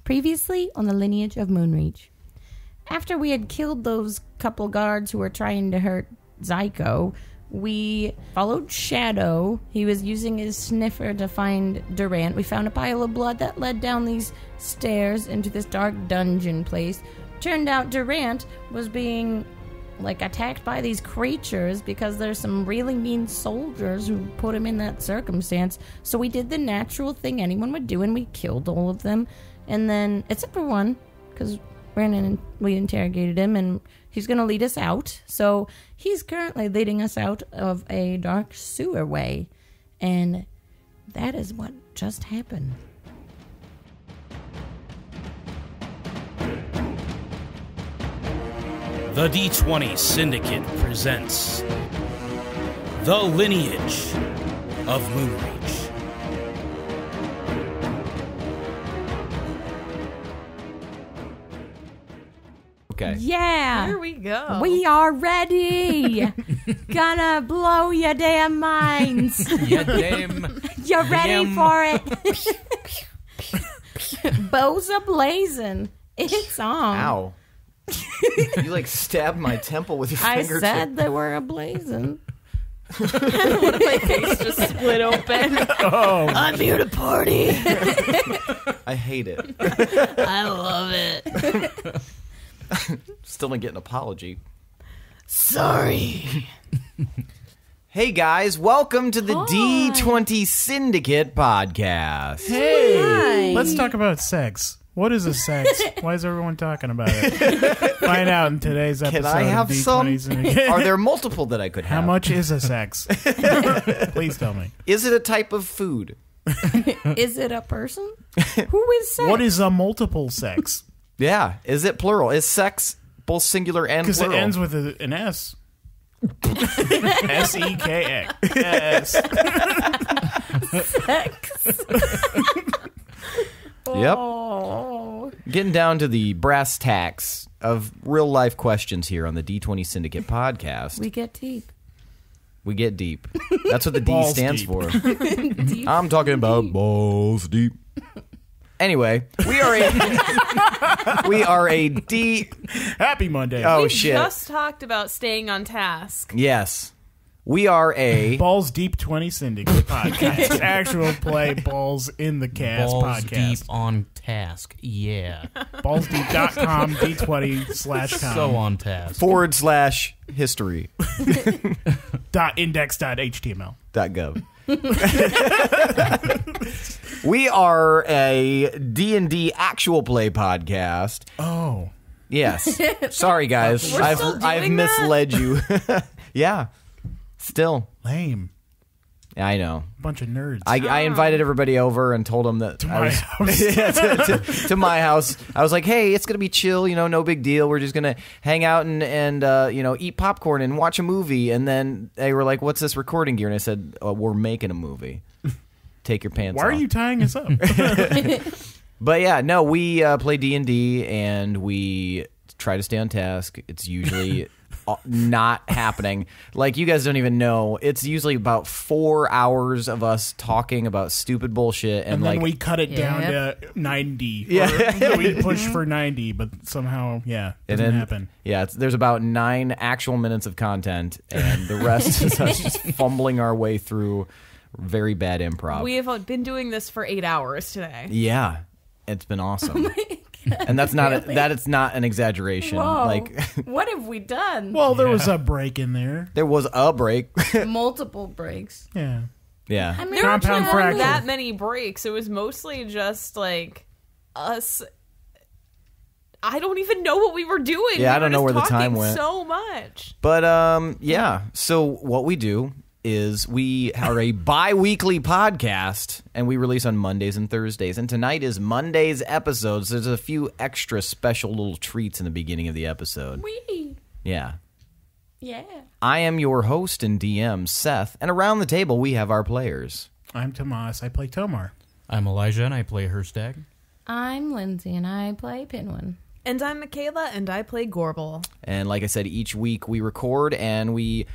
Previously on the Lineage of Moonreach. After we had killed those couple guards who were trying to hurt Zyko, we followed Shadow. He was using his sniffer to find Durant. We found a pile of blood that led down these stairs into this dark dungeon place. Turned out Durant was being attacked by these creatures because there's some really mean soldiers who put him in that circumstance. So we did the natural thing anyone would do, and we killed all of them. And then, except for one, because Brandon and we interrogated him, and he's going to lead us out. So he's currently leading us out of a dark sewer way. And that is what just happened. The D20 Syndicate presents The Lineage of Moonreach. Okay. Yeah. Here we go. We are ready. Gonna blow your damn minds. Yeah, damn. You're ready for it. Bows a blazing. It's on. Ow. You stabbed my temple with your I fingertip. said they were a blazing. One of my face just split open. Oh. I'm here to party. I hate it. I love it. Still didn't get an apology. Sorry. Hey guys, welcome to the Hi. D20 Syndicate podcast. Hey, Hi. let's talk about sex. What is a sex? Why is everyone talking about it? Find out in today's episode. Can I have of some? D20 Syndicate. Are there multiple that I could have? How much is a sex? Please tell me. Is it a type of food? Is it a person? Who is sex? What is a multiple sex? Yeah. Is it plural? Is sex both singular and Because plural? it ends with an S. S-E-K-X. sex? Yep. Oh. Getting down to the brass tacks of real life questions here on the D20 Syndicate podcast. We get deep. We get deep. That's what the D Balls stands deep. for. Deep. I'm talking about balls deep. Anyway, we are a D. Happy Monday. Oh We shit! just talked about staying on task. Yes, we are a Balls Deep 20 Syndicate podcast. Actual play Balls in the Cast Balls podcast. deep on task. Yeah. Ballsdeep.com, D20/com. So on task. / history .index.html. .gov. We are a D&D actual play podcast. Oh. Yes. Sorry, guys. We're still doing I've that? misled you. Yeah. Still. Lame. I know. Bunch of nerds. I invited everybody over and told them that to I my was, house. to my house. I was like, hey, it's going to be chill, no big deal. We're just going to hang out and eat popcorn and watch a movie. And then they were like, what's this recording gear? And I said, we're making a movie. Take your pants off. Why are you tying us up? But yeah, no, we play D&D and we try to stay on task. It's usually not happening. Like, you guys don't even know. It's usually about 4 hours of us talking about stupid bullshit. And then like, we cut it down Yep. to 90. Yeah. Or we push for 90, but somehow, it doesn't happen. Yeah, there's about 9 actual minutes of content, and the rest is us just fumbling our way through very bad improv. We have been doing this for 8 hours today. Yeah, it's been awesome. And that's not that it's not an exaggeration. Whoa. Like, What have we done? Well, there was a break in there. there was a break. Multiple breaks. Yeah. Yeah. I mean, There Compound weren't fracture. that many breaks. It was mostly just us. I don't even know what we were doing. Yeah, I We don't were know just where the time talking went. So much. But yeah. So what we do is we are a bi-weekly podcast, and we release on Mondays and Thursdays. And tonight is Monday's episode, so there's a few extra special little treats in the beginning of the episode. Wee. Yeah. Yeah. I am your host and DM, Seth, and around the table we have our players. I'm Tomas. I play Tomar. I'm Elijah, and I play Hirstag. I'm Lindsey, and I play Pinwin. And I'm Michaela, and I play Gorbel. And like I said, each week we record and we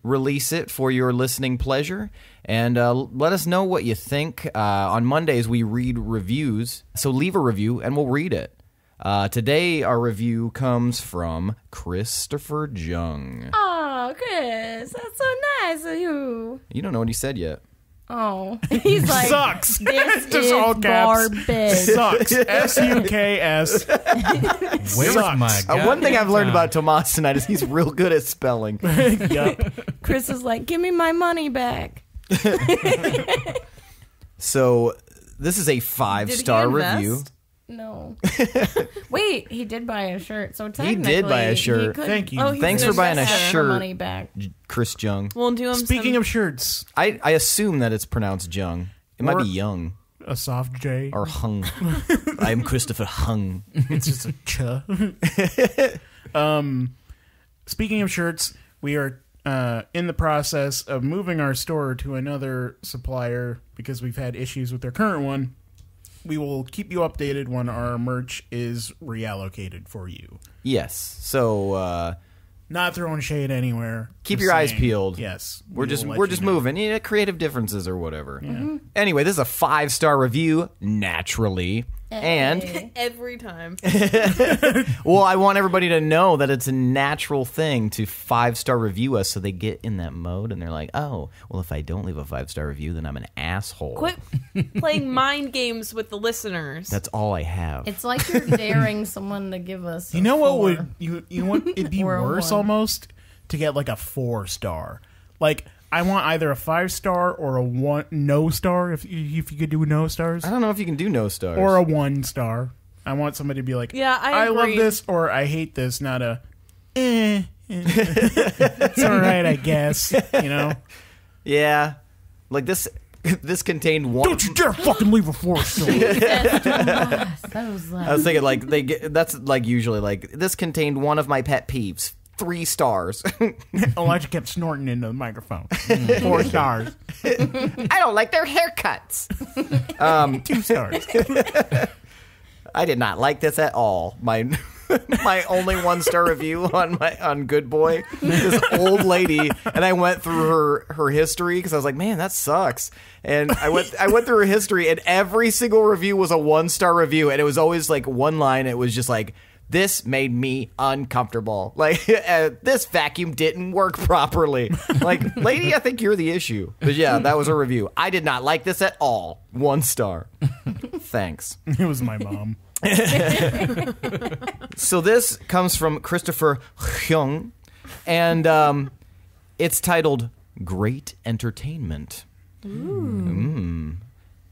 release it for your listening pleasure. And let us know what you think. On Mondays, we read reviews. So leave a review, and we'll read it. Today, our review comes from Christopher Jung. Oh, Chris, that's so nice of you. You don't know what he said yet. Oh, he's like, Sucks. This Just is all caps. garbage. Sucks. S-U-K-S. Where's Sucks. my One thing I've learned goddamn about Tomas tonight is he's real good at spelling. Yup. Chris is like, give me my money back. So this is a 5-star review. No. Wait, he did buy a shirt, so technically did buy a shirt. he could- Thank you. Oh, he Thanks could for buying a just have her shirt. Money back. Chris Jung. We'll do him Speaking some, of shirts, I assume that it's pronounced Jung. It might Or- be Young a soft J. or Hung. I'm Christopher Hung. It's just a ch. Speaking of shirts, we are in the process of moving our store to another supplier because we've had issues with their current one. We will keep you updated when our merch is reallocated for you. Yes. So Not throwing shade anywhere. keep Just your eyes saying, peeled. Yes, We're we just will let we're you just know. moving. You know, creative differences or whatever. Anyway, this is a 5-star review, naturally. And every time. well, I want everybody to know that it's a natural thing to 5-star review us so they get in that mode and they're like, oh, well, if I don't leave a 5-star review, then I'm an asshole. Quit playing mind games with the listeners. That's all I have. It's like you're daring someone to give us. You know what 4. would you know what it'd be Or a worse 1. almost to get like a 4-star. Like I want either a 5-star or a 1 no star if you could do no stars I don't know if you can do no stars. or a 1 star. I want somebody to be like, Yeah, I love agree. this or I hate this, not a it's all right, I guess. You know, Yeah. Like this contained one. don't you dare fucking leave a 4-star. That was I was thinking like that's like usually like this contained one of my pet peeves. 3 stars. Elijah kept snorting into the microphone. 4 stars, I don't like their haircuts. 2 stars. I did not like this at all. My only 1-star review on Good Boy. This old lady, and I went through her history because I was like, man, that sucks. And I went through her history, and every single review was a 1-star review, and it was always like one line. It was just like, this made me uncomfortable. Like, this vacuum didn't work properly. Like, lady, I think you're the issue. But yeah, that was a review. I did not like this at all. 1 star. Thanks. It was my mom. So this comes from Christopher Hyung, and it's titled Great Entertainment.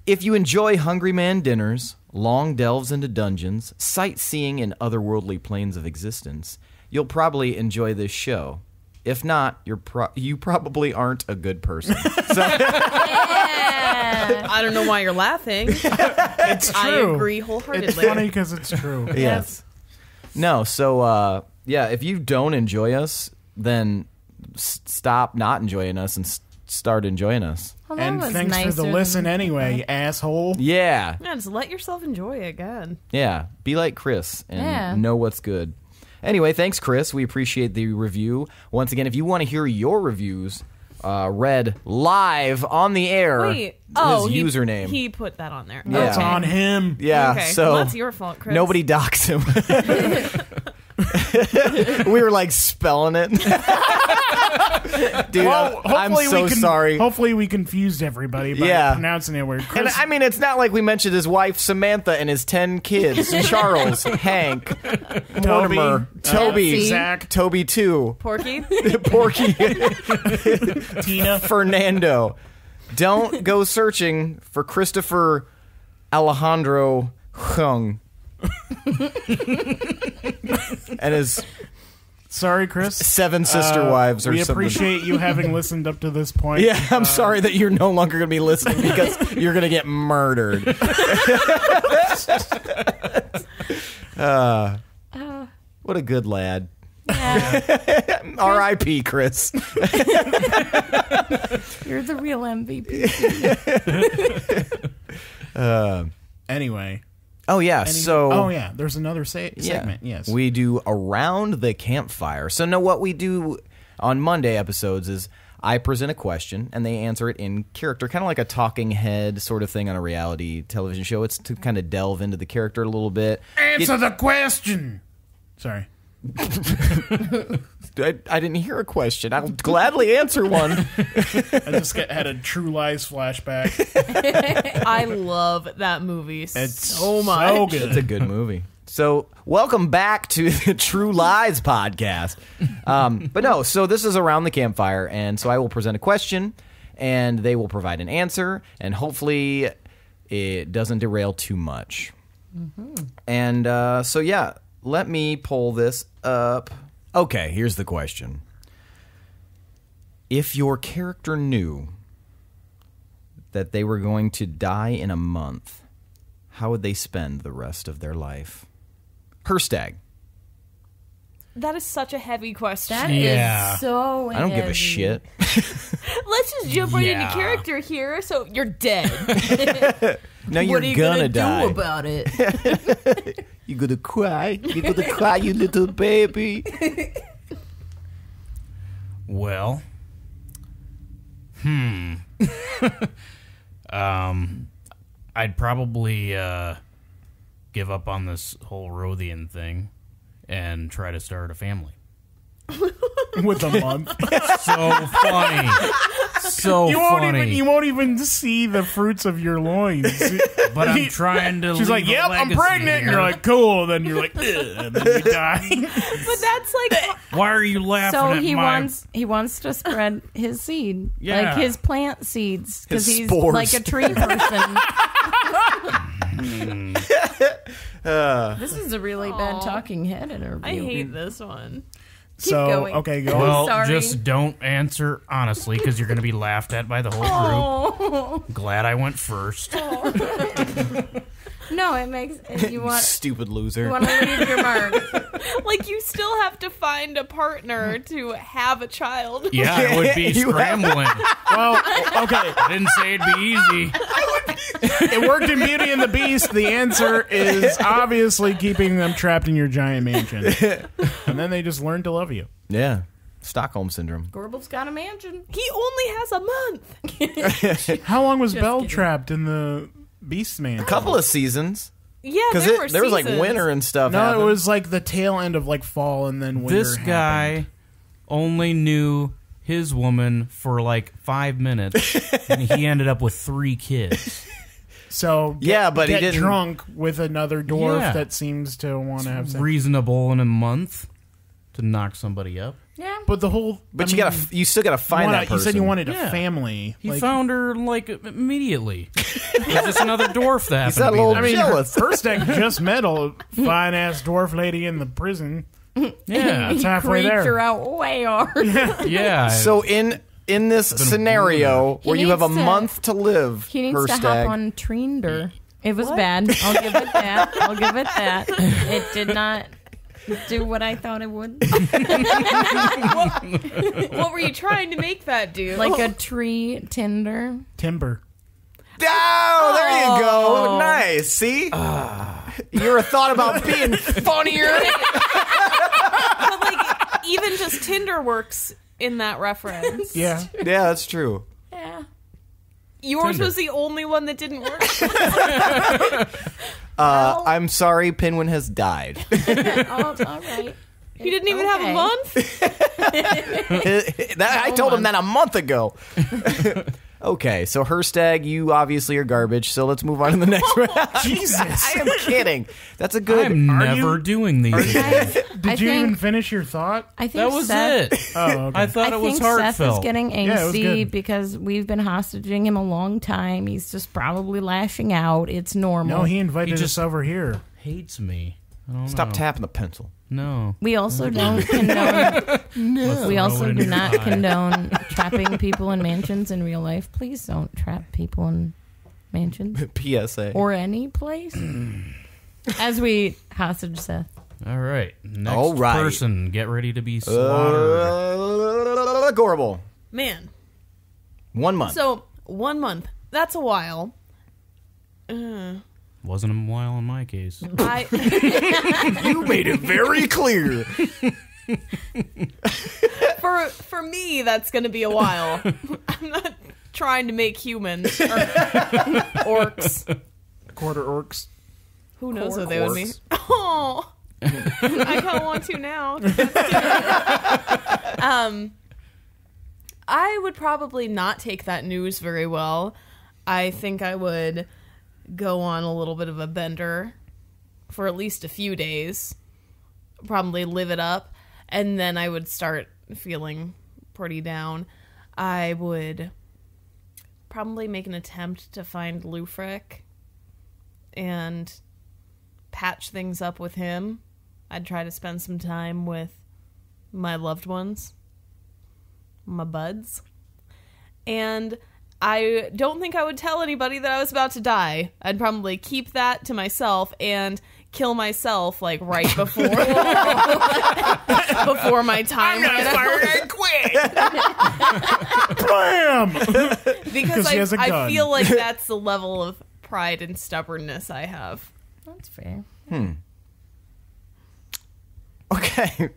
If you enjoy Hungry Man dinners, long delves into dungeons, sightseeing in otherworldly planes of existence, you'll probably enjoy this show. If not, you probably aren't a good person. I don't know why you're laughing. It's true. I agree wholeheartedly. It's funny because it's true. Yes. No, so, yeah, if you don't enjoy us, then stop not enjoying us and start enjoying us. Well, that And was thanks for the nicer listen than- anyway, you asshole. Yeah. Yeah, just let yourself enjoy it again. Yeah. Be like Chris and Yeah. know what's good. Anyway, thanks, Chris. We appreciate the review. Once again, if you want to hear your reviews read live on the air, Wait. Oh, his username. He put that on there. Yeah. That's on him. Yeah, Okay. so Well, that's your fault, Chris. nobody doxed him. We were like spelling it. Dude, Well, I'm hopefully so sorry. Hopefully we confused everybody by Yeah. pronouncing it weird. And Chris, I mean, it's not like we mentioned his wife Samantha and his 10 kids: Charles, Hank, Mortimer, Toby, Betsy. Zach, Toby 2, Porky? Porky, Tina. Fernando. Don't go searching for Christopher Alejandro Hung and his Sorry, Chris. 7 sister wives or we something. appreciate you having listened up to this point. Yeah, I'm sorry that you're no longer going to be listening because you're going to get murdered. What a good lad. Yeah, R.I.P. Chris. you're the real MVP. Anyway. Oh, yeah. So. Oh, yeah. There's another segment. Yes. We do Around the Campfire. So, no, what we do on Monday episodes is I present a question, and they answer it in character, kind of like a talking head sort of thing on a reality television show. It's to kind of delve into the character a little bit. Answer the question. Sorry. I didn't hear a question. I'll gladly answer one. I just had a True Lies flashback. I love that movie It's so much. so good. It's a good movie. So, welcome back to the True Lies podcast. But no, so this is around the campfire, and so I will present a question, and they will provide an answer, and hopefully it doesn't derail too much. And so, yeah, let me pull this up. Okay, here's the question. If your character knew that they were going to die in a month, how would they spend the rest of their life? Hirstag. That is such a heavy question. That Yeah. is so I don't give heavy. a shit. Let's just jump right into character here. So you're dead. No, you're What are you gonna do die. about it? You're gonna cry. You're gonna cry, you little baby. Well, I'd probably give up on this whole Rothian thing and try to start a family. With a month. So funny. So funny. You won't even see the fruits of your loins. But I'm trying to She's like, leave a yep, I'm legacy pregnant. And here. you're like, cool. Then you're like, ugh, and then you die. But that's like Why are you laughing So at he wants to spread his seed, Yeah. like his plant seeds, because His he's spores. like a tree person. This is a really bad talking head interview. I hate this one. So, going. okay, go. Well, Sorry. just don't answer honestly, because you're going to be laughed at by the whole group. Glad I went first. No, it makes you want Stupid loser. to leave your mark. Like, you still have to find a partner to have a child. Yeah, it would be You scrambling. Well, okay. I didn't say it'd be easy. It worked in Beauty and the Beast. The answer is obviously keeping them trapped in your giant mansion. And then they just learn to love you. Yeah. Stockholm Syndrome. Gorbel's got a mansion. He only has a month. How long was Belle kidding. trapped in the Beast mansion? A couple of seasons. Yeah, Because there was like winter and stuff. No, happened. it was like the tail end of like fall and then winter. This guy happened. only knew his woman for like 5 minutes, and he ended up with 3 kids. So Yeah, but he get didn't- drunk with another dwarf Yeah. that seems to want to have sex. Reasonable in a month to knock somebody up. Yeah. But the whole, But I mean, you still gotta find that person. You said you wanted Yeah. a family. He Like, found her like immediately. There's just another dwarf that He's happened that to be little there. I mean, jealous. Hirstag just met a fine ass dwarf lady in the prison. Yeah, It's halfway Creeped there. her out way hard. yeah. So in this scenario where you have a needs to- month to live, He needs to hop Hirstag, on Treender. It was bad. I'll give it that. It did not do what I thought it would. What were you trying to make that do? Like a tree Tinder. Timber. Oh, there you go. Nice. See? You ever thought about being funnier? But like, even just Tinder works in that reference. Yeah. Yeah, that's true. Yeah. Yours Tinder. was the only one that didn't work. I'm sorry, Pinwin has died. Oh, all right. You didn't even have a month? I told him that a month ago. Okay, so Hirstag, you obviously are garbage, so let's move on to the next round. Jesus. I am kidding. That's a good... I'm Are never you- doing these. Guys, Did you even finish your thought? I think That was Seth, it. Oh, okay. I thought I it was think Seth is heartfelt. getting Yeah, it was angsty good. because we've been hostaging him a long time. He's just probably lashing out. It's normal. No, he invited just- us over here. Hates me. I don't Stop know. tapping the pencil. No. We also don't condone. We also do not Eye. condone trapping people in mansions in real life. Please don't trap people in mansions PSA. or any place. As we hostage Seth. All right. Next All right. person, get ready to be slaughtered. Gorbel. Man. 1 month. So, 1 month. That's a while. Wasn't a while in my case. I You made it very clear. For me, that's going to be a while. I'm not trying to make humans or orcs. Quarter orcs. Who knows what they would be? Oh, I kind of want to now. I would probably not take that news very well. I think I would go on a little bit of a bender for at least a few days. Probably live it up, and then I would start feeling pretty down. I would probably make an attempt to find Lufric and patch things up with him. I'd try to spend some time with my loved ones, my buds. And I don't think I would tell anybody that I was about to die. I'd probably keep that to myself and kill myself like right before before my time ran out. Blam! Because he has a I gun. feel like that's the level of pride and stubbornness I have. That's fair. Okay.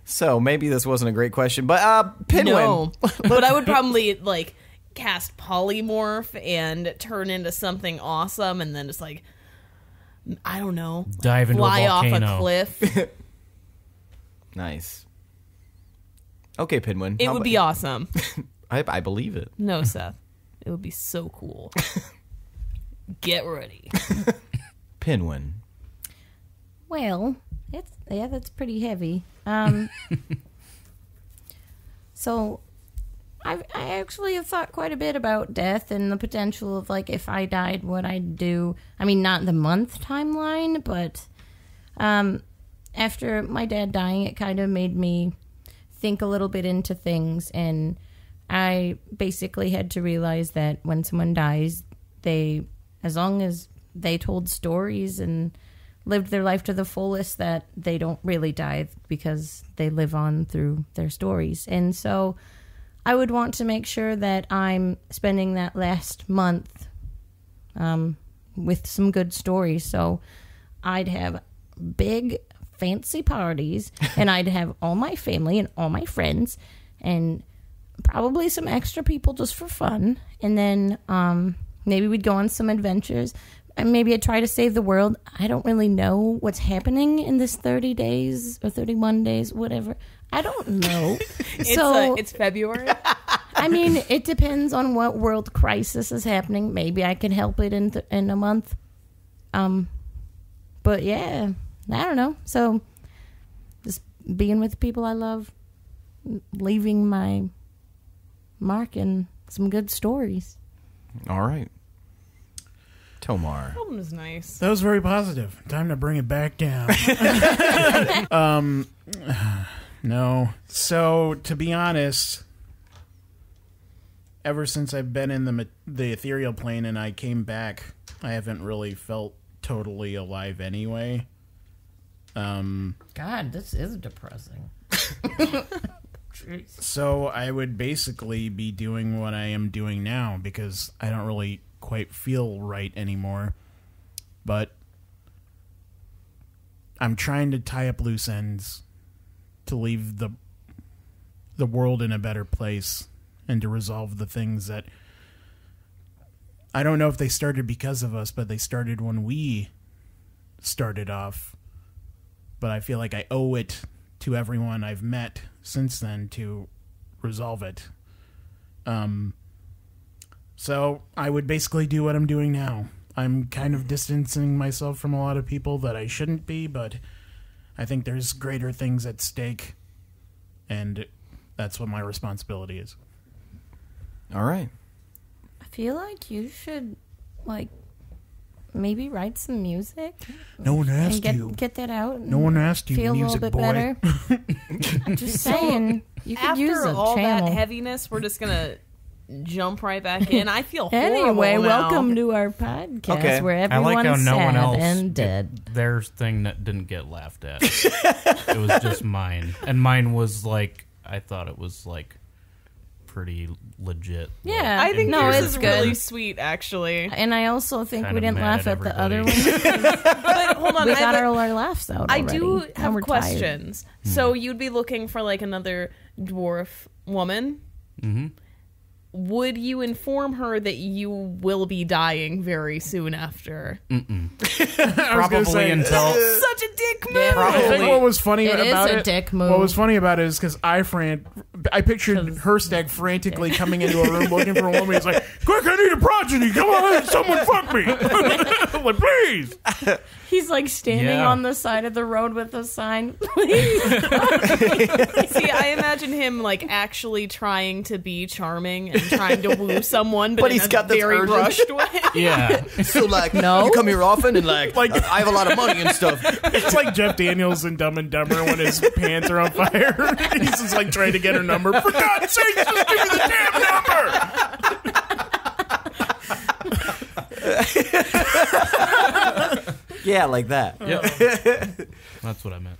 So maybe this wasn't a great question, but Pinwin. No, but I would probably like cast polymorph and turn into something awesome, and then just like, I don't know, Dive into fly a off volcano. a cliff. Nice. Okay, Pinwin. It How would about- be awesome. I believe it. No, Seth, it would be so cool. Get ready. Pinwin. Well, that's pretty heavy. So I actually have thought quite a bit about death and the potential of, like, if I died, what I'd do. I mean, not the month timeline, but after my dad dying, it kind of made me think a little bit into things, and I basically had to realize that when someone dies, as long as they told stories and lived their life to the fullest, that they don't really die because they live on through their stories. And so I would want to make sure that I'm spending that last month with some good stories. So I'd have big fancy parties, and I'd have all my family and all my friends and probably some extra people just for fun. And then maybe we'd go on some adventures. And maybe I'd try to save the world. I don't really know what's happening in this 30 days or 31 days, whatever. I don't know. It's February. I mean, it depends on what world crisis is happening. Maybe I can help it in a month. But yeah, I don't know. So just being with the people I love, leaving my mark and some good stories. All right. Tomar. That one was nice. That was very positive. Time to bring it back down. No. So, to be honest, ever since I've been in the ethereal plane and I came back, I haven't really felt totally alive anyway. God, this is depressing. So I would basically be doing what I am doing now because I don't really quite feel right anymore. But I'm trying to tie up loose ends to leave the world in a better place and to resolve the things that I don't know if they started because of us, but they started when we started off. But I feel like I owe it to everyone I've met since then to resolve it. So I would basically do what I'm doing now. I'm kind of distancing myself from a lot of people that I shouldn't be, but I think there's greater things at stake, and that's what my responsibility is. All right. I feel like you should, like, maybe write some music. No one asked and you. get that out. No one asked you, Feel music a little bit boy. better. I'm just saying, you could use After a all channel. that heaviness, we're just gonna jump right back in. I feel horrible Anyway, now. welcome to our podcast Okay. where I everyone's like how no one sad else and dead. Their thing that didn't get laughed at. It was just mine, and mine was like I thought it was like pretty legit. Yeah. I think no, yours it's is good. really sweet, actually. And I also think Kind we of didn't mad laugh at at the other everybody. one. But hold on, We I got have a- all our laughs out I already. do Now have we're tired. questions. So you'd be looking for like another dwarf woman. Mm-hmm. Would you inform her that you will be dying very soon after? Probably until Such a dick move. I think what was funny It is about a it. dick move. What was funny about it is because I pictured Hirstag frantically coming into a room looking for a woman. He's like, "Quick, I need a progeny! Come on, someone fuck me! Like, please!" He's like standing Yeah. on the side of the road with a sign. See, I imagine him like actually trying to be charming and trying to woo someone, but he's in got a this very urgent- rushed way. yeah. So like, No. you come here often, and like Like- I have a lot of money and stuff. It's like Jeff Daniels in Dumb and Dumber when his pants are on fire. He's just like trying to get her number. For God's sake, just give me the damn number! Yeah, like that. Yep. That's what I meant.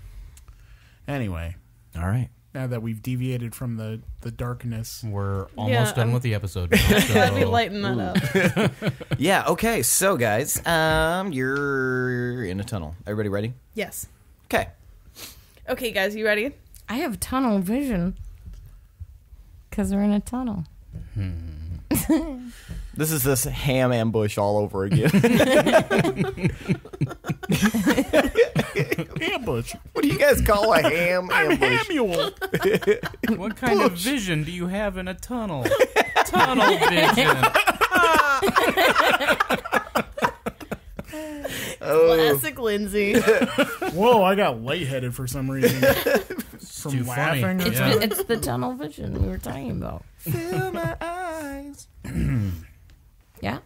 Anyway, All right. now that we've deviated from the darkness, We're almost done I'm- with the episode now. Gotta be So lighting that up. Yeah. Okay. So, guys, you're in a tunnel. Everybody ready? Yes. Okay. Okay, guys, you ready? I have tunnel vision. Because we're in a tunnel. This is this ham ambush all over again. ambush. What do you guys call a ham I'm ambush? Hamuel. what kind of vision do you have in a tunnel? Tunnel vision. Classic Lindsey. Whoa, I got lightheaded for some reason. From too funny. laughing. or Yeah. something. It's the tunnel vision we were talking about. Fill my eyes. Yeah?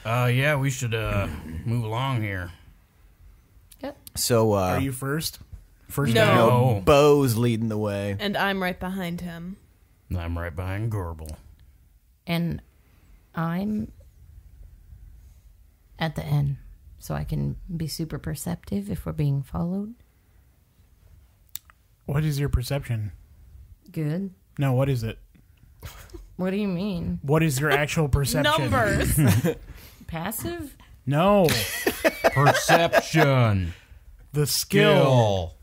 Yeah, we should move along here. Yep. So, Are you first? First No. down? No. Bo's leading the way. And I'm right behind him. I'm right behind Gorbel. And I'm at the end. So I can be super perceptive if we're being followed. What is your perception? Good. No, what is it? What do you mean? What is your actual perception? Numbers. Passive? No, Perception. the skill.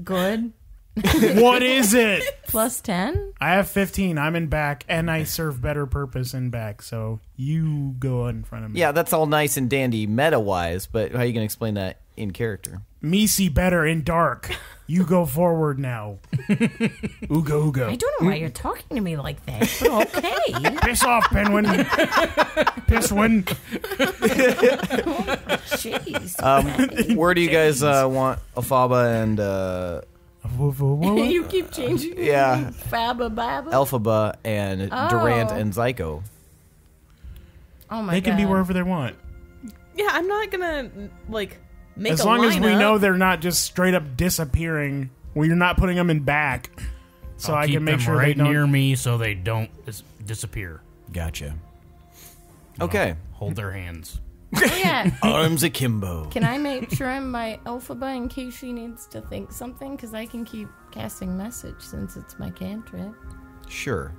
Good. What is it? Plus 10? I have 15. I'm in back, and I serve better purpose in back. So you go in front of me. Yeah, that's all nice and dandy meta-wise, but how are you going to explain that in character? Me see better in dark. You go forward now. Ooga I ooga. don't know why you're talking to me like that, but okay. Piss off, Pinwin. Pisswin. Jeez. Where do you guys want Alphaba and You keep changing. yeah, Faba Baba. Alphaba and Oh. Durant and Zyko? Oh my They god. can be wherever they want. Yeah, I'm not gonna, like, make As a long as we lineup. know they're not just straight up disappearing. Well, you're not putting them in back. So I'll I keep can make them sure right they don't. near me so they don't disappear. Gotcha. And Okay. I'll hold their hands. Oh, yeah. Arms akimbo. Can I make sure I'm by Alphaba in case she needs to think something? Because I can keep casting message since it's my cantrip. Sure.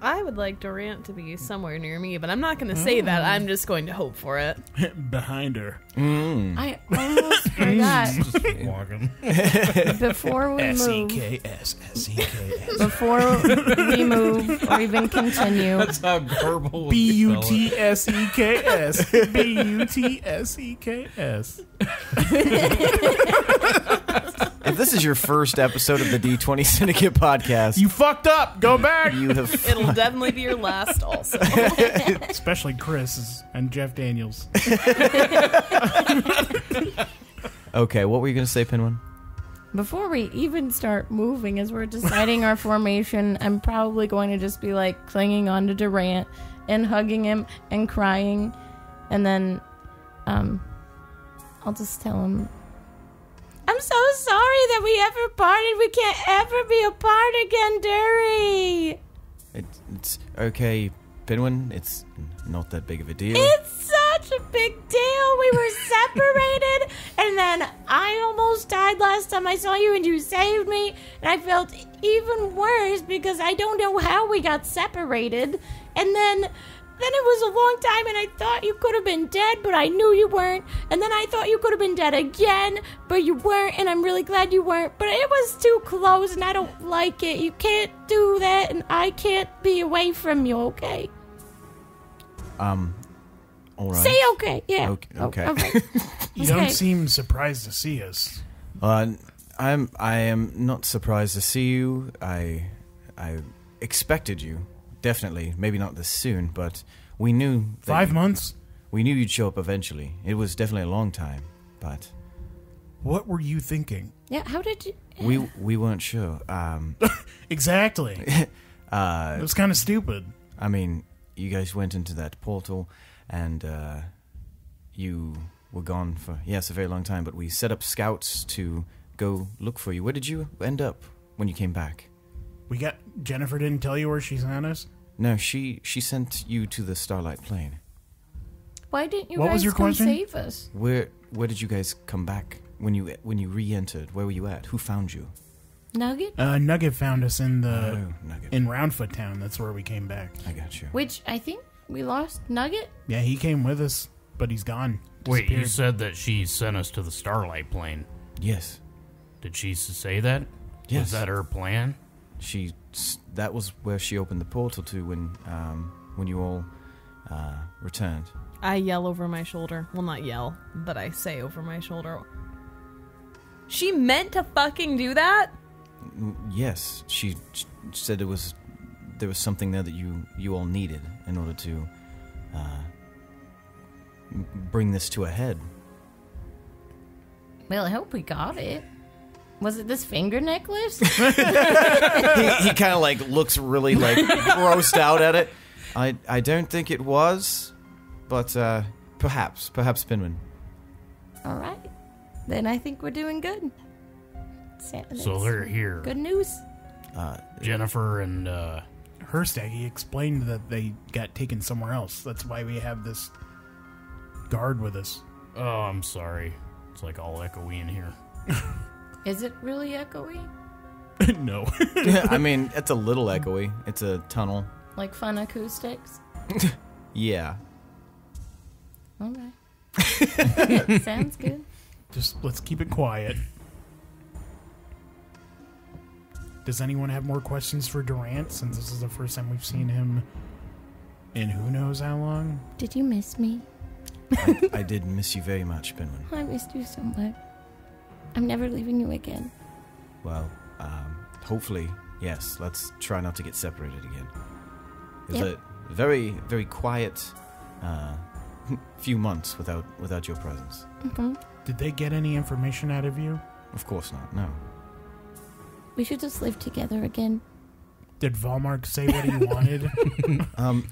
I would like Durant to be somewhere near me, but I'm not gonna say that. I'm just going to hope for it. Behind her. I almost forgot. Walking. Before we move, S-E-K-S, S-E-K-S. before we move or even continue, That's how Gorbel would B-U-T-S-E-K-S. B-U-T-S-E-K-S. If this is your first episode of the D20 Syndicate podcast, You fucked up. Go back. you have It'll definitely be your last also. Especially Chris and Jeff Daniels. Okay, what were you going to say, Pinwin? before we even start moving, as we're deciding our formation, I'm probably going to just be like clinging onto Durant and hugging him and crying, and then I'll just tell him, I'm so sorry that we ever parted. We can't ever be apart again, Dury. It's okay, Pinwin. It's not that big of a deal. It's such a big deal. We were separated, and then I almost died last time I saw you, and you saved me, And I felt even worse because I don't know how we got separated. And then it was a long time, and I thought you could have been dead, but I knew you weren't. And then I thought you could have been dead again, but you weren't, and I'm really glad you weren't. But it was too close, and I don't like it. You can't do that, and I can't be away from you, okay? All right. Say okay, yeah. Okay. You don't seem surprised to see us. I am not surprised to see you. I expected you. Definitely. Maybe not this soon, but we knew... 5 months? We knew you'd show up eventually. It was definitely a long time, but... What were you thinking? Yeah, how did you... We weren't sure. Exactly. It was kind of stupid. I mean, you guys went into that portal, and you were gone for, yes, a very long time, but we set up scouts to go look for you. Where did you end up when you came back? Jennifer didn't tell you where she sent us? No, she sent you to the Starlight Plane. Why didn't you What was guys your come question? save us? Where did you guys come back when you re-entered? Where were you at? Who found you? Nugget? Nugget found us in Nugget. in Roundfoot Town. That's where we came back. I got you. Which I think we lost Nugget? Yeah, he came with us, but he's gone. Wait, you Disappeared. said that she sent us to the Starlight Plane. Yes. Did she say that? Yes. Was that her plan? That was where she opened the portal to when you all returned. I yell over my shoulder. Well, not yell, but I say over my shoulder. She meant to fucking do that? Yes, she said there was something there that you all needed in order to bring this to a head. Well, I hope we got it. Was it this finger necklace? He kind of like looks really like grossed out at it. I don't think it was, but perhaps Pinwin. All right. Then I think we're doing good. So they're here. Good news. Jennifer and Hirstag, he explained that they got taken somewhere else. That's why we have this guard with us. oh, I'm sorry. It's like all echoey in here. Is it really echoey? No. I mean, it's a little echoey. It's a tunnel. Like fun acoustics? Yeah. All right. Sounds good. Just let's keep it quiet. Does anyone have more questions for Durant, since this is the first time we've seen him in who knows how long? Did you miss me? I did miss you very much, Pinwin. I missed you so much. I'm never leaving you again. Well, hopefully, yes. Let's try not to get separated again. It was Yep. a very, very quiet few months without your presence. Mm-hmm. Did they get any information out of you? Of course not. No. We should just live together again. Did Volmark say what he wanted?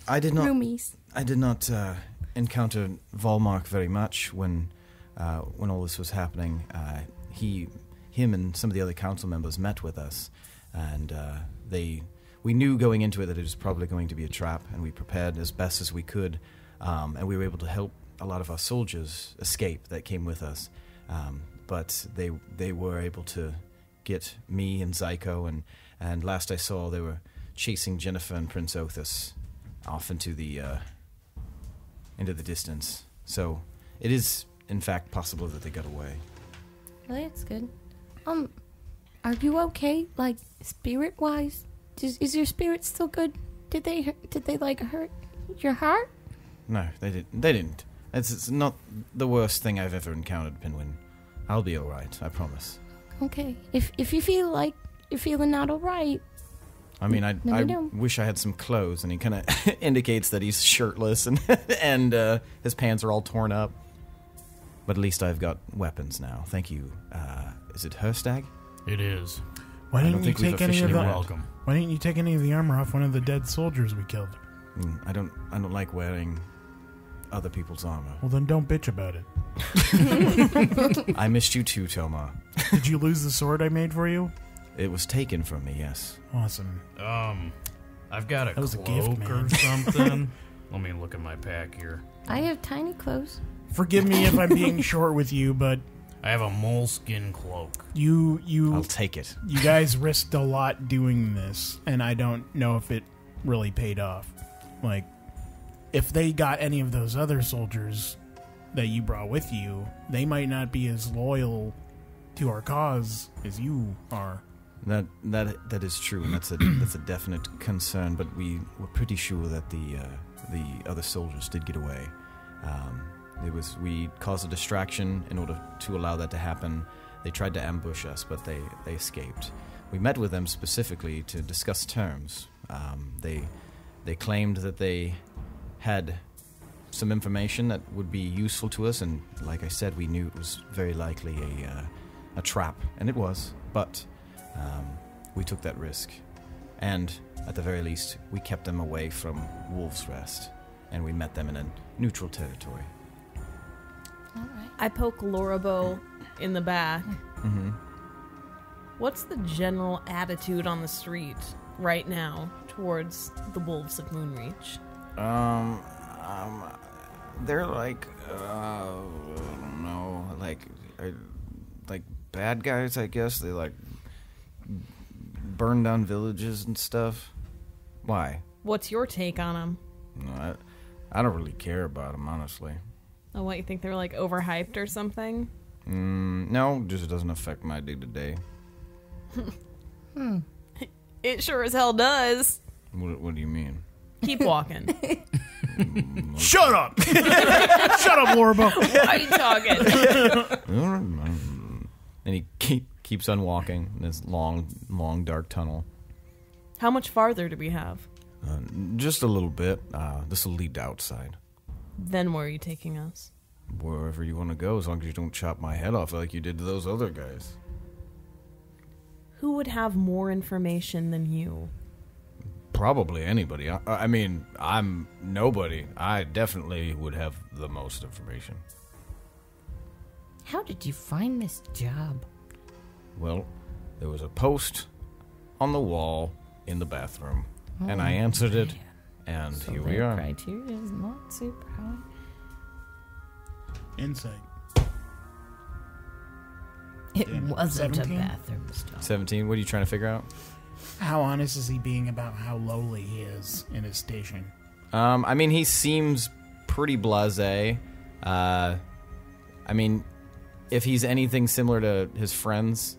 I did not. Roomies. I did not encounter Volmark very much when all this was happening. Him and some of the other council members met with us, and we knew going into it that it was probably going to be a trap, and we prepared as best as we could, and we were able to help a lot of our soldiers escape that came with us. But they were able to get me and Zyko, and last I saw, they were chasing Jennifer and Prince Othis off into the distance. So it is, in fact, possible that they got away. Well, that's good. Are you okay? Like, spirit-wise? Is your spirit still good? Did they like hurt your heart? No, they didn't. It's not the worst thing I've ever encountered, Pinwin. I'll be all right, I promise. Okay. If you feel like you're feeling not all right. I mean, I know. wish I had some clothes, and he kind of indicates that he's shirtless and his pants are all torn up. But at least I've got weapons now. Thank you. Is it Hirstag? It is. Why I don't didn't you think we've take any of officially the? met. Welcome. Why didn't you take any of the armor off one of the dead soldiers we killed? I don't like wearing other people's armor. Well, then don't bitch about it. I missed you too, Tomas. Did you lose the sword I made for you? It was taken from me, yes. Awesome. I've got a That was a cloak gift, or man. something. Let me look at my pack here. I have tiny clothes. Forgive me if I'm being short with you, but I have a moleskin cloak. I'll take it. You guys risked a lot doing this, and I don't know if it really paid off. Like, if they got any of those other soldiers that you brought with you, they might not be as loyal to our cause as you are. That is true, and that's a definite concern. But we were pretty sure that the other soldiers did get away. We caused a distraction in order to allow that to happen. They tried to ambush us, but they escaped. We met with them specifically to discuss terms. They claimed that they had some information that would be useful to us, and like I said, we knew it was very likely a trap, and it was. But we took that risk, and at the very least, we kept them away from Wolf's Rest, and we met them in a neutral territory. All right. I poke Lorabo in the back. Mm-hmm. What's the general attitude on the street right now towards the wolves of Moonreach? They're like, I don't know, like bad guys, I guess. They like burn down villages and stuff. Why? What's your take on them? No, I don't really care about them, honestly. Oh, what, you think they're like overhyped or something? No, just it doesn't affect my day-to-day. It sure as hell does. What do you mean? Keep walking. Shut up! Shut up, Lorbo! Why are you talking? And he keeps on walking in this long, dark tunnel. How much farther do we have? Just a little bit. This will lead to outside. Then where are you taking us? Wherever you want to go, as long as you don't chop my head off like you did to those other guys. Who would have more information than you? Probably anybody. I mean, I'm nobody. I definitely would have the most information. How did you find this job? Well, there was a post on the wall in the bathroom, and I answered it, and So here we their are. criteria is not super high. Insight. It Damn it. wasn't 17? a bathroom stall. 17, what are you trying to figure out? How honest is he being about how lowly he is in his station? I mean, he seems pretty blasé. I mean, if he's anything similar to his friends,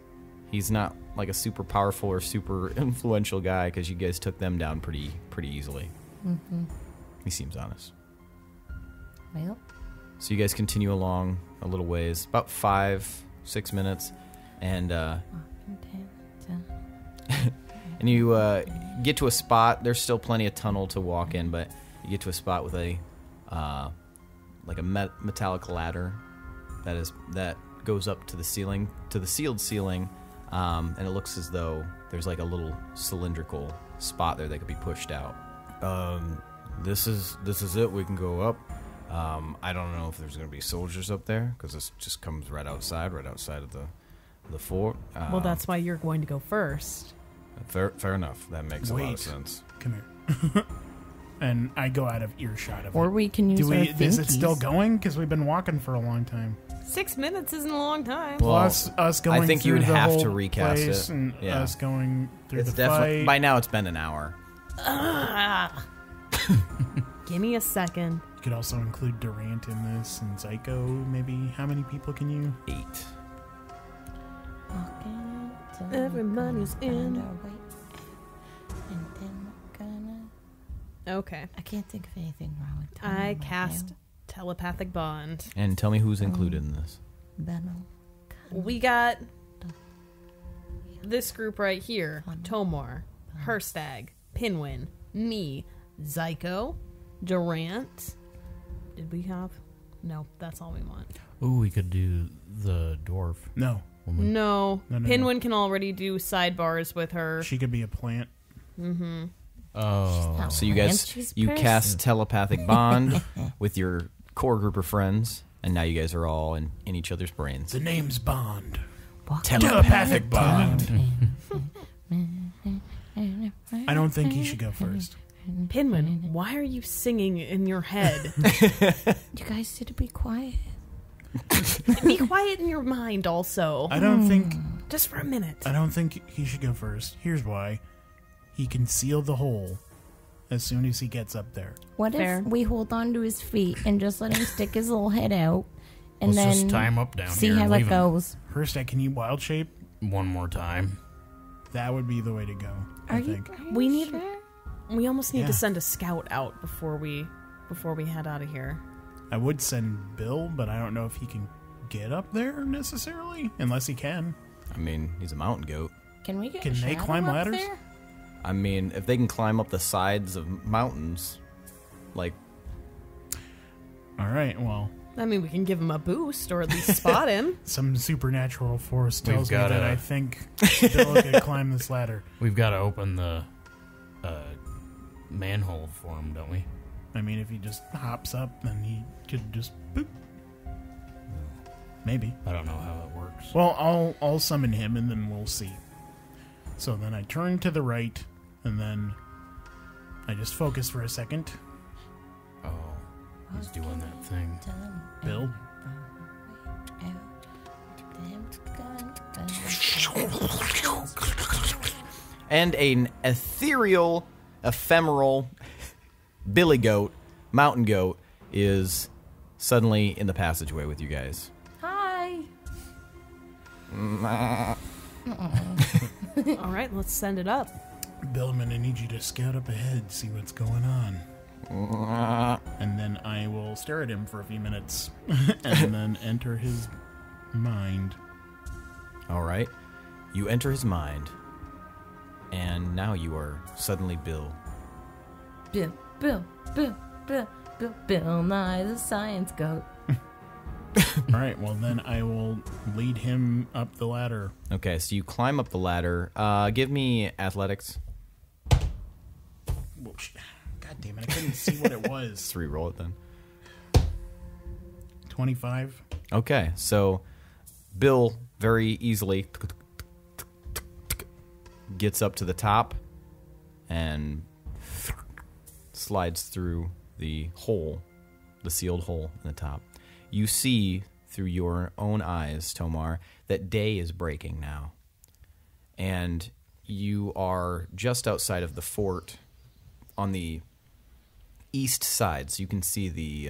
he's not like a super powerful or super influential guy, because you guys took them down pretty easily. Mm-hmm. He seems honest. Well, So you guys continue along a little ways, about 5-6 minutes, and and you get to a spot. There's still plenty of tunnel to walk in, but you get to a spot with a like a metallic ladder that goes up to the ceiling, to the sealed ceiling, and it looks as though there's like a little cylindrical spot there that could be pushed out. This is it. We can go up. I don't know if there's going to be soldiers up there, because this just comes right outside of the fort. Well, that's why you're going to go first. Fair enough. That makes a lot Wait. of sense. Come here. And I go out of earshot of or it. we can use our Is it still finkies. going? Because we've been walking for a long time. 6 minutes isn't a long time. Well, Us going I think through you would the have whole to recast place it. and Yeah. us going through It's the definitely fight. by now. It's been an hour. Give me a second. You could also include Durant in this and Zyko, maybe. How many people can you? 8. Walking till Everybody's we're gonna in. find our way out, and then we're gonna... Okay. I can't think of anything wrong with Tom I right cast now. telepathic bond. And tell me who's included in this. Venom. We got this group right here. Tomar, Hirstag, Pinwin, me, Zyko, Durant. Did we have? No, that's all we want. Ooh, we could do the dwarf No. woman. No. No, no, Pinwin no. can already do sidebars with her. She could be a plant. Oh, So you guys, you cast telepathic bond with your core group of friends, and now you guys are all in each other's brains. The name's Bond. Telepathic bond. I don't think he should go first. Pinwin, why are you singing in your head? You guys need to be quiet. Be quiet in your mind also. I don't think... Just for a minute. I don't think he should go first. Here's why. He can seal the hole as soon as he gets up there. What Fair. if we hold on to his feet and just let him stick his little head out, and Let's then just tie him up down see here how and it leave him goes? Hirstag, can you wild shape? one more time. That would be the way to go, I think. We need. Sure? We almost need Yeah. to send a scout out before we head out of here. I would send Bill, but I don't know if he can get up there necessarily, unless he can. I mean, he's a mountain goat. Can we get Can they Shadow climb up ladders? there? I mean, if they can climb up the sides of mountains, like, All right, well, I mean, we can give him a boost or at least spot him. some supernatural force tells me got that a- I think Bill can climb this ladder. We've got to open the manhole for him, don't we? I mean, if he just hops up, then he could just boop. Maybe. I don't know how it works. Well, I'll summon him, and then we'll see. So then I turn to the right, and then I just focus for a second. Oh, he's doing that thing. Bill, and an ethereal, ephemeral billy goat, mountain goat, is suddenly in the passageway with you guys. Hi. All right, let's send it up. Bill, I'm gonna need you to scout up ahead, see what's going on. And then I will stare at him for a few minutes, and then enter his mind. All right. You enter his mind, and now you are suddenly Bill. Bill, Bill Nye the Science Goat. All right, well then I will lead him up the ladder. Okay, so you climb up the ladder. Give me athletics. Whoa, God damn it, I couldn't see what it was. Let's re-roll it then. 25. Okay, so Bill very easily gets up to the top and slides through the hole, the sealed hole in the top. You see through your own eyes, Tomar, that day is breaking now. And you are just outside of the fort on the east side, so you can see the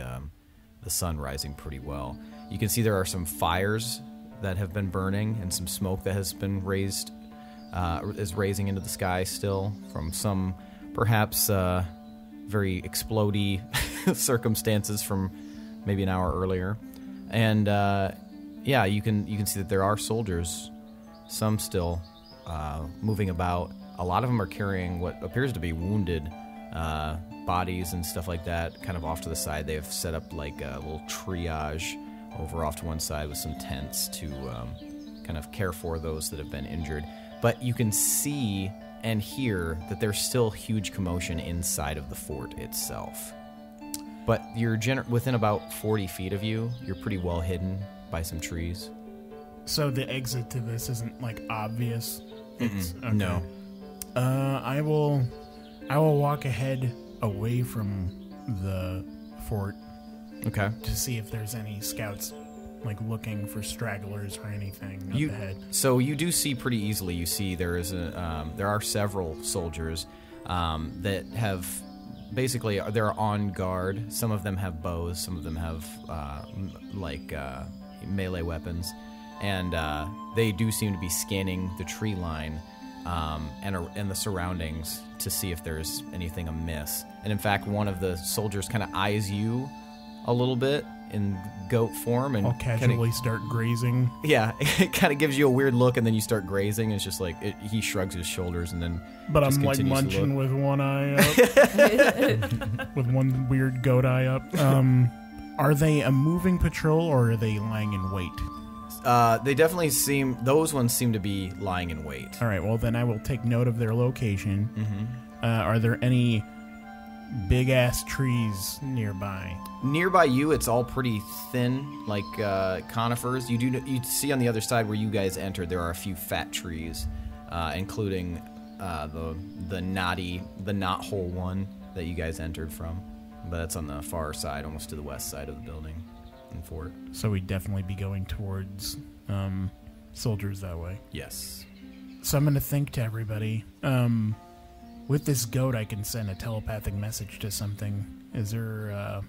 sun rising pretty well. You can see there are some fires that have been burning and some smoke that has been raised, is raising into the sky still from some perhaps very explodey circumstances from maybe an hour earlier. And yeah, you can see that there are soldiers, some still moving about. A lot of them are carrying what appears to be wounded bodies and stuff like that, kind of off to the side. They've set up like a little triage over off to one side with some tents to kind of care for those that have been injured. But you can see and hear that there's still huge commotion inside of the fort itself. But you're within about 40 feet of you. You're pretty well hidden by some trees. So the exit to this isn't like obvious. It's okay. No. I will walk ahead away from the fort Okay. to see if there's any scouts like looking for stragglers or anything up ahead. So you do see pretty easily. You see there are several soldiers that have basically they're on guard. Some of them have bows. Some of them have melee weapons, and they do seem to be scanning the tree line and the surroundings to see if there's anything amiss. And in fact, one of the soldiers kind of eyes you a little bit in goat form, and I'll casually start grazing. yeah, it kind of gives you a weird look, and then you start grazing. It's just like he shrugs his shoulders, and then But just I'm like continues to munching look. with one eye up. With one weird goat eye up. Are they a moving patrol or are they lying in wait? They definitely those ones seem to be lying in wait. All right, well then I will take note of their location. Mm-hmm. Are there any big ass trees nearby? Nearby you, it's all pretty thin, like conifers. You see on the other side where you guys entered, there are a few fat trees, including the knot hole one that you guys entered from. But that's on the far side, almost to the west side of the building. and fort. So we'd definitely be going towards soldiers that way. Yes. So I'm going to think to everybody. With this goat, I can send a telepathic message to something. Is there...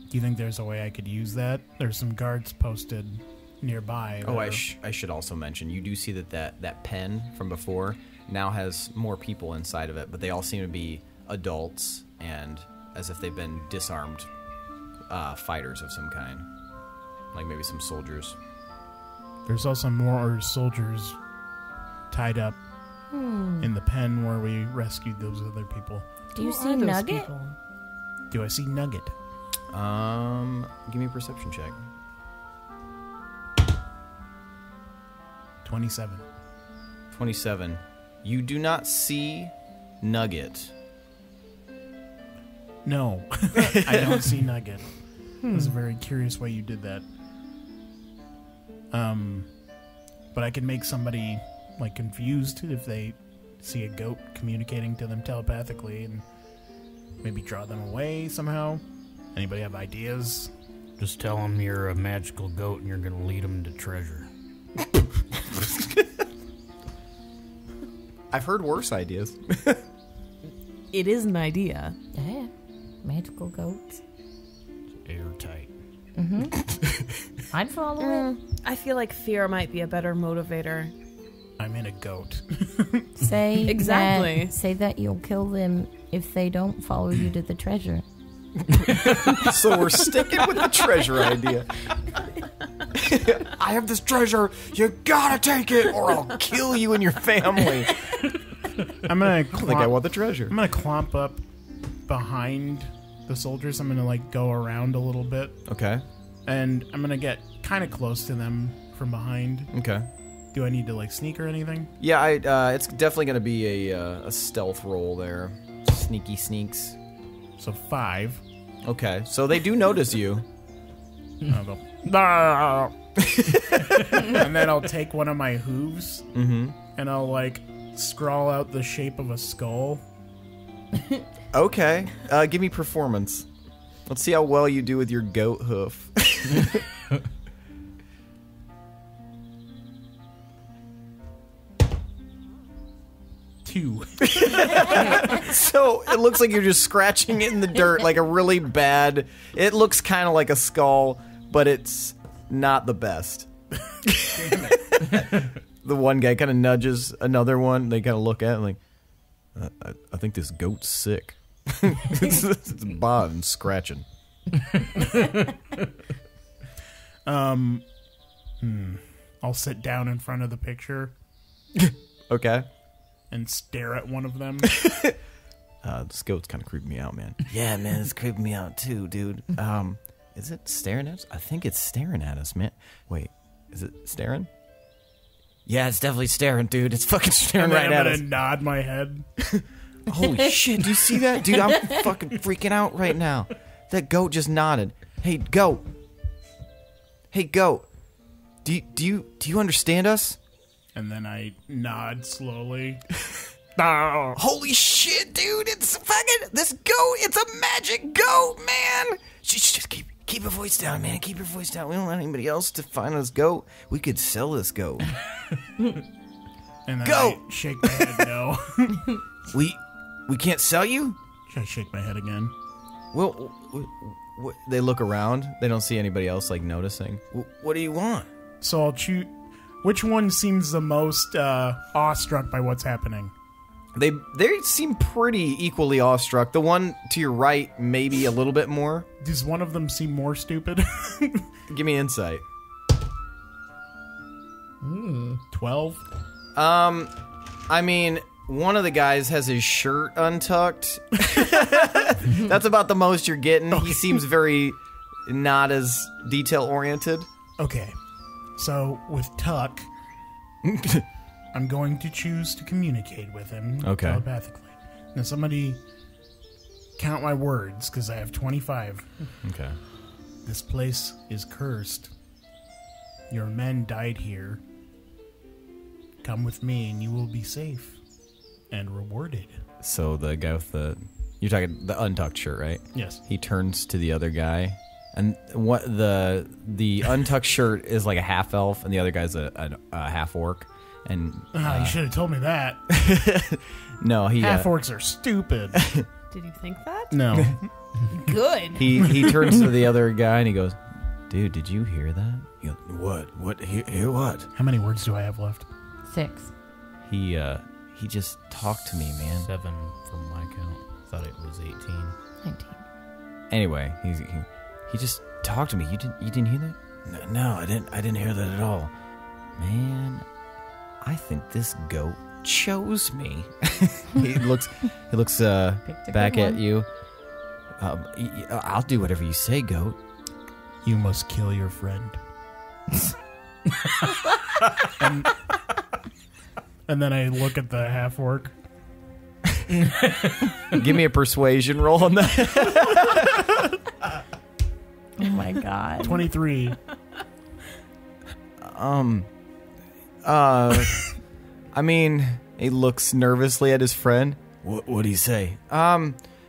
do you think there's a way I could use that? There's some guards posted nearby. Oh, I should also mention, you do see that pen from before now has more people inside of it, but they all seem to be adults and as if they've been disarmed fighters of some kind. Like maybe some soldiers. There's also more soldiers tied up in the pen where we rescued those other people. Do you see Nugget? Do I see Nugget? Give me a perception check. 27. 27. You do not see Nugget. No, I don't see Nugget. It was a very curious way you did that. But I can make somebody like confused if they see a goat communicating to them telepathically and maybe draw them away somehow. Anybody have ideas? Just tell them you're a magical goat and you're going to lead them to treasure. I've heard worse ideas. It is an idea. Yeah. Magical goats. Airtight. I'd follow it. I feel like fear might be a better motivator. I'm in a goat. Say Exactly. Say that you'll kill them if they don't follow you to the treasure. So we're sticking with the treasure idea. I have this treasure. You gotta take it, or I'll kill you and your family. I'm gonna. I think I want the treasure. I'm gonna clomp up behind the soldiers. I'm gonna like go around a little bit, Okay. and I'm gonna get kind of close to them from behind. Okay. Do I need to like sneak or anything? Yeah, it's definitely gonna be a stealth roll there. Sneaky sneaks. So 5. Okay, so they do notice you. I'll go. And then I'll take one of my hooves and I'll like scrawl out the shape of a skull. Okay, give me performance. Let's see how well you do with your goat hoof. 2. So it looks like you're just scratching it in the dirt, like a really bad. It looks kind of like a skull, but it's not the best. The one guy kind of nudges another one. They kind of look at it like, I think this goat's sick. It's Bob and scratching. I'll sit down in front of the picture Okay. and stare at one of them. This goat's kind of creeping me out, man. Yeah, man, it's creeping me out too, dude. Is it staring at us? I think it's staring at us, man. Wait, is it staring? Yeah, it's definitely staring, dude. It's fucking staring And then right I'm at us. gonna nod my head. Holy shit, do you see that? Dude, I'm fucking freaking out right now. That goat just nodded. Hey, goat. Hey, goat. Do you understand us? And then I nod slowly. Holy shit, dude! It's fucking this goat. It's a magic goat, man. Just keep your voice down, man. Keep your voice down. We don't want anybody else to find this goat. We could sell this goat. And then Go! I shake my head no. We can't sell you. I shake my head again. Well, they look around. They don't see anybody else like noticing. What do you want? So I'll choose. Which one seems the most awestruck by what's happening? They seem pretty equally awestruck. The one to your right, maybe a little bit more. Does one of them seem more stupid? Give me insight. 12? I mean, one of the guys has his shirt untucked. That's about the most you're getting. He seems very not as detail oriented. Okay. So, with Tuck, I'm going to choose to communicate with him telepathically. Now, somebody count my words, because I have 25. Okay. This place is cursed. Your men died here. Come with me and you will be safe and rewarded. So the guy with you're talking the untucked shirt, right? Yes. He turns to the other guy And what the untucked shirt is like a half elf, and the other guy's a half orc. And you should have told me that. no, he Half orcs are stupid. Did you think that? No. Good. he turns to the other guy and he goes, "Dude, did you hear that?" He goes, "What? What? Hear what?" How many words do I have left? 6. He just talked to me, man. 7 from my count. Thought it was 18. 19. Anyway, he just talked to me. You didn't hear that? No, I didn't hear that at all. Man, I think this goat chose me. he looks back at you. I'll do whatever you say, goat. You must kill your friend. and then I look at the half orc. Give me a persuasion roll on that. Oh my god. 23. I mean, he looks nervously at his friend. What'd he say?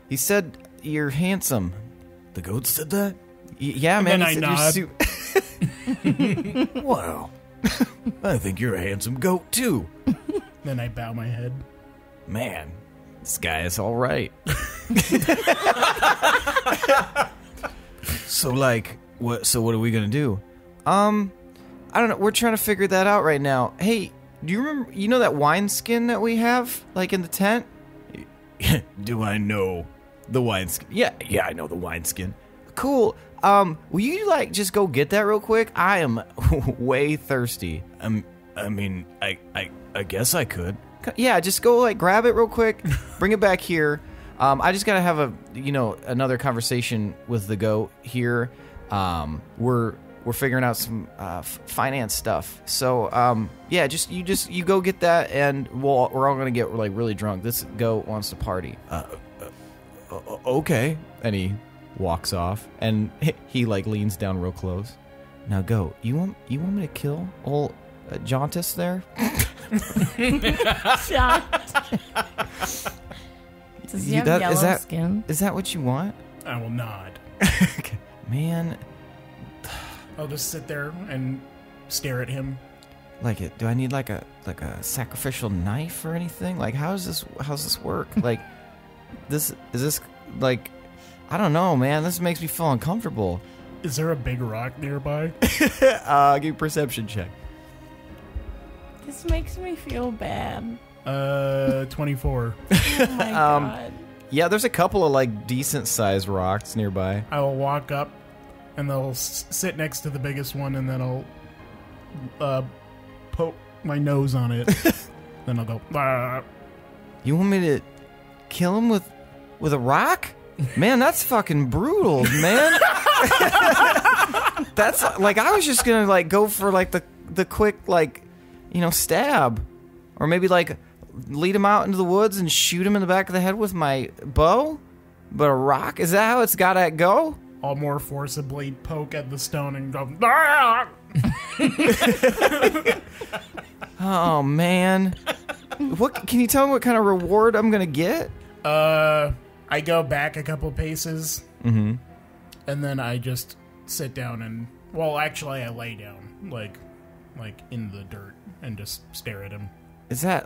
He said you're handsome. The goat said that? Yeah, man. Then he I said nod. Wow. I think you're a handsome goat, too. Then I bow my head. Man, this guy is all right. So what are we gonna do? I don't know. We're trying to figure that out right now. Hey, do you remember? You know that wineskin that we have, like in the tent? Do I know the wineskin? Yeah, I know the wineskin. Cool. Will you just go get that real quick? I am way thirsty. I mean, I guess I could. Yeah, just go grab it real quick, bring it back here. I just gotta have another conversation with the goat here. We're figuring out some finance stuff. So yeah, you go get that, and we're all gonna get really drunk. This goat wants to party. Okay. And he walks off, and he leans down real close. Now, goat, you want me to kill old Jauntus there? Does he have yellow skin? Is that what you want? I will nod. Okay. Man, I'll just sit there and stare at him. Do I need a sacrificial knife or anything? How's this work? Is this I don't know, man. This makes me feel uncomfortable. Is there a big rock nearby? Give me a perception check. This makes me feel bad. 24. Oh my god. Yeah, there's a couple of decent sized rocks nearby. I will walk up, and they'll sit next to the biggest one, and then I'll poke my nose on it. Then I'll go. "Ah." You want me to kill him with a rock? Man, that's fucking brutal, man. That's I was just gonna go for the quick stab, or maybe lead him out into the woods and shoot him in the back of the head with my bow. But a rock, is that how it's gotta go? I'll more forcibly poke at the stone and go. "Ah!" Oh man, what can you tell me what kind of reward I'm gonna get? I go back a couple paces, and then I just sit down and, actually I lay down, in the dirt, and just stare at him. Is that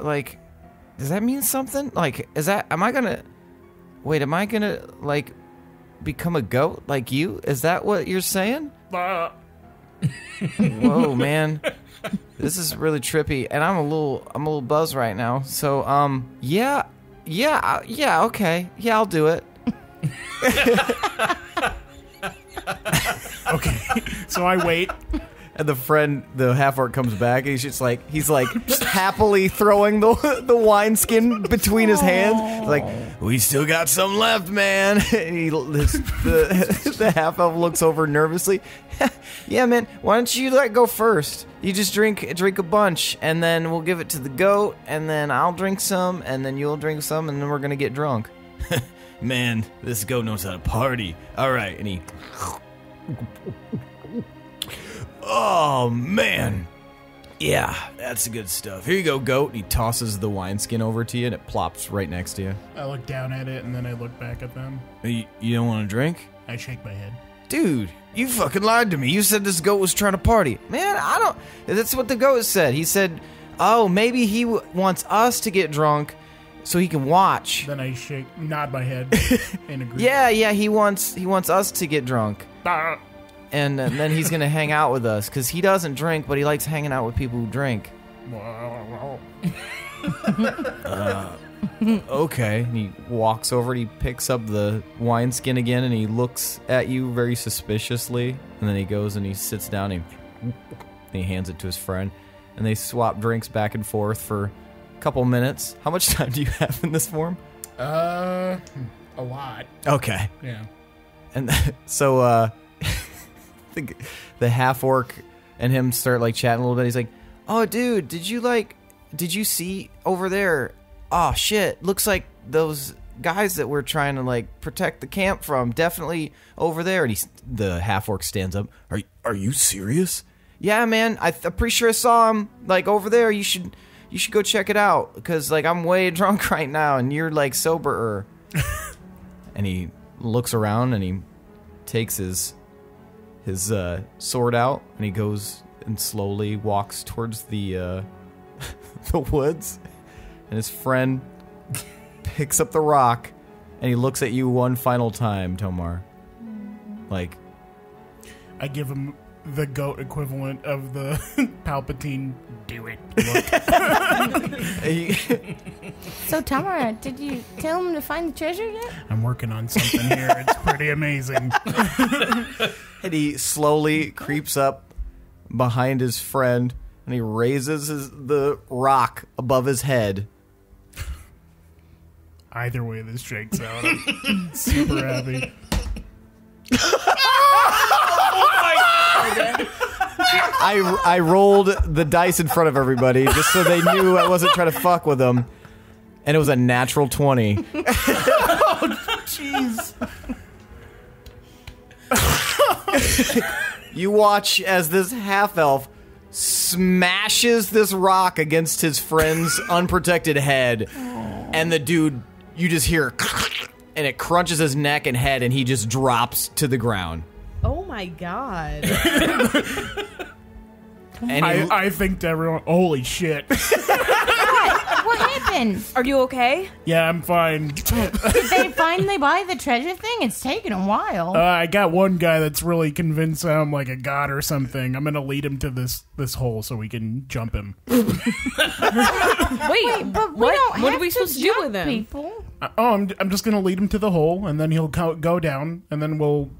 does that mean something? Am I gonna become a goat like you? Is that what you're saying? Ah. Whoa, man. This is really trippy, and I'm a little buzzed right now. So, yeah, okay. Yeah, I'll do it. Okay, so I wait. And the half-orc comes back, and he's just just happily throwing the wineskin between his hands. We still got some left, man. And the half-elf looks over nervously. Yeah, man, why don't you go first? You just drink a bunch, and then we'll give it to the goat, and then I'll drink some, and then you'll drink some, and then we're gonna get drunk. Man, this goat knows how to party. All right, and he... Oh, man. Yeah, that's the good stuff. Here you go, goat. And he tosses the wineskin over to you, and it plops right next to you. I look down at it, and then I look back at them. You don't want to drink? I shake my head. dude, you fucking lied to me. You said this goat was trying to party. Man, I don't... That's what the goat said. He said, oh, maybe he wants us to get drunk so he can watch. Then I nod my head and agree. Yeah, he wants us to get drunk. And then he's going to hang out with us, because he doesn't drink, but he likes hanging out with people who drink. Okay. And he walks over and he picks up the wineskin again, and he looks at you very suspiciously. And then he goes and he sits down and he hands it to his friend. And they swap drinks back and forth for a couple minutes. How much time do you have in this form? A lot. Okay. Yeah. And so, the half-orc and him start, like, chatting a little bit. He's like, oh, dude, did you see over there? Oh, shit, looks like those guys that we're trying to, like, protect the camp from, definitely over there. And the half-orc stands up. Are you serious? Yeah, man, I'm pretty sure I saw him, like, over there. You should go check it out, because, like, I'm way drunk right now, and you're, like, soberer. And he looks around, and he takes his sword out, and he goes and slowly walks towards the the woods, and his friend picks up the rock, and he looks at you one final time, Tomar. Like, I give him the goat equivalent of the Palpatine do it look. So, Tamara, did you tell him to find the treasure yet? I'm working on something here. It's pretty amazing. And he slowly creeps up behind his friend, and he raises the rock above his head. Either way this shakes out, I'm super happy. I rolled the dice in front of everybody just so they knew I wasn't trying to fuck with them, and it was a natural 20. Oh, jeez. You watch as this half-elf smashes this rock against his friend's unprotected head, and the dude, you just hear, and it crunches his neck and head, and he just drops to the ground. Oh my god. And I think to everyone, holy shit. What happened? Are you okay? Yeah, I'm fine. Did they finally buy the treasure thing? It's taken a while. I got one guy that's really convinced I'm like a god or something. I'm gonna lead him to this hole so we can jump him. Wait, But we what? don't What have are we to supposed to do jump with him? people. I'm just gonna lead him to the hole, and then he'll go down, and then we'll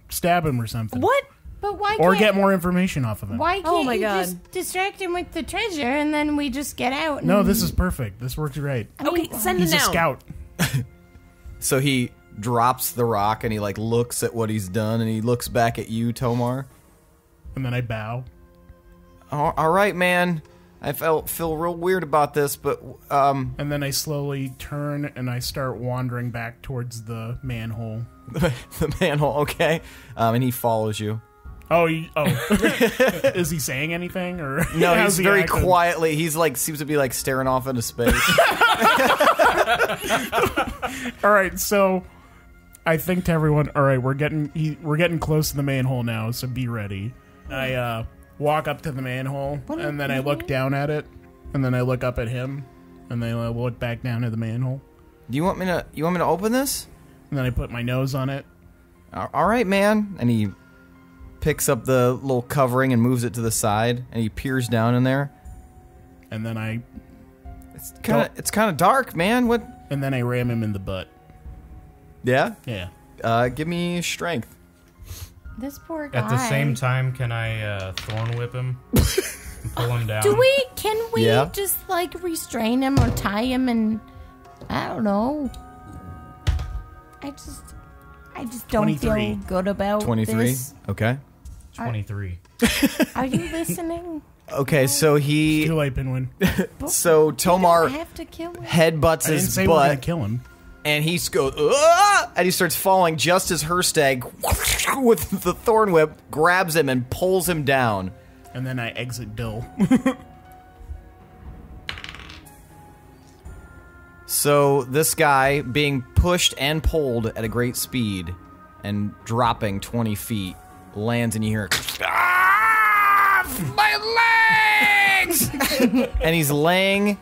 stab him or something. What? But why Or can't, get more information off of him. Why can't Oh my you God. just distract him with the treasure and then we just get out? And, No, this is perfect. This works right. Okay, send him He's a down. scout. So he drops the rock, and he like looks at what he's done, and he looks back at you, Tomar. And then I bow. All right, man. I feel real weird about this, but And then I slowly turn and I start wandering back towards the manhole. the manhole, okay? And he follows you. Oh, is he saying anything or No, how's he's he very acting? quietly. He's like seems to be like staring off into space. All right, so I think to everyone, all right, we're getting close to the manhole now, so be ready. I walk up to the manhole, and then I look down at it, and then I look up at him, and then I look back down at the manhole, Do you want me to open this? and then I put my nose on it. All right, man. And he picks up the little covering and moves it to the side, and he peers down in there. And then I It's kind of dark, man. What? ram him in the butt. Yeah. Yeah. Give me strength. This poor guy. At the same time, can I thorn whip him? And pull him down? Can we Yeah. just like restrain him or tie him and I don't know. I just don't 23. feel good about 23. this. Okay. 23. Are you listening? Okay, so Too late, Pinwin. so Tomar I have to kill him. headbutts I didn't his say we're gonna butt, kill him. and he goes, "Ah!" And he starts falling just as Hirstag, with the thorn whip, grabs him and pulls him down. And then I exit Bill. So this guy being pushed and pulled at a great speed, and dropping 20 feet, lands and you hear, "Ah, my legs!" And he's laying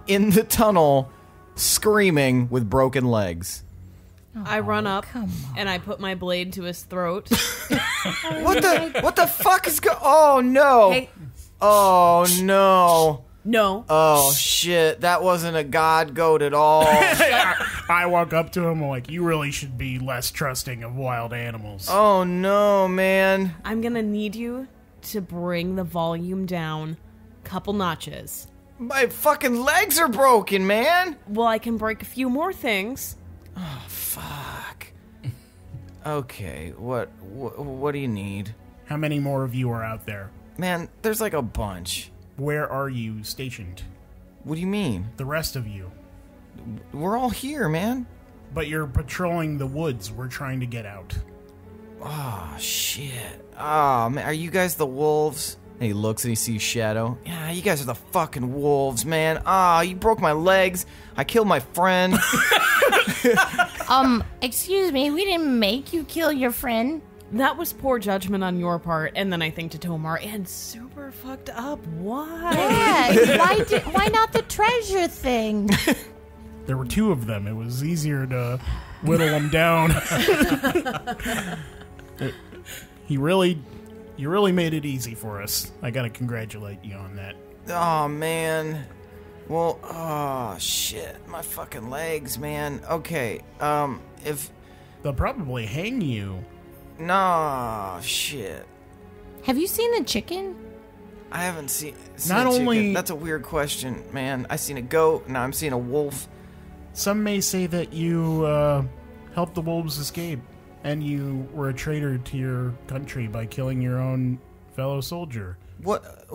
in the tunnel, screaming with broken legs. I run up come on. and I put my blade to his throat. What the fuck is Oh no! Hey. Oh no! No. Oh shit! That wasn't a god goat at all. I walk up to him like, you really should be less trusting of wild animals. Oh no, man! I'm gonna need you to bring the volume down couple notches. My fucking legs are broken, man. Well, I can break a few more things. Fuck. Okay, what do you need? How many more of you are out there? Man, there's like a bunch. Where are you stationed? What do you mean? The rest of you. We're all here, man. But you're patrolling the woods. We're trying to get out. Oh, shit. Oh, man, are you guys the wolves? And he looks and he sees Shadow. Yeah, you guys are the fucking wolves, man. Ah, you broke my legs. I killed my friend. Excuse me, we didn't make you kill your friend. That was poor judgment on your part. And then I think to Tomar, and super fucked up. Why? Yeah, why not the treasure thing? There were two of them. It was easier to whittle them down. You really made it easy for us. I gotta congratulate you on that. Oh, man. Well, oh, shit. My fucking legs, man. Okay, if... They'll probably hang you. Nah, shit. Have you seen the chicken? I haven't seen Not a chicken. only- That's a weird question, man. I seen a goat, now I'm seeing a wolf. Some may say that you helped the wolves escape, and you were a traitor to your country by killing your own fellow soldier. What?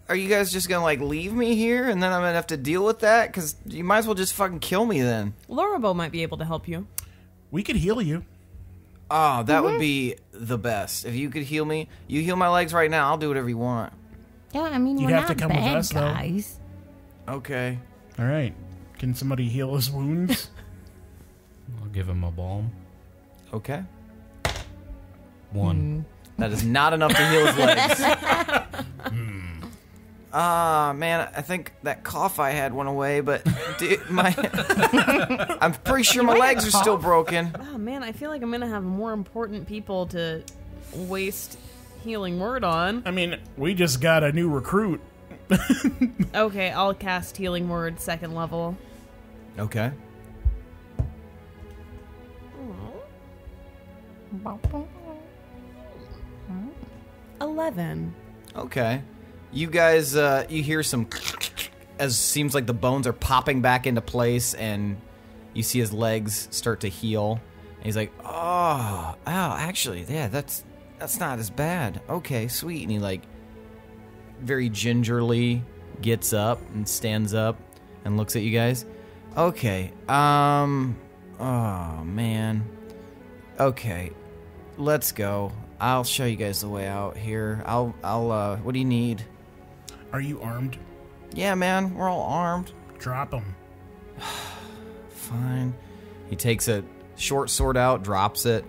Are you guys just gonna, like, leave me here, and then I'm gonna have to deal with that? Because you might as well just fucking kill me then. Lovable might be able to help you. We could heal you. Oh, that would be the best. If you could heal me, you heal my legs right now, I'll do whatever you want. Yeah, I mean, You'd we're have not to come with bad us, though. guys. Okay. All right. Can somebody heal his wounds? I'll give him a balm. Okay. 1. That is not enough to heal his legs. Man, I think that cough I had went away, but I'm pretty sure my legs are still broken. Oh man, I feel like I'm gonna have more important people to waste healing word on. I mean, we just got a new recruit. Okay, I'll cast healing word 2nd level. Okay. 11. Okay. You guys, you hear some as seems like the bones are popping back into place, and you see his legs start to heal. And he's like, oh, actually, yeah, that's not as bad. Okay, sweet. And he, like, very gingerly gets up and stands up and looks at you guys. Okay, oh, man. Okay, let's go. I'll show you guys the way out here. What do you need? Are you armed? Yeah, man, we're all armed. Drop them. Fine. He takes a short sword out, drops it.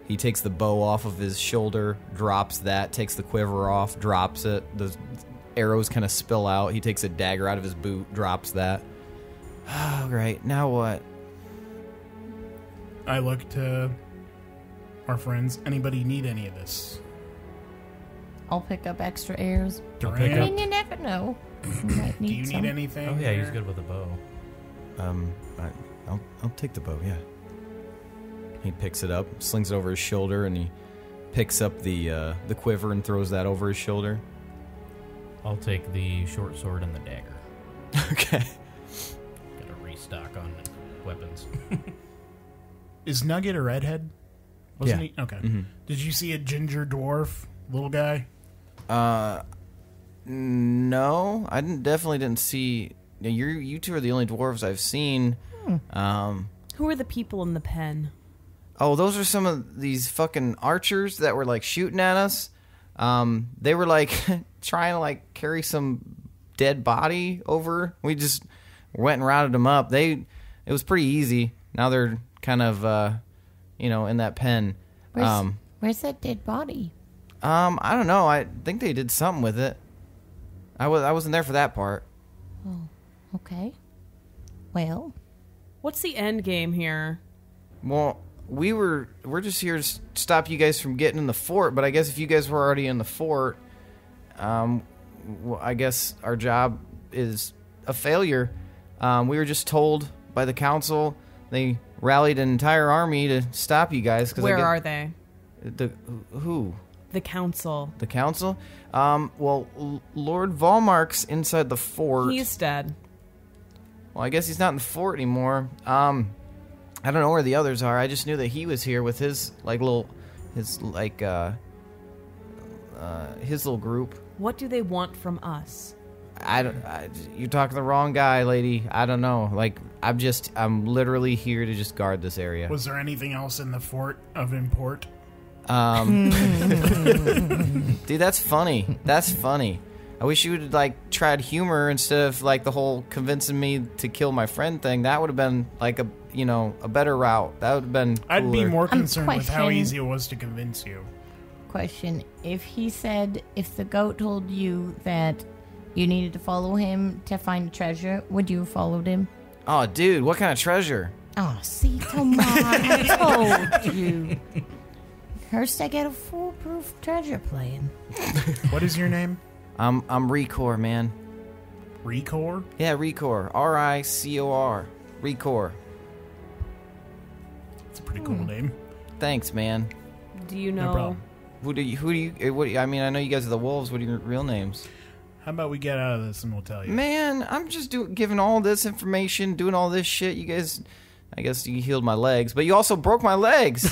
He takes the bow off of his shoulder, drops that, takes the quiver off, drops it. The arrows kind of spill out. He takes a dagger out of his boot, drops that. Oh, great. Now what? I look to our friends. Anybody need any of this? I'll pick up extra arrows. I'll pick I up. mean, you never know. You might Do you need need some. anything? Oh yeah, he's there? good with a bow. I'll take the bow, yeah. He picks it up, slings it over his shoulder, and he picks up the quiver and throws that over his shoulder. I'll take the short sword and the dagger. Okay. Gotta restock on weapons. Is Nugget a redhead? Wasn't Yeah. he? Okay. Mm-hmm. Did you see a ginger dwarf, little guy? No, I definitely didn't see. You two are the only dwarves I've seen. Who are the people in the pen? Oh, those are some of these fucking archers that were, like, shooting at us. They were, like, trying to, like, carry some dead body over. We just went and routed them up. It was pretty easy. Now they're kind of in that pen. Where's that dead body? I don't know. I think they did something with it. I wasn't there for that part. Oh, okay. Well, What's the end game here? Well, we're just here to stop you guys from getting in the fort, but I guess if you guys were already in the fort, well, I guess our job is a failure. We were just told by the council they rallied an entire army to stop you guys. Where are they? Who? The council. The council? Well, Lord Volmark's inside the fort. He's dead. Well, I guess he's not in the fort anymore. I don't know where the others are. I just knew that he was here with his little group. What do they want from us? You're talking to the wrong guy, lady. I don't know. I'm literally here to just guard this area. Was there anything else in the fort of import? Dude, that's funny. That's funny. I wish you would have tried humor instead of the whole convincing me to kill my friend thing. That would have been a better route. That would have been cooler. I'd be more concerned with how question. easy it was to convince you. question. If the goat told you that you needed to follow him to find treasure, would you have followed him? Oh, dude, what kind of treasure? Oh, see, Tomas, I told you. Hirstag had a foolproof treasure plan. What is your name? I'm Recor, man. Recor? Yeah, Recor. R-I-C-O-R. Recor. It's a pretty cool name. Thanks, man. Do you know? No problem. Who do you? I mean, I know you guys are the wolves. What are your real names? How about we get out of this and we'll tell you? Man, I'm just giving all this information, doing all this shit. You guys, I guess you healed my legs, but you also broke my legs.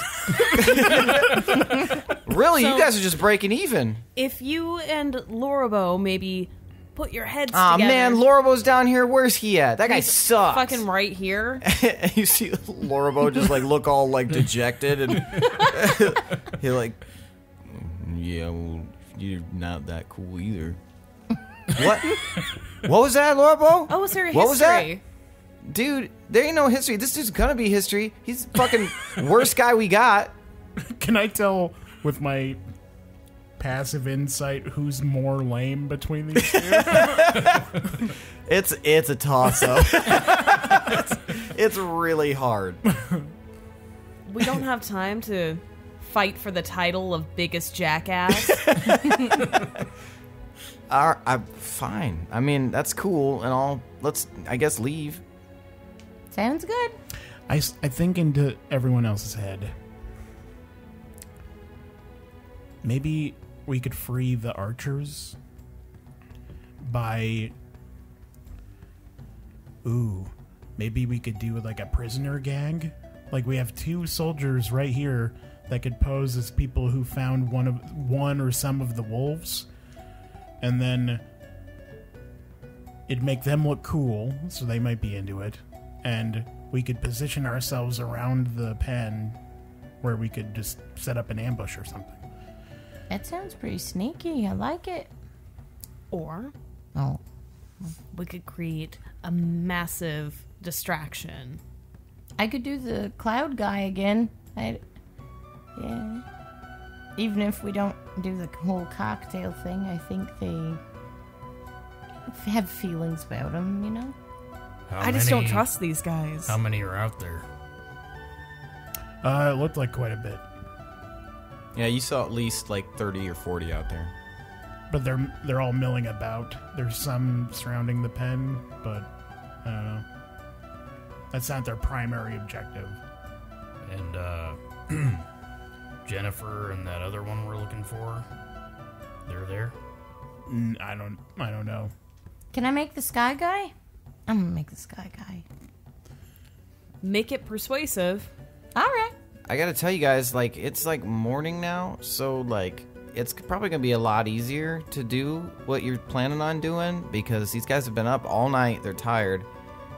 Really, you guys are just breaking even. If you and Lorabo maybe put your heads Aw, together. man, Lorbo's down here. Where's he at? That guy He's sucks. Fucking right here. And you see Lorbo just look all dejected, and he yeah, well, you're not that cool either. What? What was that, Lorbo? Oh, is there a history? What was that? Dude, there ain't no history. This dude's gonna be history. He's the fucking worst guy we got. Can I tell with my passive insight who's more lame between these two? It's a toss-up. it's really hard. We don't have time to fight for the title of biggest jackass. I'm fine. I mean, that's cool and all. Let's, I guess, leave. Sounds good. I think into everyone else's head. Maybe we could free the archers by... Ooh, maybe we could do a prisoner gang. We have 2 soldiers right here that could pose as people who found one or some of the wolves. And then it'd make them look cool, so they might be into it. And we could position ourselves around the pen where we could just set up an ambush or something. That sounds pretty sneaky. I like it. Or Oh. we could create a massive distraction. I could do the cloud guy again. Yeah. Even if we don't do the whole cocktail thing, I think they have feelings about him, you know? I just don't trust these guys. How many are out there? It looked like quite a bit. Yeah, you saw at least 30 or 40 out there. But they're all milling about. There's some surrounding the pen, but I don't know. That's not their primary objective. And Jennifer and that other one we're looking for, they're there? I don't know. Can I make the sky guy? I'm gonna make the sky guy. Make it persuasive. All right. I gotta tell you guys, it's morning now, so it's probably gonna be a lot easier to do what you're planning on doing because these guys have been up all night. They're tired,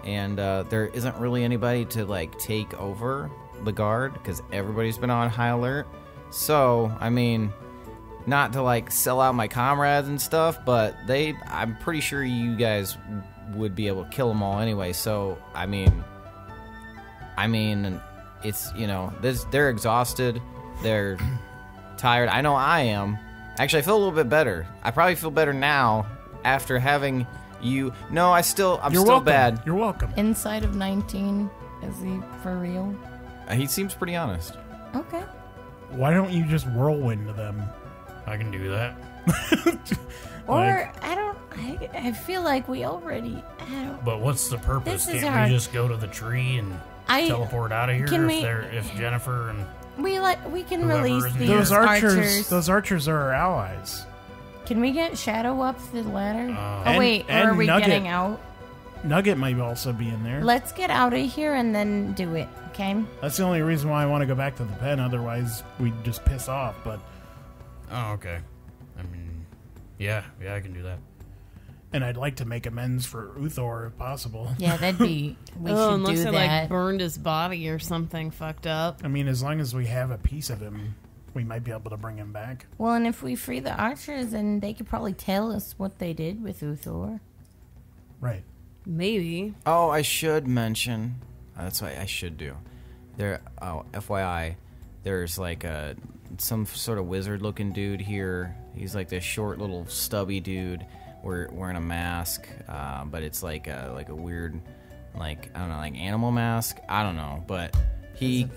and there isn't really anybody to take over the guard because everybody's been on high alert. So, I mean, not to sell out my comrades and stuff, but I'm pretty sure you guys would be able to kill them all anyway. So, I mean, it's, they're exhausted. They're tired. I know I am. Actually, I feel a little bit better. I probably feel better now after having you. No, I'm You're still welcome. bad. You're welcome. Inside of 19, is he for real? He seems pretty honest. Okay. Why don't you just whirlwind them? I can do that. Or, I feel like we already... But what's the purpose? This is Can't hard. we just go to the tree and teleport out of here can we- if Jennifer and we can Whoever release is these Those archers, archers. those archers are our allies. Can we get Shadow up the ladder? And- wait, or and are we Nugget. getting out? Nugget might also be in there. Let's get out of here and then do it, okay? That's the only reason why I want to go back to the pen. Otherwise, we'd just piss off. But oh, okay. I mean, yeah, I can do that. and I'd like to make amends for Uthor if possible. Yeah, that'd be... We should unless do they that. burned his body or something fucked up. I mean, as long as we have a piece of him, we might be able to bring him back. Well, and if we free the archers, then they could probably tell us what they did with Uthor. Right. Maybe. Oh, I should mention. That's what I should do. FYI, there's like some sort of wizard-looking dude here. He's like this short, little, stubby dude. Wearing a mask, but it's like a weird, like I don't know, like animal mask. I don't know, but he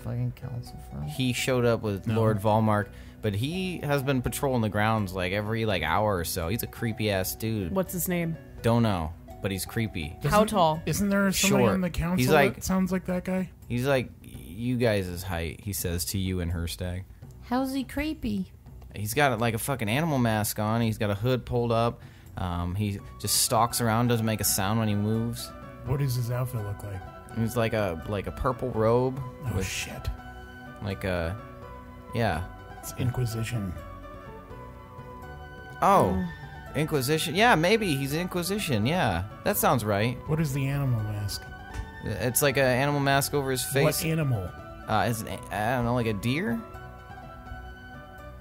showed up with Lord Volmark. But he has been patrolling the grounds like every hour or so. He's a creepy ass dude. What's his name? Don't know, but he's creepy. How tall? Isn't there somebody Short. on the council He's like- that sounds like that guy? He's like you guys' height. He says to you and Hirstag. How's he creepy? He's got like a fucking animal mask on. He's got a hood pulled up. He just stalks around, doesn't make a sound when he moves. What does his outfit look like? He's like a purple robe. Oh, shit. Yeah. It's Inquisition. Oh, Inquisition. Yeah, maybe he's Inquisition. Yeah, that sounds right. What is the animal mask? It's like an animal mask over his face. What animal? I don't know, like a deer?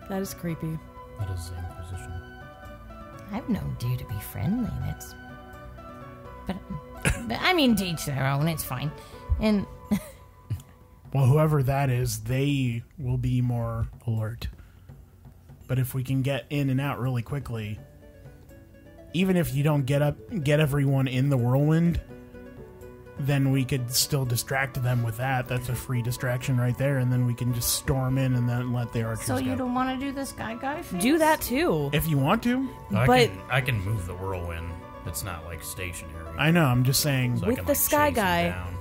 That is creepy. That is the Inquisition. I've known deer to be friendly. But I mean, to each their own. It's fine. And Well, whoever that is, they will be more alert. But if we can get in and out really quickly, even if you don't get everyone in the whirlwind, then we could still distract them with that. That's a free distraction right there, and then we can just storm in and then let the archers so go. you don't want to do the sky guy face? Do that too. If you want to. I can move the whirlwind. It's not like stationary. I know, I'm just saying. So I With can, the sky chase him guy. down.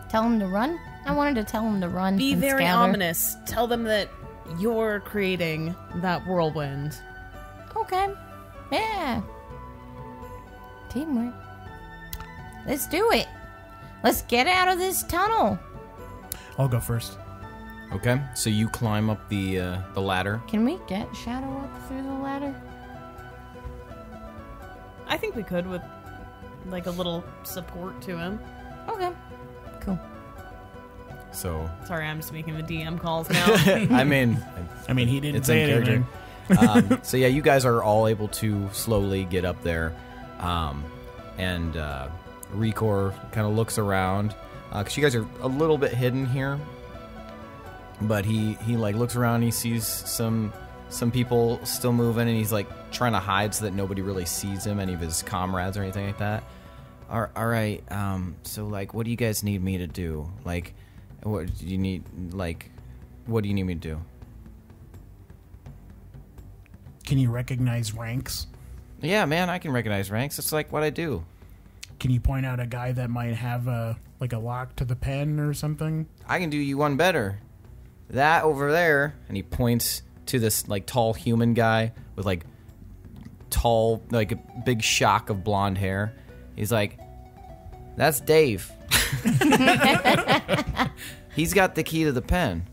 Tell him to run? I wanted to tell him to run. Be and very scatter. ominous. Tell them that you're creating that whirlwind. Okay. Yeah. Teamwork. Let's do it. Let's get out of this tunnel. I'll go first. Okay, so you climb up the ladder. Can we get Shadow up through the ladder? I think we could with like a little support to him. Okay. Cool. So, Sorry, I'm just making the DM calls now. I mean, He didn't it's say in anything. character. So yeah, you guys are all able to slowly get up there, and Rekor kind of looks around because you guys are a little bit hidden here. But he like looks around, and he sees some people still moving, and he's like trying to hide so that nobody really sees him, any of his comrades or anything like that. All right. So like, what do you guys need me to do? Like, what do you need? Like, what do you need me to do? Can you recognize ranks? Yeah, man, I can recognize ranks. It's like what I do. Can you point out a guy that might have a lock to the pen or something? I can do you one better. That over there, and he points to this like tall human guy with like tall, like a big shock of blonde hair. He's like, that's Dave. He's got the key to the pen.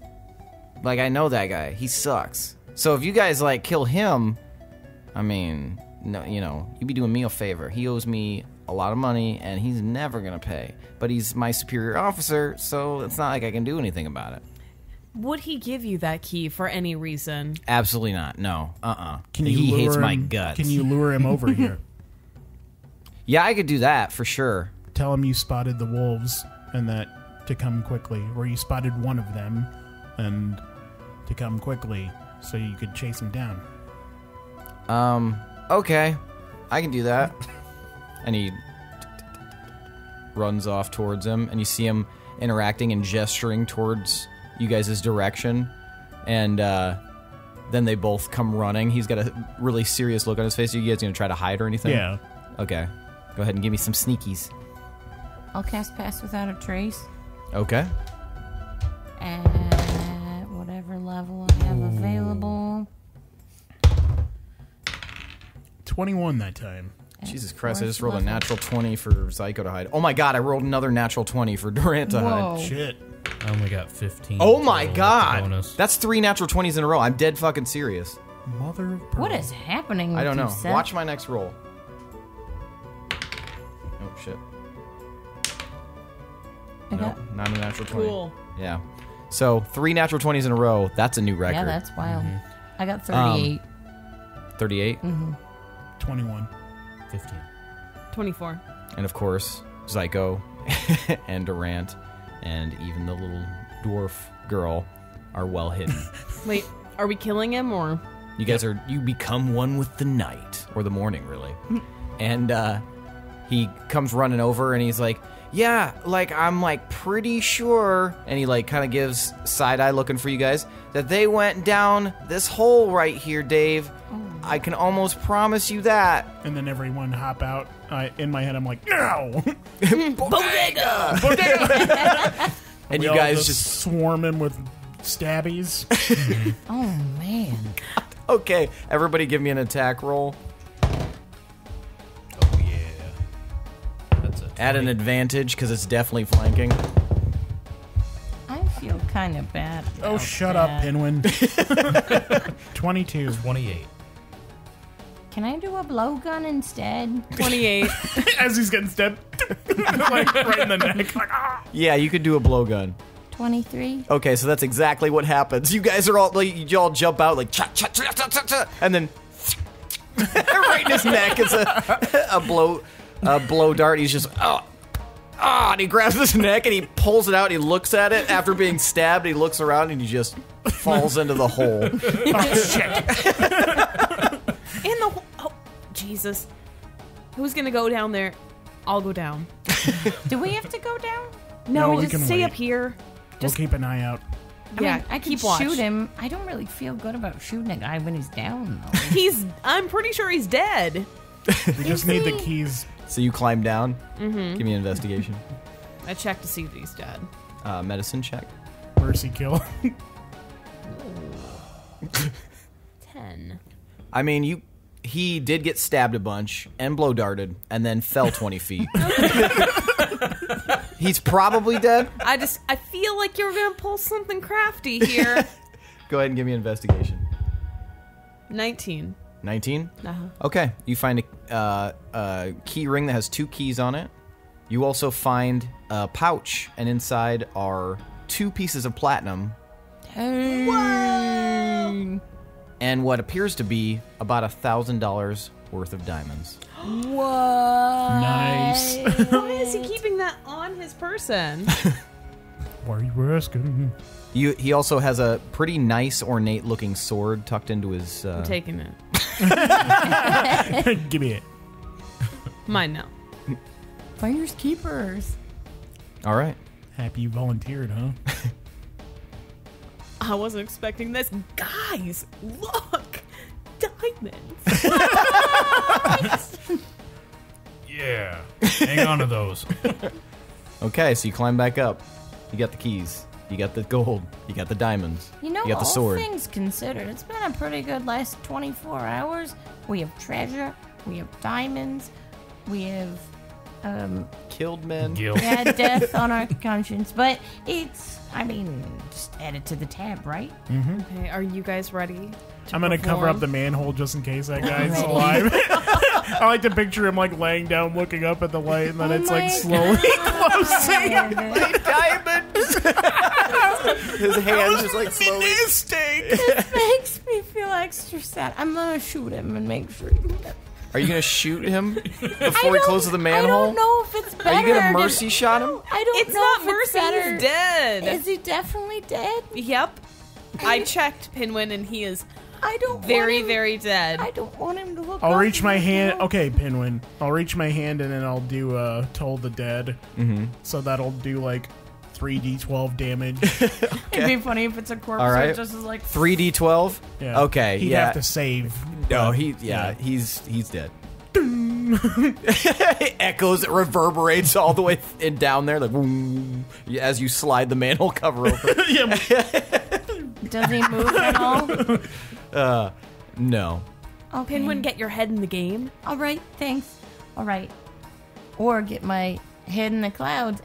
Like, I know that guy. He sucks. So if you guys like kill him, I mean, no, you'd be doing me a favor. He owes me a lot of money, and he's never gonna pay. But he's my superior officer, so it's not like I can do anything about it. Would he give you that key for any reason? Absolutely not. No. Can you He lure hates him, my guts. Can you lure him over here? Yeah, I could do that for sure. Tell him you spotted the wolves and that to come quickly, or you spotted one of them, and to come quickly so you could chase him down. Okay. I can do that. And he runs off towards him, and you see him interacting and gesturing towards you guys' direction. And then they both come running. He's got a really serious look on his face. Are you guys going to try to hide or anything? Yeah. Okay. Go ahead and give me some sneakies. I'll cast Pass Without a Trace Okay. at whatever level I have available. 21 that time. Jesus Christ, I fourth just rolled a level. natural 20 for Zyko to hide. Oh my god, I rolled another natural 20 for Durant to Whoa. hide. Shit. I only got 15. Oh my total with the god! bonus. That's 3 natural 20s in a row. I'm dead fucking serious. Mother of pearl. What is happening with I don't you, know. Seth? Watch my next roll. Oh shit. I No, got- not a natural 20. Cool. Yeah. So 3 natural 20s in a row. That's a new record. Yeah, that's wild. I got 38. 38. 21. 15. 24. And of course, Zyko and Durant and even the little dwarf girl are well hidden. Wait, are we killing him or? You guys you become one with the night, or the morning, really. And he comes running over and he's like, yeah, like, I'm like pretty sure, and he like kind of gives side eye looking for you guys, that they went down this hole right here, Dave. I can almost promise you that. And then everyone hop out. In my head, I'm like, no! Bodega! And We you all guys just swarm him with stabbies. Oh, man. okay. Everybody, give me an attack roll. Oh, yeah. That's a 20. At an advantage because it's definitely flanking. I feel kind of bad. Oh, about shut that. up, Pinwin. 22. 28. Can I do a blowgun instead? 28. As he's getting stabbed. Like, right in the neck. Like, ah! Yeah, you could do a blowgun. 23? Okay, so that's exactly what happens. You guys are all like, you all jump out like cha cha cha cha cha cha, and then right in his neck is a blow dart. He's just and he grabs his neck and he pulls it out. And he looks at it after being stabbed. He looks around and he just falls into the hole. Oh, shit. In the oh, Jesus. Who's gonna go down there? I'll go down. Do we have to go down? No, No, we just can stay wait. up here. We'll keep an eye out. Yeah, I can keep watch. shoot him. I don't really feel good about shooting a guy when he's down, though. I'm pretty sure he's dead. We just need the keys. So you climb down. Mm-hmm. Give me an investigation. I checked to see if he's dead. Medicine check. Mercy kill. 10. I mean, he did get stabbed a bunch and blow darted and then fell 20 feet. He's probably dead. I feel like you're gonna pull something crafty here. Go ahead and give me an investigation. 19. 19? Uh-huh. Okay. You find a key ring that has 2 keys on it. You also find a pouch, and inside are 2 pieces of platinum Whoa! and what appears to be about $1,000 worth of diamonds. What? Nice. Why is he keeping that on his person? Why are you asking? He also has a pretty nice, ornate-looking sword tucked into his... I'm taking it. Give me it. Mine now. Finders keepers. All right. Happy you volunteered, huh? I wasn't expecting this. Guys, look! Diamonds! Yeah. Hang on to those. Okay, so you climb back up. You got the keys. You got the gold. You got the diamonds. You know, you got the all sword. things considered, it's been a pretty good last 24 hours. We have treasure. We have diamonds. We have Killed men. Guilt. death on our conscience. But it's, I mean, just add it to the tab, right? Okay, are you guys ready? I'm gonna cover up the manhole just in case that guy's alive. I like to picture him like laying down, looking up at the light, and then Oh it's like my slowly closing. Diamonds! His hands just like slowly... It makes me feel extra sad. I'm gonna shoot him and make sure. Are you going to shoot him before he closes the manhole? I don't know if it's Are you gonna mercy shot him? I don't It's know not if mercy. better. He's dead. Is he definitely dead? Yep. I checked Pinwin, and he is I don't very, want him, very dead. I don't want him to look I'll up reach my right hand. now. Okay, Pinwin. I'll reach my hand and then I'll do Toll the Dead. Mm-hmm. So that'll do like 3d12 damage. It'd be funny if it's a corpse. All right. Or just is like 3d12. Yeah. Okay. He'd yeah. have to save. No, but, he's dead. It echoes, it reverberates all the way down there, like boom, as you slide the manhole cover over. Does he move at all? No. Okay. Pinwin, get your head in the game. All right, thanks. All right. Or get my head in the clouds.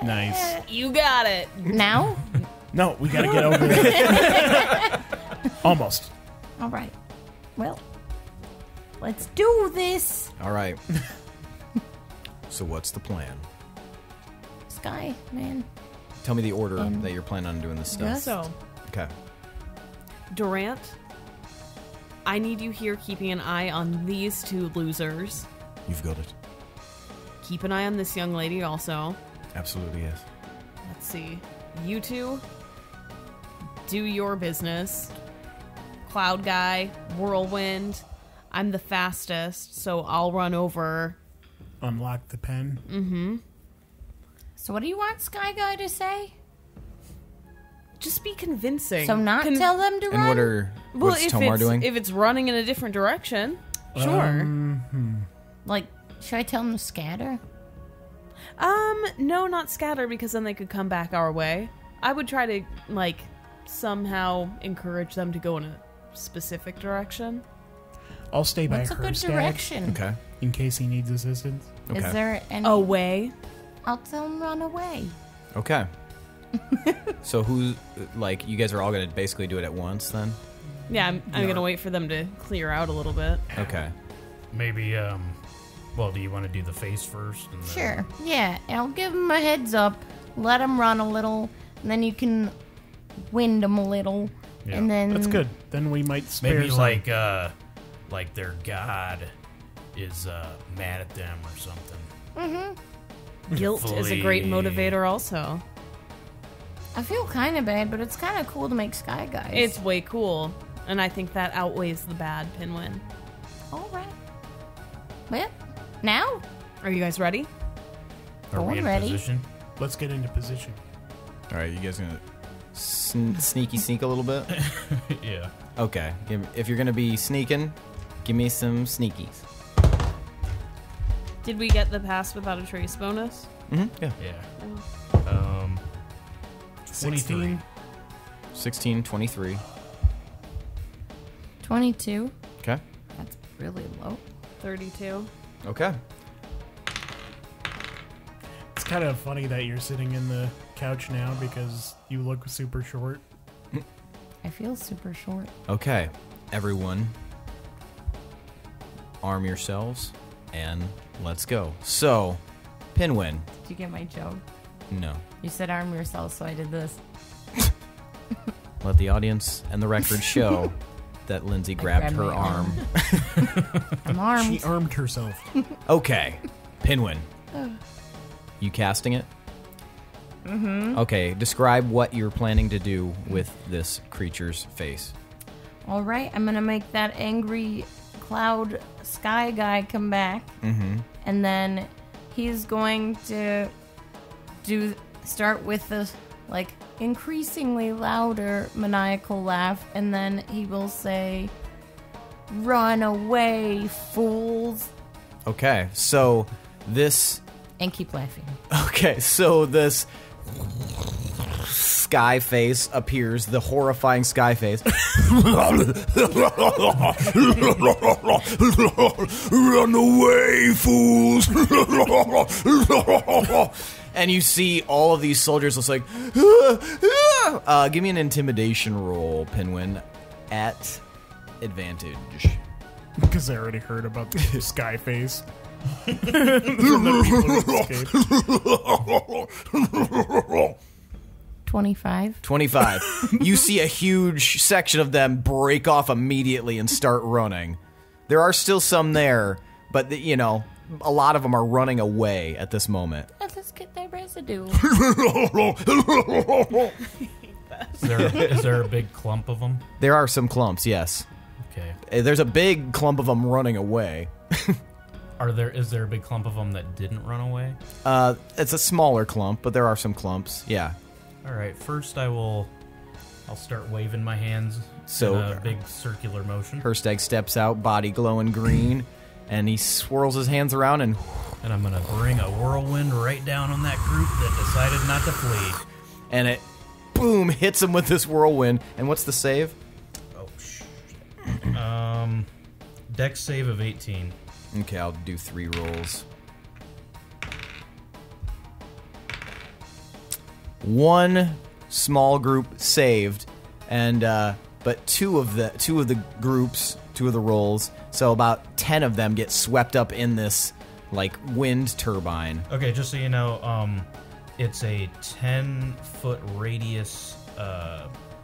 Nice. You got it. Now? No, we gotta get over there. Almost. All right. Well, let's do this. All right. So what's the plan? Sky, man. Tell me the order that you're planning on doing this stuff. Yes. So, Okay. Durant, I need you here keeping an eye on these two losers. You've got it. Keep an eye on this young lady also. Absolutely, yes. Let's see. You two, do your business. Cloud guy, whirlwind. I'm the fastest, so I'll run over. Unlock the pen. So what do you want Sky Guy to say? Just be convincing. So not tell them to And run? what's if Tomar it's, doing? If it's running in a different direction, sure. Like, should I tell them to scatter? No, not scatter, because then they could come back our way. I would try to, like, somehow encourage them to go in a specific direction. I'll stay by What's a good Hirstag direction? Okay. in case he needs assistance. Okay. Is there any... Away. I'll tell them run away. Okay. So who, like, you guys are all going to basically do it at once then? Yeah, I'm going to wait for them to clear out a little bit. Okay. Maybe, well, do you want to do the face first? And then- Sure. Yeah, I'll give them a heads up, let them run a little, and then you can wind them a little, Yeah. and then... That's good. Then we might spare Maybe some. like their god is mad at them or something. Guilt is a great Flee. motivator also. I feel kind of bad, but it's kind of cool to make Sky Guys. It's way cool, and I think that outweighs the bad, Pinwin. All right. Well, now? Are you guys ready? Are we in Already. position? Let's get into position. All right, you guys going to sneak a little bit? Yeah. Okay. If you're going to be sneaking, give me some sneakies. Did we get the pass without a trace bonus? Mm-hmm. Yeah. Yeah. 16. 16, 23. 22. Okay. That's really low. 32. Okay. It's kind of funny that you're sitting in the couch now because you look super short. I feel super short. Okay. Everyone, arm yourselves and let's go. So, Pinwin. Did you get my joke? No. You said arm yourself, so I did this. Let the audience and the record show that Lindsey grabbed grabbed her my arm. I'm armed. She armed herself. Okay. Pinwin. You casting it? Mm-hmm. Okay. Describe what you're planning to do with this creature's face. All right, I'm going to make that angry cloud sky guy come back. Mm-hmm. And then he's going to start with this, like, increasingly louder maniacal laugh. And then he will say, "Run away, fools." Okay. So this... And keep laughing. Okay, so this sky face appears, the horrifying sky face. Run away, fools! And you see all of these soldiers just like, give me an intimidation roll, Pinwin, at advantage. Because I already heard about the sky face. From the people who escaped. 25. 25. You see a huge section of them break off immediately and start running. There are still some there, but, a lot of them are running away at this moment. Let's get that residue. Is there a big clump of them? There are some clumps, yes. Okay. There's a big clump of them running away. Is there a big clump of them that didn't run away? It's a smaller clump, but there are some clumps. Yeah. All right. First, I'll start waving my hands So in a big circular motion, Hirstag steps out, body glowing green, and he swirls his hands around and I'm gonna bring a whirlwind right down on that group that decided not to flee. and it boom hits him with this whirlwind. And what's the save? Oh shit. Dex save of 18. Okay, I'll do 3 rolls. 1 small group saved, and but two of the rolls, so about 10 of them get swept up in this like wind turbine. Okay, just so you know, it's a 10-foot radius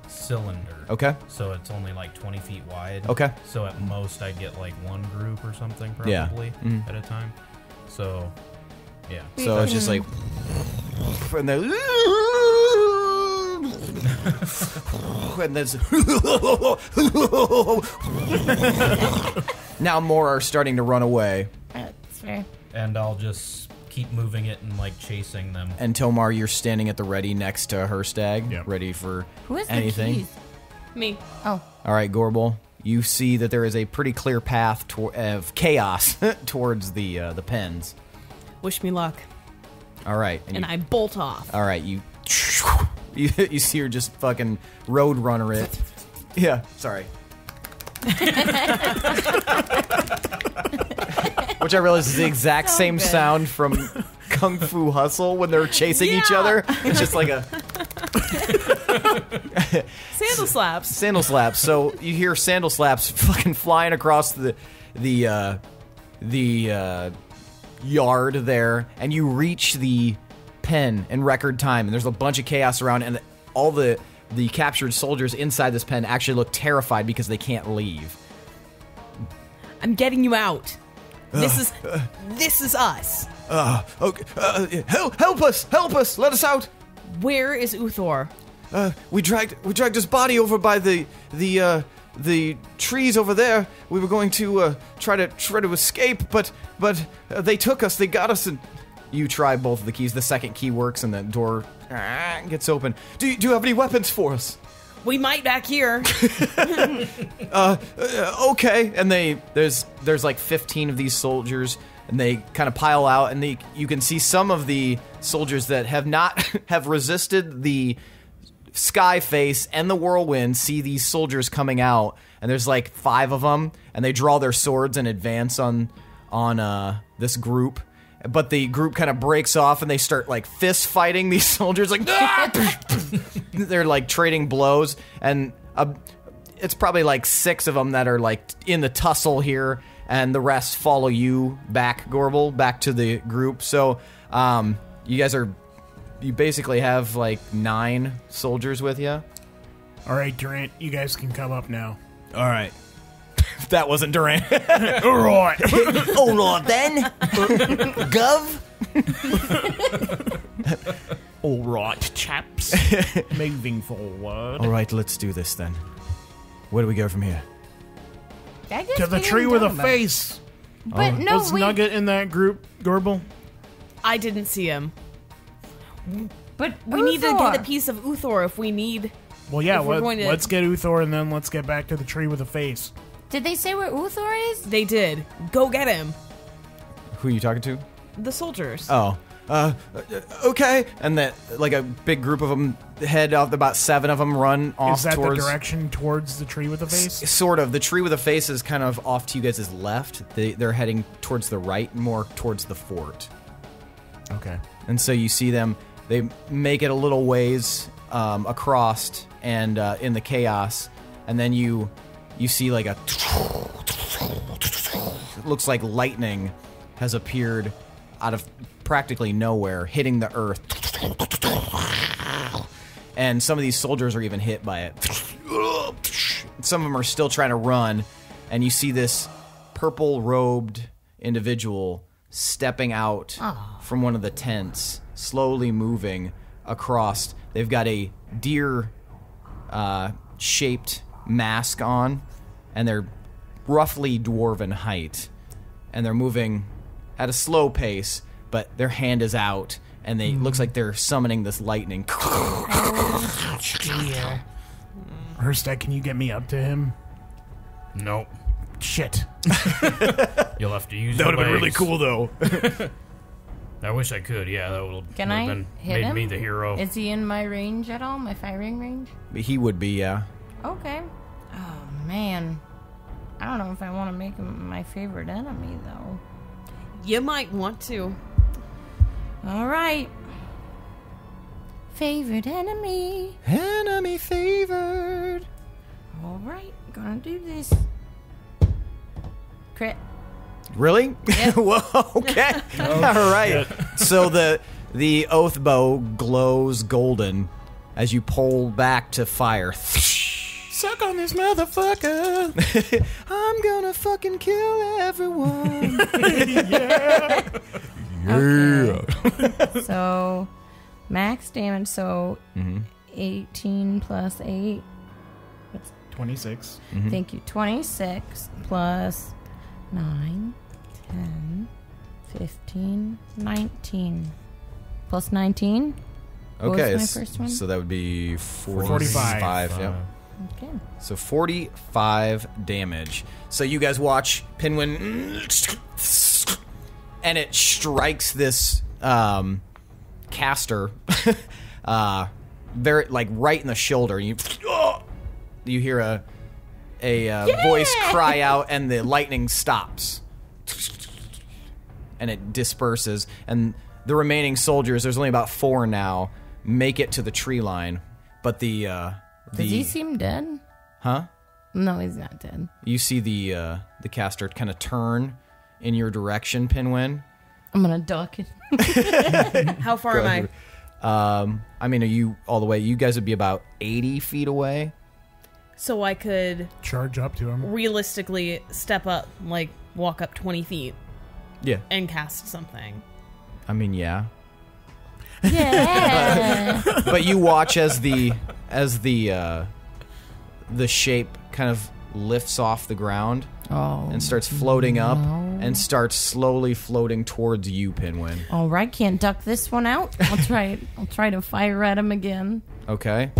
cylinder. Okay. So it's only like 20 feet wide. Okay. So at most I'd get like 1 group or something Yeah. probably at a time. So, yeah. So it's just like, and then, and there's now more are starting to run away. That's fair. And I'll just keep moving it and like chasing them. And Tomar, you're standing at the ready next to Hirstag, Yep. ready for Who has anything. the keys? Me. Oh, All right, Gorbel, you see that there is a pretty clear path of chaos towards the pens. Wish me luck. All right, And I bolt off. all right, you see her just fucking roadrunner it. Yeah, sorry. Which I realize is the exact same good. sound from Kung Fu Hustle when they're chasing each Yeah. other. It's just like a Sandal slaps. sandal slaps. So you hear sandal slaps fucking flying across the yard there, and you reach the pen in record time. And there's a bunch of chaos around, and all the captured soldiers inside this pen actually look terrified because they can't leave. I'm getting you out. This is us. Okay, help us, let us out. Where is Uthor? We dragged his body over by the trees over there. We were going to try to escape, but they took us. They got us, and you try both of the keys. The second key works, and the door gets open. Do you have any weapons for us? We might back here. Okay. And there's like 15 of these soldiers, and they kind of pile out, and you can see some of the soldiers that have resisted the sky face and the whirlwind see these soldiers coming out, and there's like 5 of them, and they draw their swords and advance on this group. But the group kind of breaks off, and they start like fist fighting these soldiers, like they're like trading blows, and it's probably like 6 of them that are like in the tussle here, and the rest follow you back, Gorbel, back to the group. So you basically have like 9 soldiers with you. All right, Durant, you guys can come up now. All right. That wasn't Durant. All right. Oh, Lord, then. Gov. All right, chaps. Moving forward. All right, let's do this then. Where do we go from here? I guess To the we tree didn't with a talk about it. face. But no, Was we. Nugget in that group, Gorbel? I didn't see him. But We need to Uthor. get a piece of Uthor if we need. Well, yeah, If we're going to- let's get Uthor, and then let's get back to the tree with a face. Did they say where Uthor is? They did. Go get him. Who are you talking to? The soldiers. Oh. Okay. And that, like a big group of them head off, about 7 of them run off Is that towards... the direction towards the tree with a face? Sort of. The tree with a face is kind of off to you guys' left. They're heading towards the right, more towards the fort. Okay. And so you see them, they make it a little ways across and in the chaos, and then you see like it looks like lightning has appeared out of practically nowhere, hitting the earth. And some of these soldiers are even hit by it. Some of them are still trying to run, and you see this purple-robed individual stepping out from one of the tents, slowly moving across. They've got a deer shaped mask on, and they're roughly dwarven height, and they're moving at a slow pace, but their hand is out, and they looks like they're summoning this lightning. Hirstag, can you get me up to him? Nope. Shit. You'll have to use That your would have been really legs. cool, though. I wish I could. Yeah, that would Can have I been hit made him? me the hero. Is he in my range at all? My firing range? He would be, yeah. Okay. Oh, man. I don't know if I want to make him my favorite enemy, though. You might want to. All right. Favorite enemy. Enemy favored. All right. Gonna do this. Crit. Really? Whoa, okay. All right. So the oath bow glows golden as you pull back to fire. Suck on this motherfucker. I'm gonna fucking kill everyone. Okay. So, max damage, so 18 plus 8. 26. Thank you. 26 plus 9, 10, 15, 19. Plus 19? What Okay, was my first one? so that would be 45. Yep. Okay. So 45 damage. So you guys watch Pinwin, and it strikes this caster, very like right in the shoulder. And you hear a voice cry out, and the lightning stops, and it disperses. And the remaining soldiers, there's only about 4 now, make it to the tree line, but Does he seem dead? Huh? No, he's not dead. You see the caster kind of turn in your direction, Pinwin. I'm gonna duck it. How far am I? I mean, are you all the way? You guys would be about 80 feet away. So I could Charge up to him. realistically step up, like walk up 20 feet Yeah. and cast something. I mean, yeah. Yeah. But you watch as the shape kind of lifts off the ground and starts floating up and starts slowly floating towards you, Pinwin. All right, can't duck this one out. I'll try it. I'll try to fire at him again. Okay.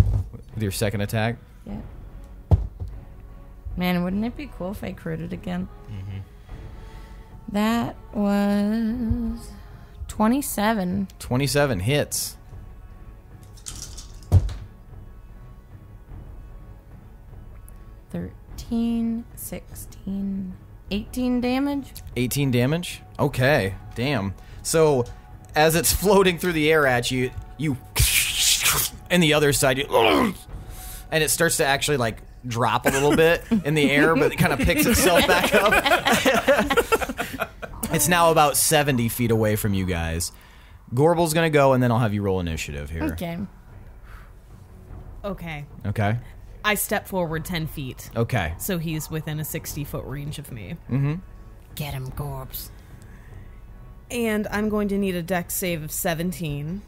With your second attack. Yeah. Man, wouldn't it be cool if I critted again? Mm-hmm. That was 27. 27 hits. $13, 16, 18 damage. 18 damage? Okay, damn. So, as it's floating through the air at you, and the other side, and it starts to actually, like, drop a little bit in the air, but it kind of picks itself back up. It's now about 70 feet away from you guys. Gorbel's gonna go, and then I'll have you roll initiative here. Okay. Okay. Okay? I step forward 10 feet. Okay. So he's within a 60-foot range of me. Get him, Gorbs. And I'm going to need a dex save of 17.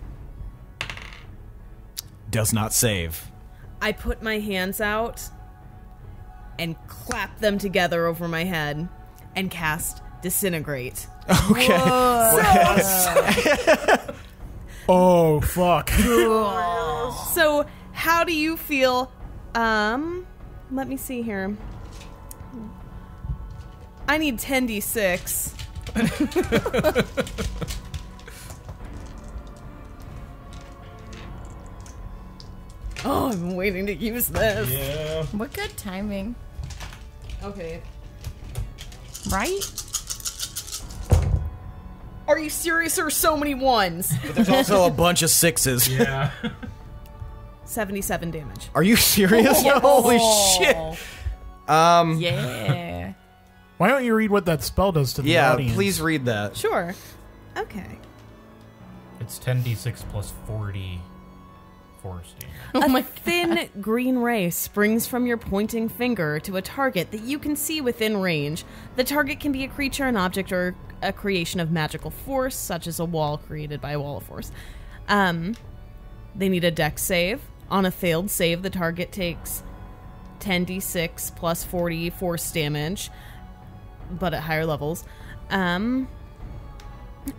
Does not save. I put my hands out and clap them together over my head and cast Disintegrate. Okay. Oh, fuck. So, how do you feel? Let me see here. I need 10d6. Oh, I've been waiting to use this. Yeah. What good timing. Okay. Right? Are you serious? There are so many ones. There's also a bunch of 6s. Yeah. 77 damage. Are you serious? Holy shit. Yeah. Why don't you read what that spell does to the Yeah, audience? please read that. Sure. Okay. It's 10d6 plus 40 force damage. Oh A thin green ray springs from your pointing finger to a target that you can see within range. The target can be a creature, an object, or a creation of magical force, such as a wall created by a wall of force. They need a dex save. On a failed save, the target takes 10d6 plus 40 force damage, but at higher levels.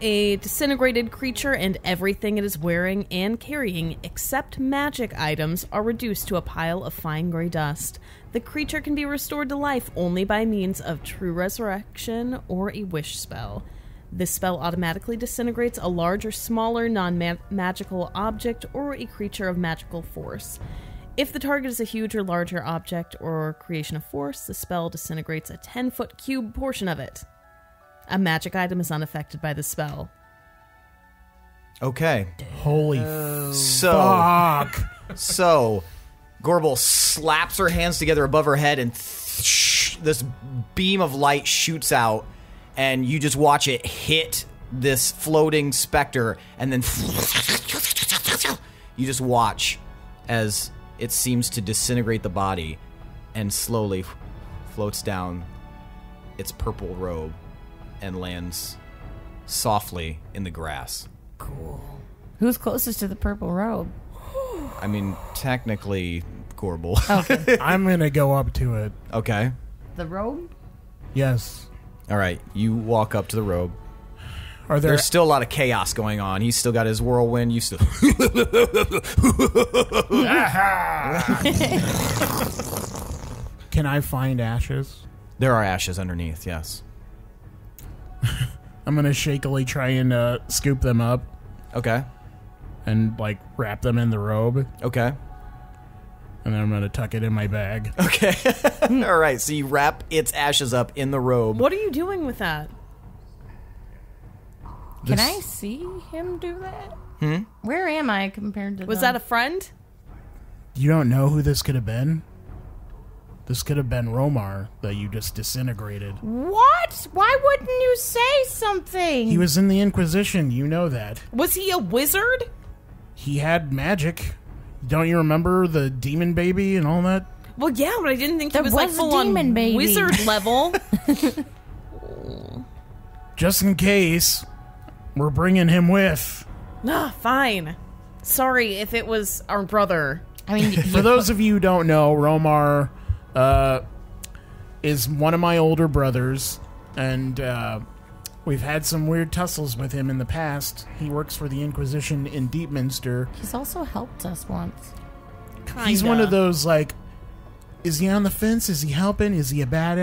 A disintegrated creature and everything it is wearing and carrying, except magic items, are reduced to a pile of fine gray dust. The creature can be restored to life only by means of true resurrection or a wish spell. This spell automatically disintegrates a large or smaller non-magical object or a creature of magical force. If the target is a huge or larger object or creation of force, the spell disintegrates a 10-foot cube portion of it. A magic item is unaffected by the spell. Okay. Holy So, fuck. so Gorbel slaps her hands together above her head, and this beam of light shoots out, and you just watch it hit this floating specter, and then you just watch as it seems to disintegrate the body and slowly floats down its purple robe and lands softly in the grass. Who's closest to the purple robe? I mean, technically, Gorbel. Okay. I'm going to go up to it. Okay. The robe? Yes. All right. You walk up to the robe. Are there... There's still a lot of chaos going on. He's still got his whirlwind. You still... Can I find ashes? There are ashes underneath, yes. I'm going to shakily try and scoop them up Okay. and, like, wrap them in the robe. Okay. And then I'm going to tuck it in my bag. Okay. All right. So you wrap its ashes up in the robe. What are you doing with that? Can I see him do that? Where am I compared to Was that a friend? You don't know who this could have been? This could have been Romar that you just disintegrated. What? Why wouldn't you say something? He was in the Inquisition. You know that. Was he a wizard? He had magic. Don't you remember the demon baby and all that? Well, yeah, but I didn't think he There was like was a full on demon baby. wizard level. Just in case, we're bringing him with. Fine. Sorry if it was our brother. I mean, For those of you who don't know, Romar is one of my older brothers, and we've had some weird tussles with him in the past. He works for the Inquisition in Deepminster. he's also helped us once. Kinda. He's one of those, like, is he on the fence? Is he helping? Is he a bad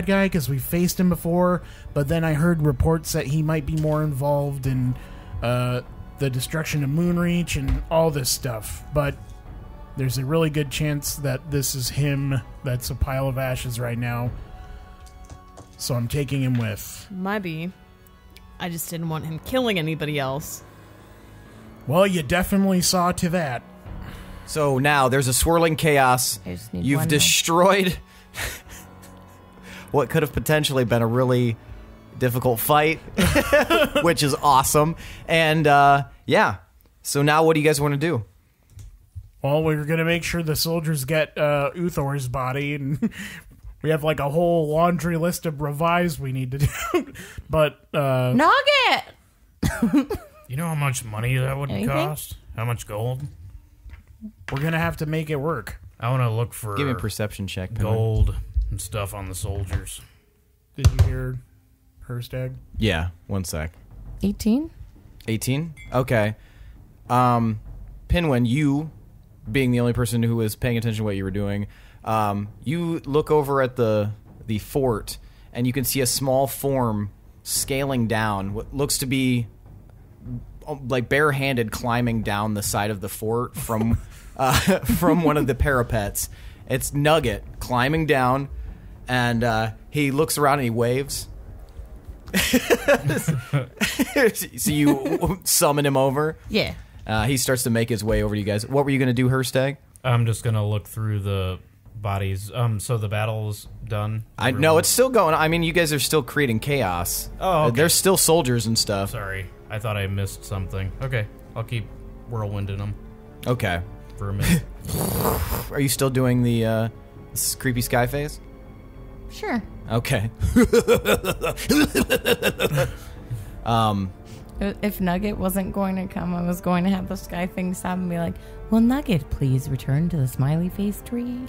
guy? Because we faced him before, but then I heard reports that he might be more involved in the destruction of Moonreach and all this stuff. But there's a really good chance that this is him that's a pile of ashes right now. So I'm taking him with. Might be. I just didn't want him killing anybody else. Well, you definitely saw to that. So now there's a swirling chaos. I just need You've one more. destroyed what could have potentially been a really difficult fight, which is awesome. And yeah, so now what do you guys want to do? Well, we're going to make sure the soldiers get Uthor's body, and we have like a whole laundry list of revives we need to do. But, Nugget! You know how much money that would Anything? cost? How much gold? we're going to have to make it work. I want to look for Give me a perception check. Pinwin. gold and stuff on the soldiers. Did you hear Hirstag? Yeah, 1 sec. 18? 18? Okay. Pinwin, you, being the only person who was paying attention to what you were doing, you look over at the fort, and you can see a small form scaling down, what looks to be like barehanded, climbing down the side of the fort from from one of the parapets. It's Nugget climbing down, and he looks around and he waves. So you summon him over. Yeah. He starts to make his way over to you guys. What were you going to do, Hirstag? I'm just going to look through the bodies. So the battle's done? No, it's still going. I mean, you guys are still creating chaos. Oh, okay. There's still soldiers and stuff. Sorry. I thought I missed something. Okay. I'll keep whirlwinding them Okay. for a minute. Are you still doing the creepy sky phase? Sure. Okay. If Nugget wasn't going to come, I was going to have the Sky Thing stop and be like, "Will Nugget please return to the smiley face tree?"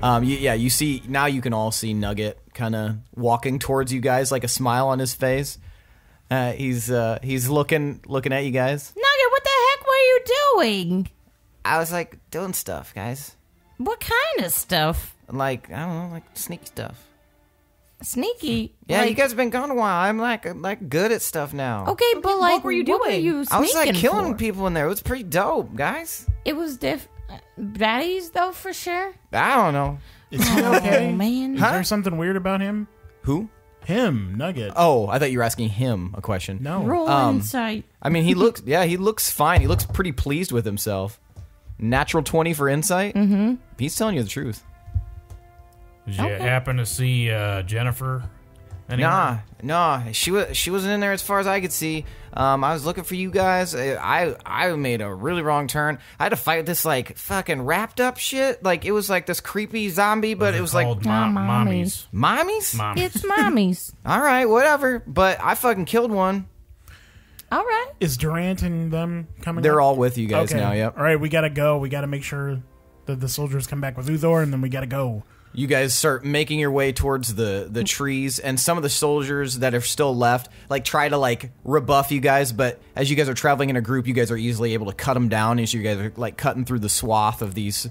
You see now. You can all see Nugget kind of walking towards you guys, like a smile on his face. He's looking at you guys. Nugget, what the heck were you doing? I was like doing stuff, guys. What kind of stuff? Like I don't know, like sneaky stuff. Sneaky? Yeah, Like- you guys have been gone a while. I'm like good at stuff now. Okay, but like, what were you doing? I was like sneaking killing for? people in there. It was pretty dope, guys. It was baddies though, for sure. I don't know. Is he okay? Oh man. Is there something weird about him? Who? Him, Nugget. Oh, I thought you were asking him a question. No. Roll insight. I mean, he looks fine. He looks pretty pleased with himself. Natural 20 for insight. Mm-hmm. He's telling you the truth. Did you happen to see Jennifer? Anywhere? Nah. She wasn't in there as far as I could see. I was looking for you guys. I made a really wrong turn. I had to fight this like fucking wrapped up shit. Like it was like this creepy zombie, but it was like mommies. mommies. It's mommies. All right, whatever. But I fucking killed one. All right. Is Durant and them coming They're up? all with you guys now. Yep. All right, we gotta go. We gotta make sure that the soldiers come back with Uthor, and then we gotta go. You guys start making your way towards the trees, and some of the soldiers that are still left like try to like rebuff you guys, but as you guys are traveling in a group, you guys are easily able to cut them down as you guys are like cutting through the swath of these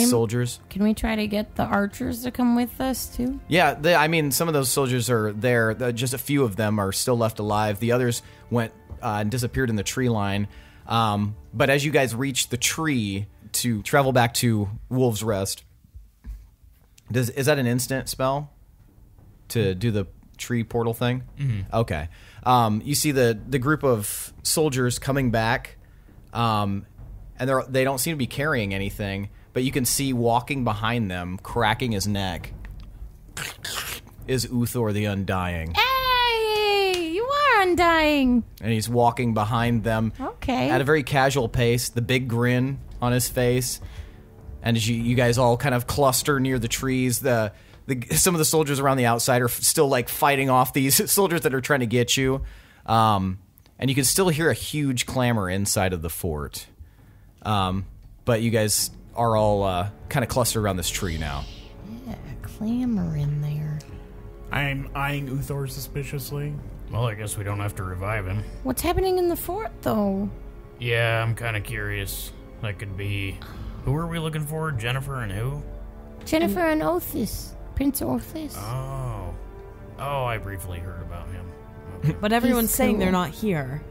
soldiers. Can we try to get the archers to come with us too? Yeah, I mean, some of those soldiers are there. Just a few of them are still left alive. The others went and disappeared in the tree line. But as you guys reach the tree to travel back to Wolf's Rest, is that an instant spell to do the tree portal thing? Mm-hmm. Okay. You see the group of soldiers coming back, and they don't seem to be carrying anything, but you can see walking behind them, cracking his neck, is Uthor the Undying. Hey, you are undying. And he's walking behind them Okay. at a very casual pace, the big grin on his face. And as you guys all kind of cluster near the trees, some of the soldiers around the outside are still like fighting off these soldiers that are trying to get you. And you can still hear a huge clamor inside of the fort. But you guys are all kind of clustered around this tree now. Yeah, clamor in there. I'm eyeing Uthor suspiciously. Well, I guess we don't have to revive him. What's happening in the fort though? Yeah, I'm kind of curious. That could be... Who are we looking for? Jennifer and who? Jennifer and Othis. Prince Orthis. Oh, I briefly heard about him. Okay. But everyone's He's saying cool. they're not here.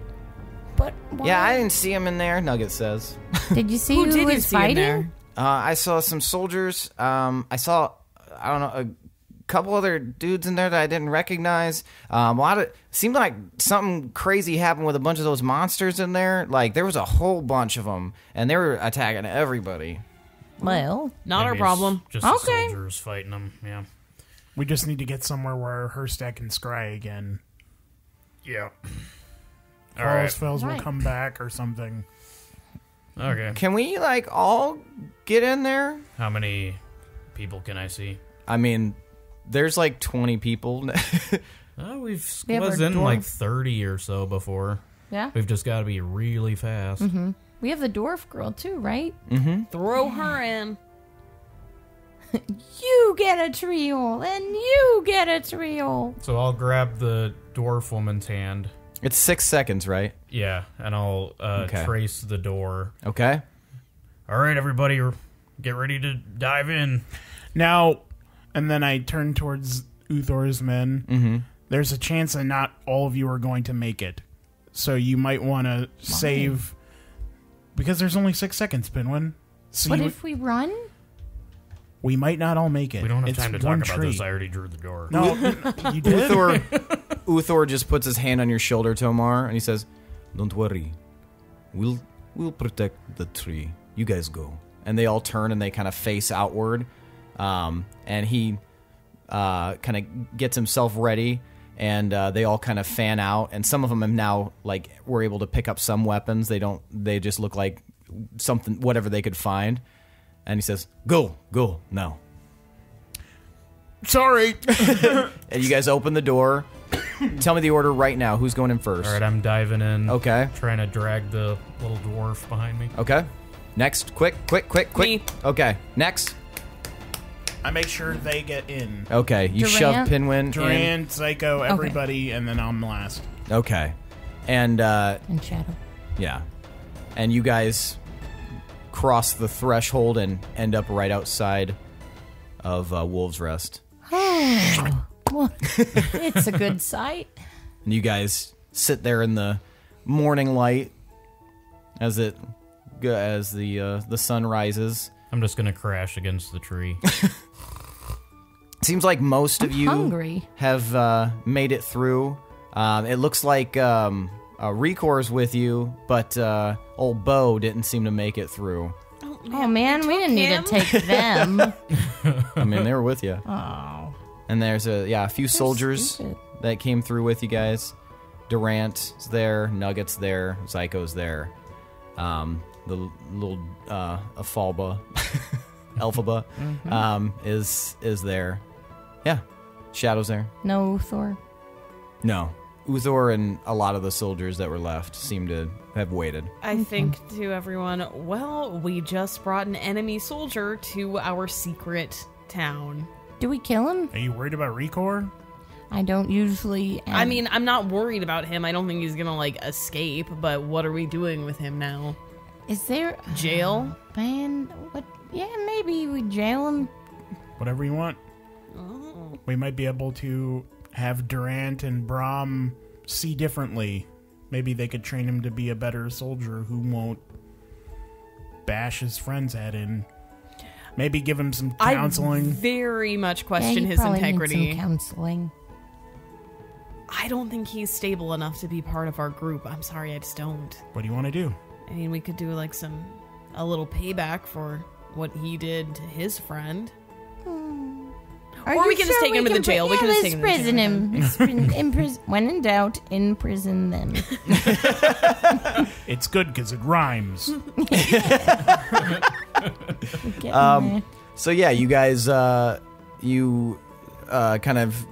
But why? Yeah, I didn't see him in there, Nugget says. Did you see Who who did you was see in fighting? there? I saw some soldiers. I saw, I don't know, a couple other dudes in there that I didn't recognize. Seemed like something crazy happened with a bunch of those monsters in there. Like there was a whole bunch of them, and they were attacking everybody. Well, Not our Maybe it's problem. Just Okay. the soldiers fighting them. Yeah. We just need to get somewhere where Hirstag can scry again. Yeah. All All right. spells will Right. come back or something. Okay. Can we like all get in there? How many people can I see? I mean, there's like 20 people. We've We have was our in like dwarf. 30 or so before. yeah. We've just got to be really fast. Mm-hmm. We have the dwarf girl too, right? Throw her in. You get a treehole, and you get a treehole. So I'll grab the dwarf woman's hand. It's 6 seconds, right? Yeah, and I'll Okay. trace the door. Okay. All right, everybody, get ready to dive in. Now, and then I turn towards Uthor's men. Mm-hmm. There's a chance that not all of you are going to make it. So you might want to save... Because there's only 6 seconds, Pinwin. So But if we run, we might not all make it. We don't have It's time to talk one about tree. this. I already drew the door. No, you did? Uthor just puts his hand on your shoulder, Tomar, and he says, "Don't worry. We'll protect the tree. You guys go." And they all turn and they kind of face outward. And he kind of gets himself ready, and they all kind of fan out. And some of them have now were able to pick up some weapons. They just look like something, whatever they could find. And he says, "Go now." Sorry. And you guys open the door. Tell me the order right now. Who's going in first? All right, I'm diving in. Okay. Trying to drag the little dwarf behind me. Okay. Next. Quick. Me. Okay. Next. I make sure they get in. Okay. You shove Durant? Pinwin in. Durant, Psycho, everybody, and then I'm last. Okay. And, And Shadow. yeah. And you guys cross the threshold and end up right outside of Wolves Rest. Oh, well, it's a good sight. And you guys sit there in the morning light as the sun rises. I'm just gonna crash against the tree. Seems like most of you hungry. have made it through. It looks like Rekor's with you, but old Bo didn't seem to make it through. Oh man, we didn't need to take them. I mean, they were with you. Oh, And there's a few soldiers stupid. that came through with you guys. Durant's there, Nugget's there, Zyko's there. The little Afalba, Elphaba, is there. Yeah, Shadow's there. no Thor. No, Uthor and a lot of the soldiers that were left seem to have waited. I think to everyone, well, we just brought an enemy soldier to our secret town. Do we kill him? Are you worried about Rekor? I don't usually. I mean, I'm not worried about him. I don't think he's gonna, escape, but what are we doing with him now? is there Jail? Man, what? Yeah, maybe we jail him. Whatever you want. Oh. We might be able to have Durant and Brahm see differently. Maybe they could train him to be a better soldier who won't bash his friend's head in. Maybe give him some I counseling. very much Yeah, question you his probably integrity. Need some counseling. I don't think he's stable enough to be part of our group. I'm sorry, I just don't. What do you want to do? I mean, we could do a little payback for what he did to his friend. Are Or you we can just sure take him to the can jail. put- We can just let's take him to the prison him. When in doubt, imprison them. It's good because it rhymes. Get in there. So yeah, you guys, kind of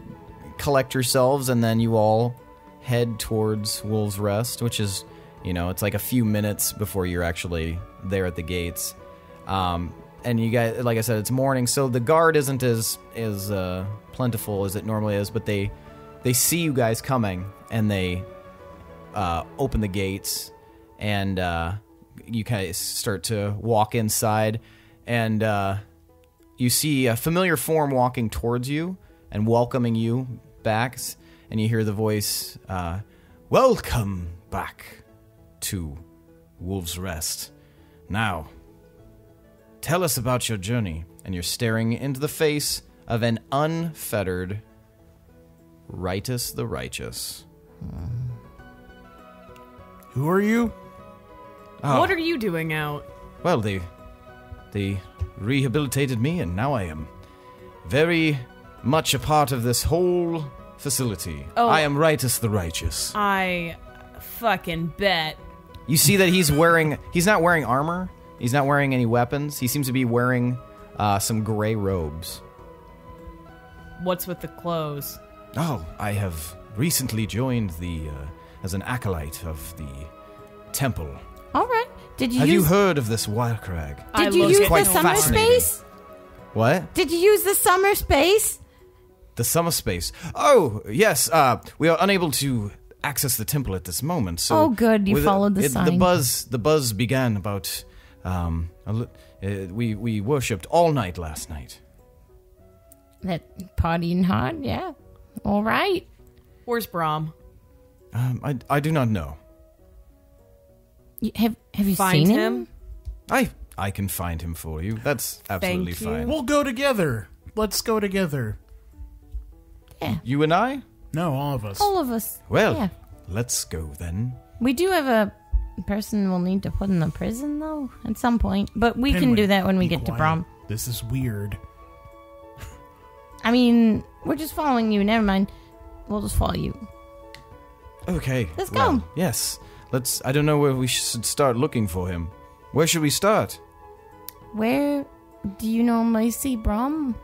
collect yourselves, and then you all head towards Wolves Rest, which is, it's like a few minutes before you're actually there at the gates. And you guys, like I said, it's morning, so the guard isn't as plentiful as it normally is, but they see you guys coming, and they open the gates, and you kind of start to walk inside, and you see a familiar form walking towards you and welcoming you back, and you hear the voice, "Welcome back to Wolves Rest. Now, tell us about your journey." And you're staring into the face of an unfettered Rightus the Righteous. Who are you? Oh, What are you doing out? well, they rehabilitated me, and now I am very much a part of this whole facility. Oh. I am Rightus the Righteous. I fucking bet. You see that he's not wearing armor. He's not wearing any weapons. He seems to be wearing some gray robes. What's with the clothes? Oh, I have recently joined as an acolyte of the temple. All right. Did you Have you use? heard of this Wildcrag? Did you looked use at the quite summer fascinating. space? What? Did you use the summer space? The summer space. Oh, yes. We are unable to access the temple at this moment. So Oh, good, you followed the sign. The buzz began about. We worshipped all night last night. That partying hard, yeah. All right. Where's Brahm? I do not know. Have you Find seen him? I can find him for you. That's absolutely you. fine. We'll go together. Let's go together. Yeah. You and I? No, all of us. All of us. Well, Yeah. let's go then. We do have a person we'll need to put in the prison, though, at some point. But we can Pinwin, do that when we be get to quiet. prom. This is weird. I mean, we're just following you. Never mind. We'll just follow you. Okay. Let's well, go. Yes. Let's. I don't know where we should start looking for him. Where should we start? Where do you normally see Brom?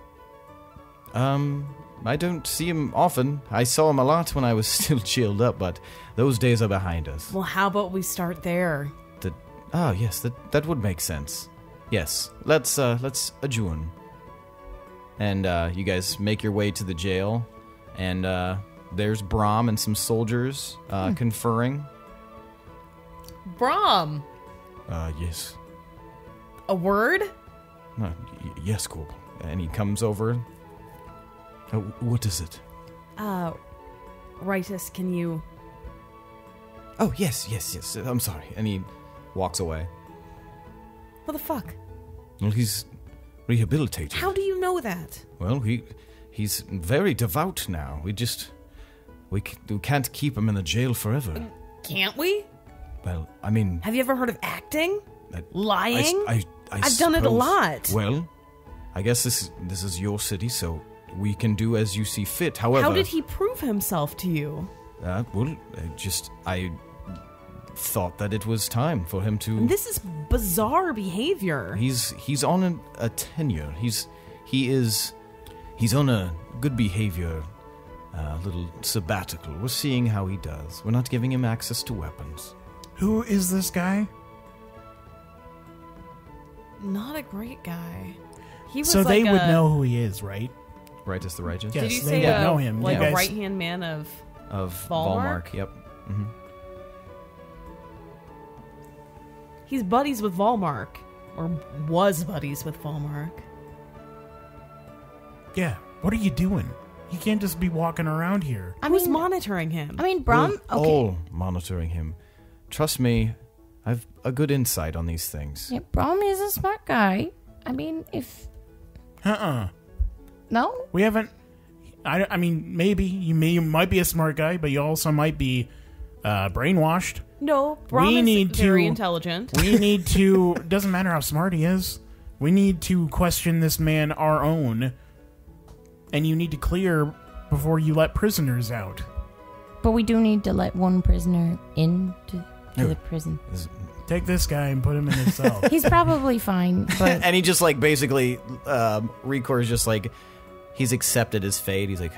I don't see him often. I saw him a lot when I was still chilled up, but those days are behind us. Well, how about we start there? Yes, that would make sense. Yes, let's adjourn. And you guys make your way to the jail, and there's Brahm and some soldiers conferring. Brahm! Yes. A word? Yes, Gorbel. And he comes over. What is it? Rightus, can you... Oh, yes. I'm sorry. And he walks away. What the fuck? Well, he's rehabilitated. How do you know that? Well, he's very devout now. We can't keep him in the jail forever. Can't we? Well, I mean... Have you ever heard of acting? Lying? I've done it a lot. Well, I guess this is your city, so we can do as you see fit. However... How did he prove himself to you? I thought that it was time for him to... And this is bizarre behavior. He's on a tenure. He's on a good behavior little sabbatical. We're seeing how he does. We're not giving him access to weapons. Who is this guy? Not a great guy. He was So like they would know who he is, right? Righteous the Righteous? Yes, Did you they say would know him. like You a guys- right-hand man of... Of Valmark? Yep. Mm-hmm. He's buddies with Valmark. Or was buddies with Valmark. Yeah. What are you doing? You can't just be walking around here. Who's monitoring him? Brahm. We're Okay. all monitoring him. Trust me, I've a good insight on these things. Yeah, Brahm is a smart guy. I mean, if no, We haven't... I mean, maybe. You might be a smart guy, but you also might be brainwashed. No, Brahm We is need very to- intelligent. We need to... Doesn't matter how smart he is. We need to question this man our own. And you need to clear before you let prisoners out. but we do need to let one prisoner into the prison. Take this guy and put him in his cell. He's probably fine, but And he just like basically, Recore is just like, he's accepted his fate. He's like,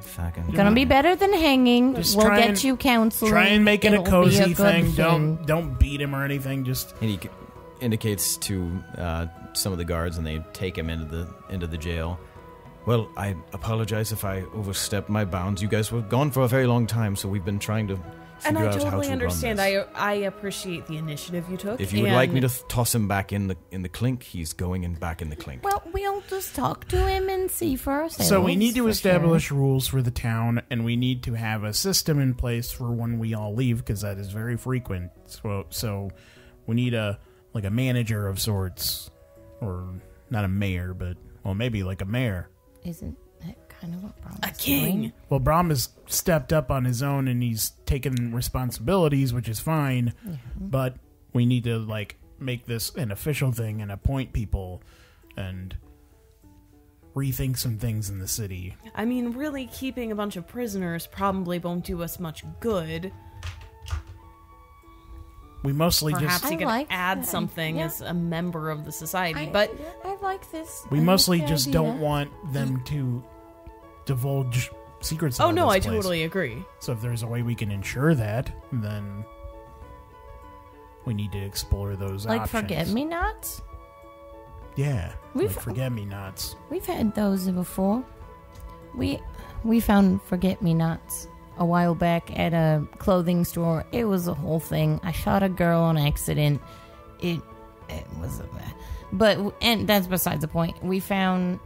fucking. gonna be better than hanging. Just We'll try get and- you counseling. Try and make it a It'll be cozy good thing. Don't beat him or anything. Just And he indicates to some of the guards, and they take him into the jail. Well, I apologize if I overstepped my bounds. You guys were gone for a very long time, so we've been trying to And figure I out how totally to understand. run this. I appreciate the initiative you took. If you would like me to toss him back in the clink, he's going in back in the clink. Well, we'll just talk to him and see for ourselves. so we need to for establish rules for the town, and we need to have a system in place for when we all leave, because that is very frequent. So we need a manager of sorts, or not a mayor, but maybe like a mayor. Sure. Isn't that kind of what Brahm A is king. doing? Well, Brahm has stepped up on his own, and he's taken responsibilities, which is fine. But we need to make this an official thing and appoint people and rethink some things in the city. I mean, really, keeping a bunch of prisoners probably won't do us much good. We mostly Perhaps just you could like add that. something Yeah. as a member of the society. But I like this. we I like mostly the just idea. don't want them to divulge secrets. oh about no, this I place. totally agree. So if there's a way we can ensure that, then we need to explore those Like options. forget-me-nots. Yeah, We've- forget-me-nots. We've had those before. We found forget-me-nots a while back at a clothing store. It was a whole thing. I shot a girl on accident. It was and that's besides the point. We found...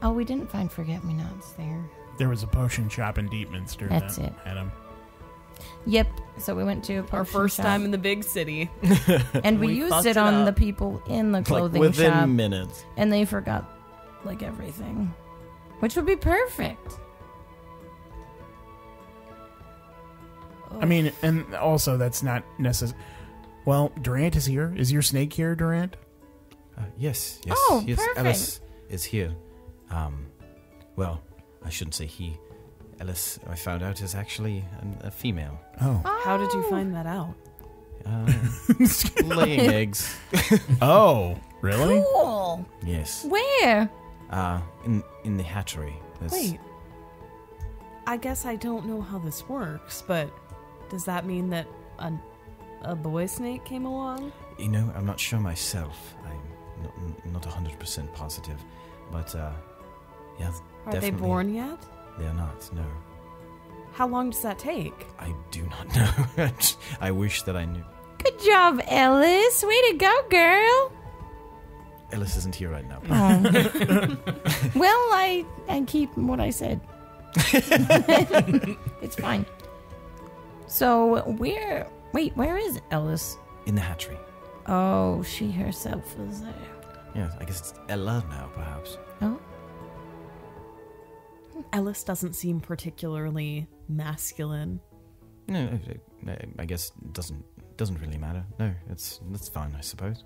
Oh, we didn't find forget-me-nots there. There was a potion shop in Deepminster. That's that it. Had 'em. Yep. So we went to a Our potion first shop, time in the big city. and we we used busted it on up. the people in the Like clothing within shop, minutes. and they forgot everything, which would be perfect. I mean, and also that's not necessary. Well, Durant is here. Is your snake here, Durant? Yes. Oh, yes. perfect. Ellis is here. Well, I shouldn't say he. Ellis, I found out, is actually a female. Oh. How did you find that out? Laying eggs. Oh, really? Cool. Yes. Where? In the hatchery. Wait. I guess I don't know how this works, but does that mean that a boy snake came along? You know, I'm not sure myself. I'm not 100% positive. But, yeah, Are definitely. they born yet? They are not, no. How long does that take? I do not know. I wish that I knew. Good job, Ellis. Way to go, girl. Ellis isn't here right now. Well, I keep what I said. It's fine. So, where is Ellis? In the hatchery. Oh, she herself is there. Yes, I guess it's Ella now, perhaps. Oh? Ellis doesn't seem particularly masculine. No, I guess it doesn't really matter. No, that's fine, I suppose.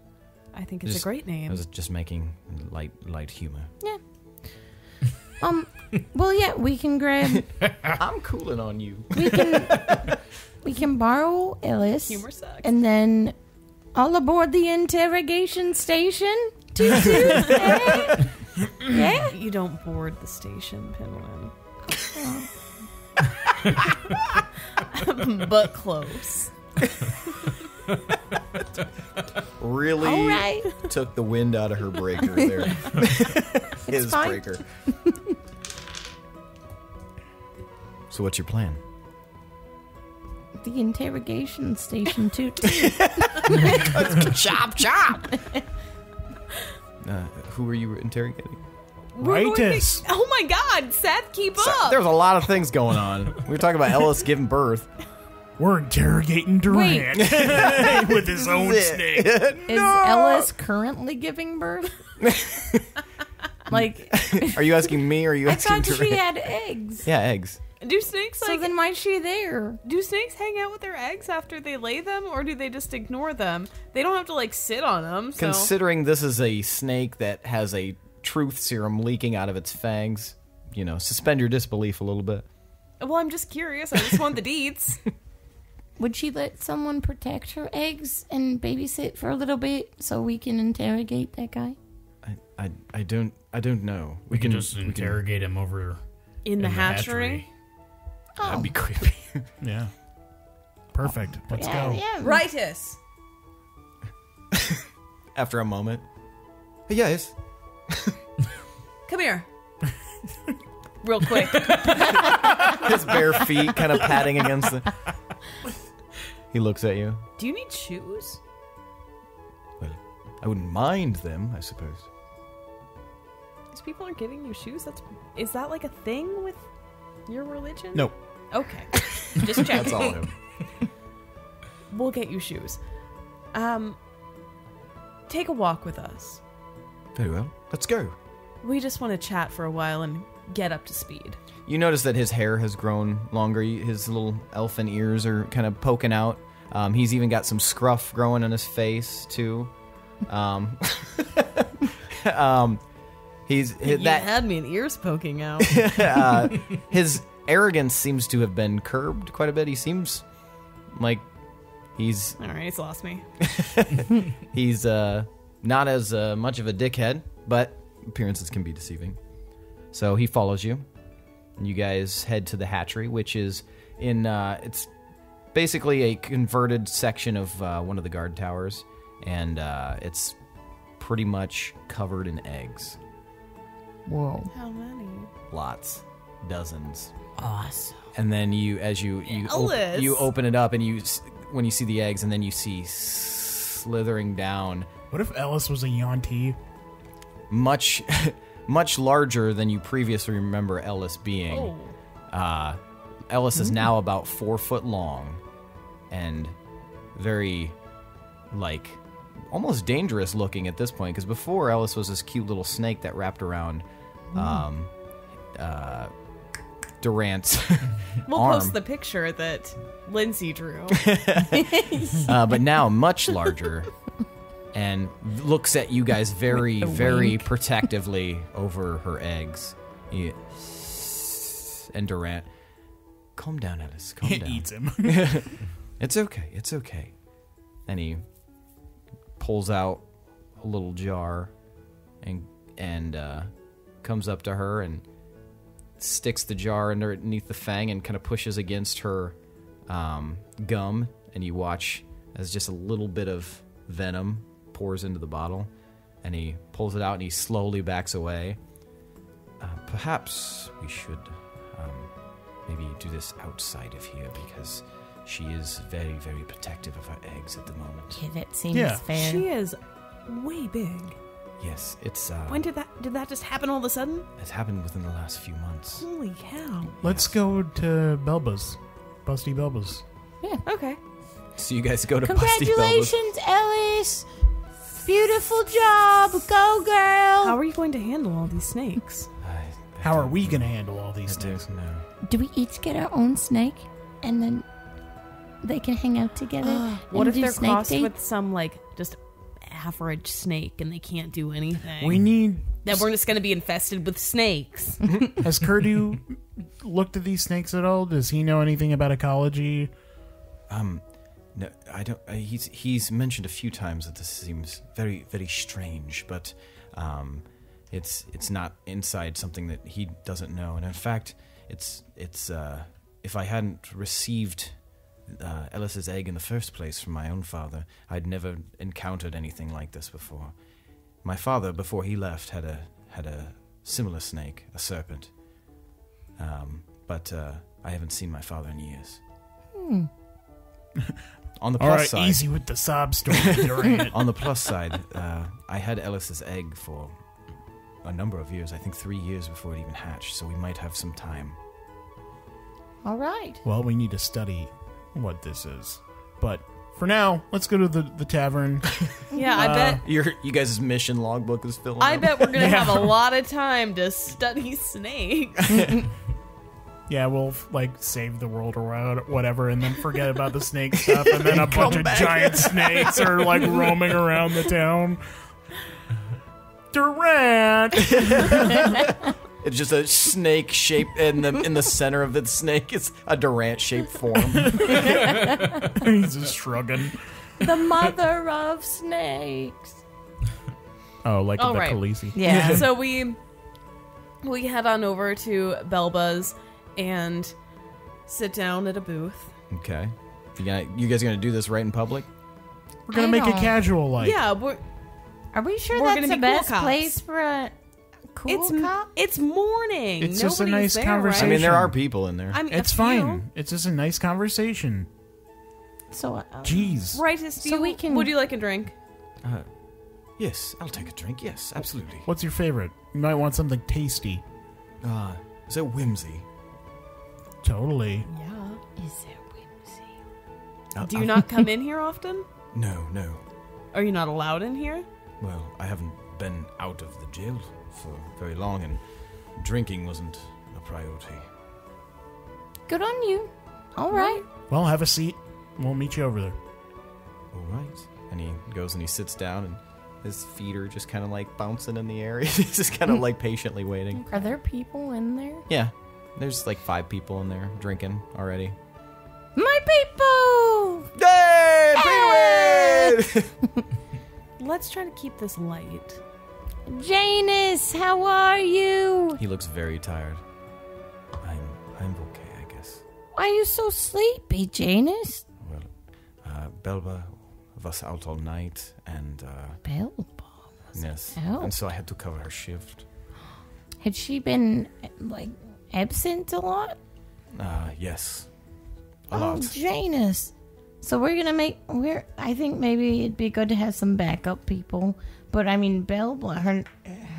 I think it's a great name. I was just making light humor. Yeah. Well, yeah, we can grab. I'm cooling on you. We can borrow Ellis. Humor sucks. And then all aboard the interrogation station. Toot toot. Eh? Yeah. You don't board the station, Pinwin. But close. Really All right. took the wind out of her breaker there. His fine. breaker. So what's your plan? The interrogation station. Toot toot. Chop, chop! Who are you interrogating? Rightus. Oh my god, Seth, keep up! There's a lot of things going on. We were talking about Ellis giving birth. We're interrogating Durant with his own snake. Is Ellis currently giving birth? Like, Are you asking me or are you I asking thought she Durant? had eggs. Yeah, eggs. Do snakes So then why's she there? do snakes hang out with their eggs after they lay them, or do they just ignore them? They don't have to like sit on them. So Considering this is a snake that has a truth serum leaking out of its fangs, suspend your disbelief a little bit. well, I'm just curious. I just want the deets. Would she let someone protect her eggs and babysit for a little bit so we can interrogate that guy? I don't know. We can just interrogate him over In the hatchery. That'd be creepy. Yeah. Perfect. Let's go. Yeah. Rightus. After a moment. Yes. Come here. Real quick. His bare feet kind of patting against the... He looks at you. Do you need shoes? Well, I wouldn't mind them, I suppose. These people aren't giving you shoes? Is that like a thing with your religion? Nope. Okay. Just checking. That's all him. We'll get you shoes. Take a walk with us. Very well. Let's go. We just want to chat for a while and get up to speed. You notice that his hair has grown longer. His little elfin ears are kind of poking out. He's even got some scruff growing on his face, too. You had me in ears poking out. His arrogance seems to have been curbed quite a bit. He seems like he's All right, he's lost me. he's not as much of a dickhead, but appearances can be deceiving. So he follows you, and you guys head to the hatchery, which is in it's basically a converted section of one of the guard towers, and it's pretty much covered in eggs. Whoa. How many? Lots, dozens. Awesome. And then you Ellis. you open it up, and when you see the eggs, and then you see slithering down, What if Ellis was a Yuan-Ti? much larger than you previously remember Ellis being. Oh. Ellis is now about 4 foot long, and very, almost dangerous looking at this point. Because before, Ellis was this cute little snake that wrapped around Durant's We'll arm. post the picture that Lindsey drew. But now much larger, and looks at you guys very, With the very wink. protectively over her eggs. And Durant, calm down, Ellis. Calm It down. eats him. It's okay. It's okay. And he pulls out a little jar and comes up to her and sticks the jar underneath the fang and kind of pushes against her gum, and you watch as just a little bit of venom pours into the bottle, and he pulls it out and he slowly backs away. Perhaps we should maybe do this outside of here, because she is very, very protective of her eggs at the moment. Yeah, that seems fair. She is way big. Yes, it's... When did that just happen all of a sudden? It's happened within the last few months. Holy cow. Let's go to Belba's. Busty Belba's. Yeah. Okay. So you guys go to Busty Belba's. Congratulations, Ellis! Beautiful job! Go, girl! How are you going to handle all these snakes? How are we going to handle all these things? No. Do we each get our own snake? And then they can hang out together? What and if do they're snake crossed dates? with some, like, just average snake and they can't do anything? We need... That we're just going to be infested with snakes. Has Kurdu looked at these snakes at all? Does he know anything about ecology? No, I don't. He's mentioned a few times that this seems very, very strange, but it's not inside something that he doesn't know. And in fact, it's if I hadn't received Ellis's egg in the first place from my own father, I'd never encountered anything like this before. My father, before he left, had a similar snake, a serpent. But I haven't seen my father in years. On the plus side, easy with the sob story. Durant. on the plus side, I had Ellis's egg for a number of years. I think 3 years before it even hatched. So we might have some time. All right. Well, we need to study what this is. But for now, let's go to the tavern. Yeah, I bet. You guys' mission logbook is filling I up. bet we're gonna have a lot of time to study snakes. Yeah, we'll save the world or whatever, and then forget about the snake stuff, and then a bunch of giant snakes are roaming around the town. Durant. It's just a snake shape, and in the center of the snake is a Durant shaped form. He's just shrugging. The mother of snakes. Oh, like the right. Khaleesi. Yeah. So we head on over to Belba's and sit down at a booth. Okay. You guys gonna do this right in public? We're gonna make it casual, Yeah, Are we sure We're that's gonna the be cool best cops. place for a cool cop? it's morning. It's just a Nobody's nice there, conversation. I Right? mean, there are people in there. I mean, It's a few. fine. It's just a nice conversation. So, Jeez. Right, So we can- Would you like a drink? Yes, I'll take a drink. Yes, absolutely. What's your favorite? You might want something tasty. Is it whimsy? Totally. Yeah. is there whimsy? Do you not come in here often? No. Are you not allowed in here? Well, I haven't been out of the jail for very long, and drinking wasn't a priority. Good on you. All right. Well, have a seat. We'll meet you over there. All right. And he goes and he sits down, and his feet are just kind of bouncing in the air. He's just kind of patiently waiting. Are there people in there? Yeah. There's 5 people in there drinking already. My people! Yay! Pinwin! Let's try to keep this light. Janus, how are you? He looks very tired. I'm okay, I guess. Why are you so sleepy, Janus? Well, Belba was out all night, and Belba. yes, out? and so I had to cover her shift. Had she been, absent a lot? Yes, a Oh, lot. Janus. So we're gonna I think maybe it'd be good to have some backup people. But I mean, Belba,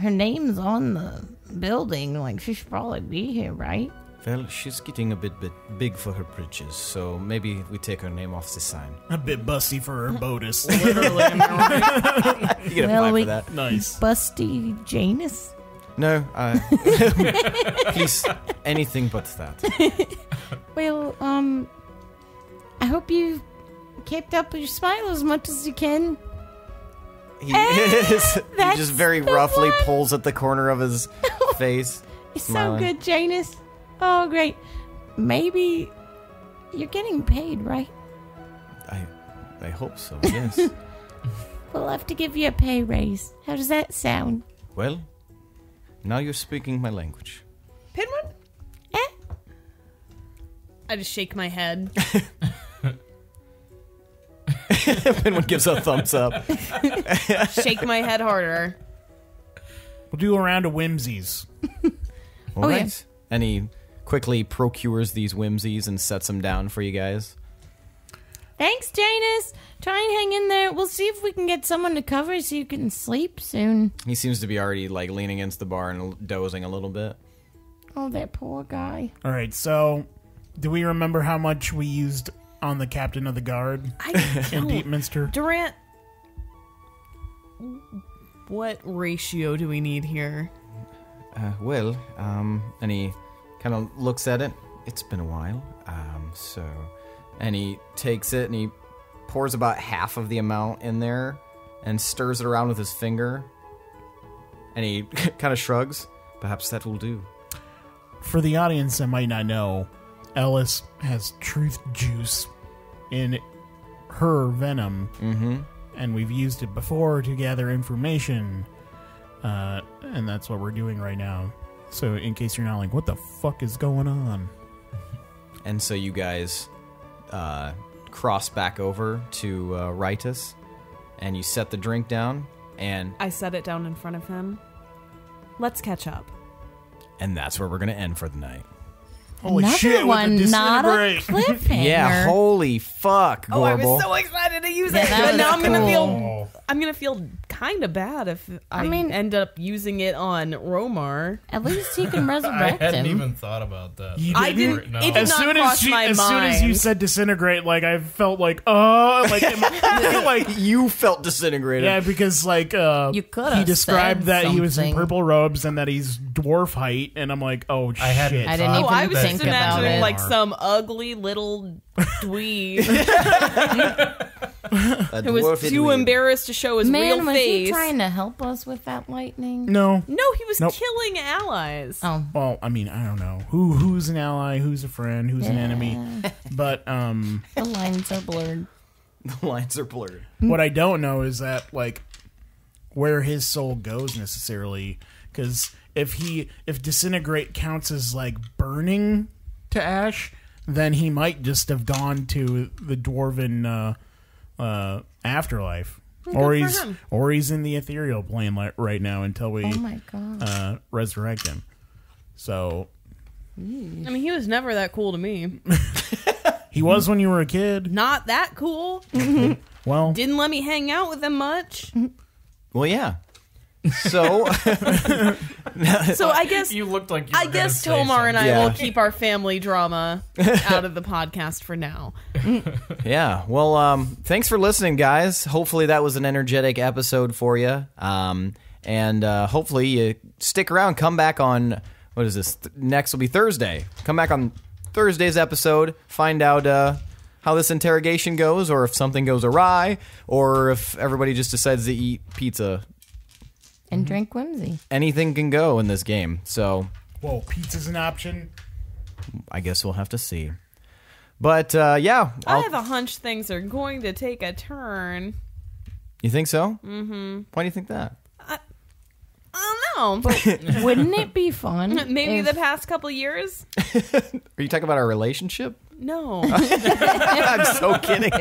her name's on the building. She should probably be here, right? Well, she's getting a bit big for her britches, so maybe we take her name off the sign. A bit busty for her Bodus. Literally, am I right? You get a Well, five we- for that. Nice. Busty Janus. No, please, anything but that. Well, I hope you kept up your smile as much as you can. He he that's just very the roughly one. pulls at the corner of his face. You're smiling. so good, Janus. Oh, great. Maybe you're getting paid, right? I hope so, yes. We'll have to give you a pay raise. How does that sound? Well, Now you're speaking my language. Pinwin? I just shake my head. Pinwin gives a thumbs up. Shake my head harder. We'll do a round of whimsies. All right. yeah. And he quickly procures these whimsies and sets them down for you guys. Thanks, Janus. Try and hang in there. We'll see if we can get someone to cover so you can sleep soon. He seems to be already like leaning against the bar and dozing a little bit. Oh, that poor guy. All right, so do we remember how much we used on the captain of the guard I in don't. Deepminster? Durant, what ratio do we need here? And he kind of looks at it. It's been a while, and he takes it and he pours about half of the amount in there and stirs it around with his finger, and he kind of shrugs. Perhaps that will do. For the audience that might not know, Ellis has truth juice in her venom, and we've used it before to gather information, and that's what we're doing right now. So in case you're not like, what the fuck is going on? And so you guys cross back over to Ritus, and you set the drink down, and I set it down in front of him. Let's catch up. that's where we're going to end for the night. Holy Another shit, one, with the not a disintegrate. cliffhanger. Yeah, holy fuck, Gorbel. Oh, I was so excited to use Yeah, it, that but was now cool. I'm gonna feel kind of bad if I end up using it on Romar. At least he can I resurrect hadn't him. even thought about that. You I didn't? didn't. No. It did As not soon cross as she, my as mind. soon as you said disintegrate, like I felt like You felt disintegrated. yeah, because You could've he described said that he was in something. purple robes and that he's dwarf height, and I'm like, oh shit. I hadn't I didn't thought even I was that think just about imagining it. like some ugly little dweeb who was too embarrassed to show his Man, real was face. he trying to help us with that lightning? No. No, he was Nope. killing allies. Oh. Well, I mean, I don't know who's an ally, who's a friend, who's an enemy, but The lines are blurred. The lines are blurred. what I don't know is that like where his soul goes necessarily, because if disintegrate counts as like burning to ash, then he might just have gone to the dwarven afterlife, or for he's him. in the ethereal plane right now until we Oh my god. resurrect him. So I mean, he was never that cool to me. he was when you were a kid. Not that cool. Well, Didn't let me hang out with him much. Well, yeah. So, So I guess You looked like you were I guess gonna say Tomar and I Yeah. will keep our family drama out of the podcast for now. yeah. Well, thanks for listening, guys. Hopefully that was an energetic episode for you. And hopefully you stick around. Come back on, what is this? Next will be Thursday. Come back on Thursday's episode. Find out how this interrogation goes, or if something goes awry, or if everybody just decides to eat pizza. And drink whimsy. Anything can go in this game. So whoa, pizza's an option. I guess we'll have to see. But yeah, I have a hunch things are going to take a turn. You think so? Mm-hmm. Why do you think that? I don't know. Wouldn't it be fun? Maybe if- the past couple years? Are you talking about our relationship? No. I'm so kidding.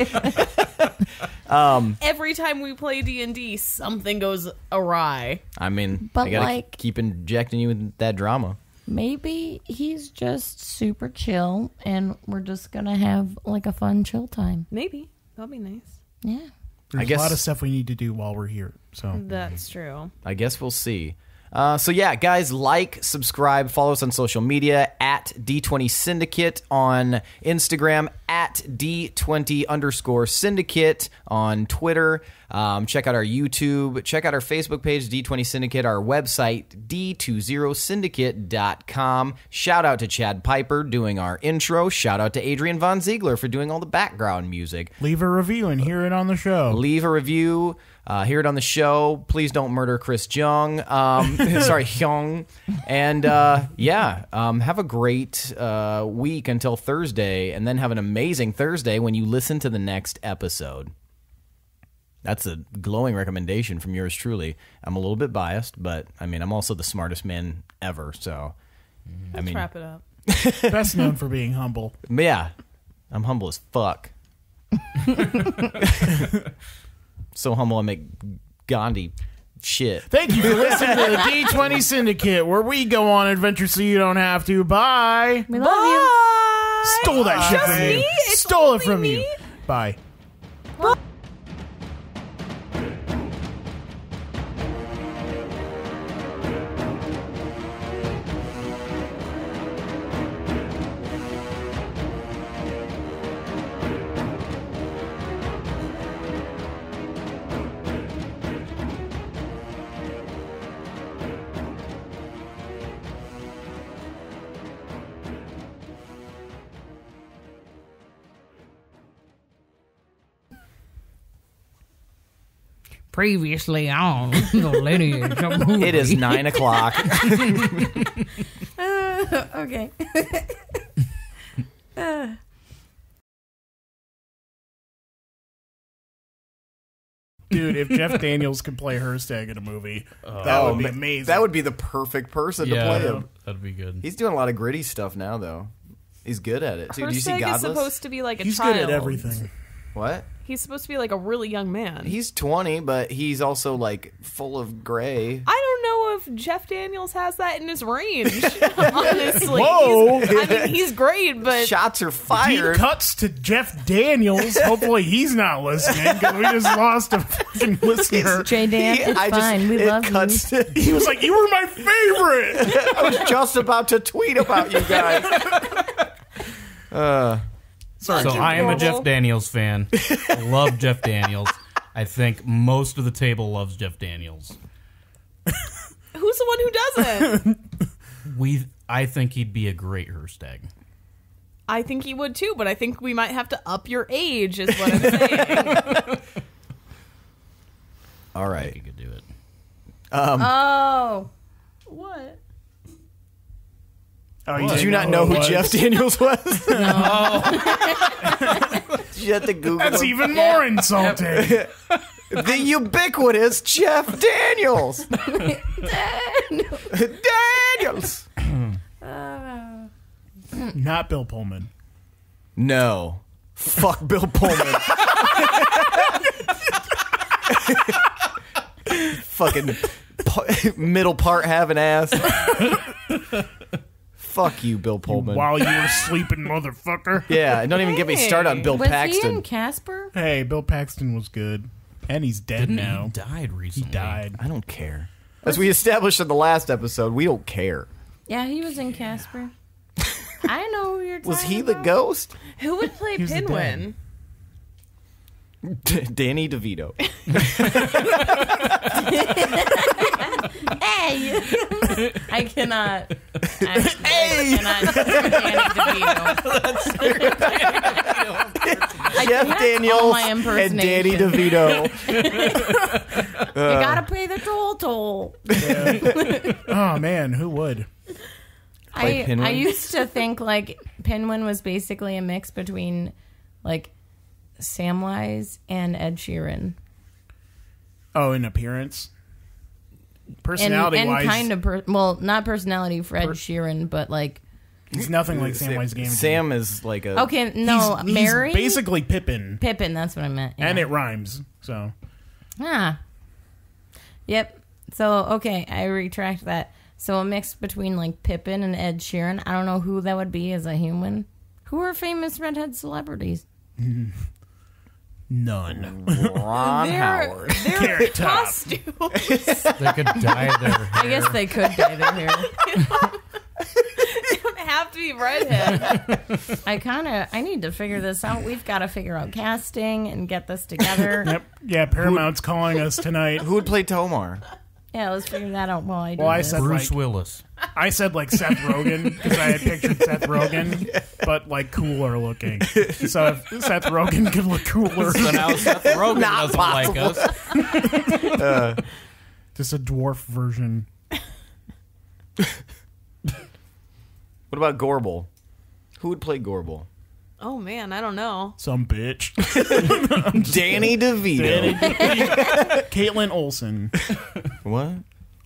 Every time we play D&D, something goes awry. I mean, But I gotta like- keep injecting you with that drama. Maybe he's just super chill and we're just gonna have like a fun chill time. Maybe. That'll be nice. Yeah. There's guess- a lot of stuff we need to do while we're here. So That's true. I guess we'll see. So yeah, guys, like, subscribe, follow us on social media at D20 Syndicate on Instagram, at D20_Syndicate on Twitter. Check out our YouTube. Check out our Facebook page, D20 Syndicate, our website, D20Syndicate.com. Shout out to Chad Piper doing our intro. Shout out to Adrian Von Ziegler for doing all the background music. leave a review and hear it on the show. Leave a review. Hear it on the show. Please don't murder Chris Jung. Sorry, Hyung. And yeah, have a great week until Thursday, and then have an amazing Thursday when you listen to the next episode. That's a glowing recommendation from yours truly. I'm a little bit biased, but I mean, I'm also the smartest man ever. So, Let's wrap it up. Best known for being humble. Yeah, I'm humble as fuck. So humble I make Gandhi shit. Thank you for listening to the D20 Syndicate, where we go on adventures so you don't have to. Bye. We love you. Stole that shit from you. Stole it from you. Bye. Previously on the Lineage of Moonreach. It is 9 o'clock. Okay. Dude, if Jeff Daniels could play Hirstag in a movie, that would be amazing. That would be the perfect person to play him. That'd be good. He's doing a lot of gritty stuff now, though. He's good at it, too. Do you see Hirstag is Godless? supposed to be like a He's child. good at everything. What? He's supposed to be like a really young man. He's 20, but he's also, like, full of gray. I don't know if Jeff Daniels has that in his range, honestly. Whoa. I mean, he's great, but Shots are Deep fired. cuts to Jeff Daniels. Hopefully he's not listening, because we just lost a fucking listener. J-Dan, it's fine. We love you. He was like, "You were my favorite." I was just about to tweet about you guys. So I am a Jeff Daniels fan. I love Jeff Daniels. I think most of the table loves Jeff Daniels. who's the one who doesn't? I think he'd be a great Hirstag. I think he would too, but I think we might have to up your age, is what I'm saying. All I right. think he could do it. Oh. What? Oh, Did you not know who Jeff Daniels was? No. Did you have to Google That's him? even more insulting. The ubiquitous Jeff Daniels. Daniels. Not Bill Pullman. No. Fuck Bill Pullman. Fucking middle part having ass. Fuck you, Bill Pullman. While you were sleeping, motherfucker. Yeah, and don't even get me started on Bill Was Paxton. he in Casper? Hey, Bill Paxton was good. And he's dead now. He died recently. He died. I don't care. As we established in the last episode, we don't care. Yeah, he was in Casper. I know who you're talking Was he about. the ghost? Who would play was the Pinwin? Danny DeVito. Hey! I cannot. I Jeff all Daniels my and impersonation. Danny DeVito. You gotta pay the toll. Oh, man, who would? Play I Pinwin? used to think like Pinwin was basically a mix between like Samwise and Ed Sheeran. Oh, in appearance? And Personality-wise, kind of, not personality for Ed Sheeran, but like, he's nothing like Samwise Gamgee. Sam is like a... okay, no, He's Mary? basically Pippin, Pippin, that's what I meant. Yeah. and it rhymes, so... Ah. Yep. So, okay, I retract that. So a mix between like Pippin and Ed Sheeran. I don't know who that would be as a human. Who are famous redhead celebrities? None. Ron Howard. Their Carrot Top. costumes. They could dye their hair. I guess they could dye their hair. They don't have to be redhead. I need to figure this out. We've got to figure out casting and get this together. Yep. Yeah, Paramount's calling us tonight. Who would play Tomar? Yeah, let's figure that out while I do Well, I this. said Bruce like Willis. Seth Rogen because I had pictured Seth Rogen, but like cooler looking. So if Seth Rogen could look cooler, So now Seth Rogen Not doesn't like us. just a dwarf version. What about Gorbel? Who would play Gorbel? Oh man, I don't know. Some bitch. Danny DeVito. Caitlin Olsen. What?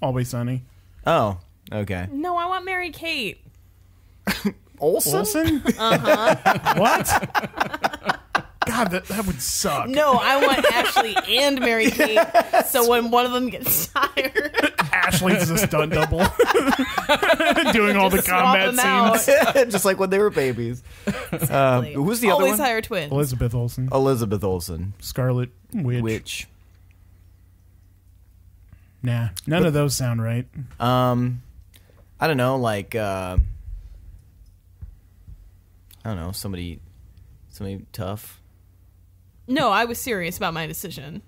Always Sunny. Oh, okay. No, I want Mary Kate. Olsen? What? God, that would suck. No, I want Ashley and Mary Kate. So when one of them gets tired, Ashley's a stunt double. Doing all the Just swap combat them out. scenes. Just like when they were babies. Who's the other always one? hire twins. Elizabeth Olsen. Elizabeth Olsen. Scarlet Witch. Which, Nah, none of those sound right. I don't know, like, I don't know, somebody tough. No, I was serious about my decision.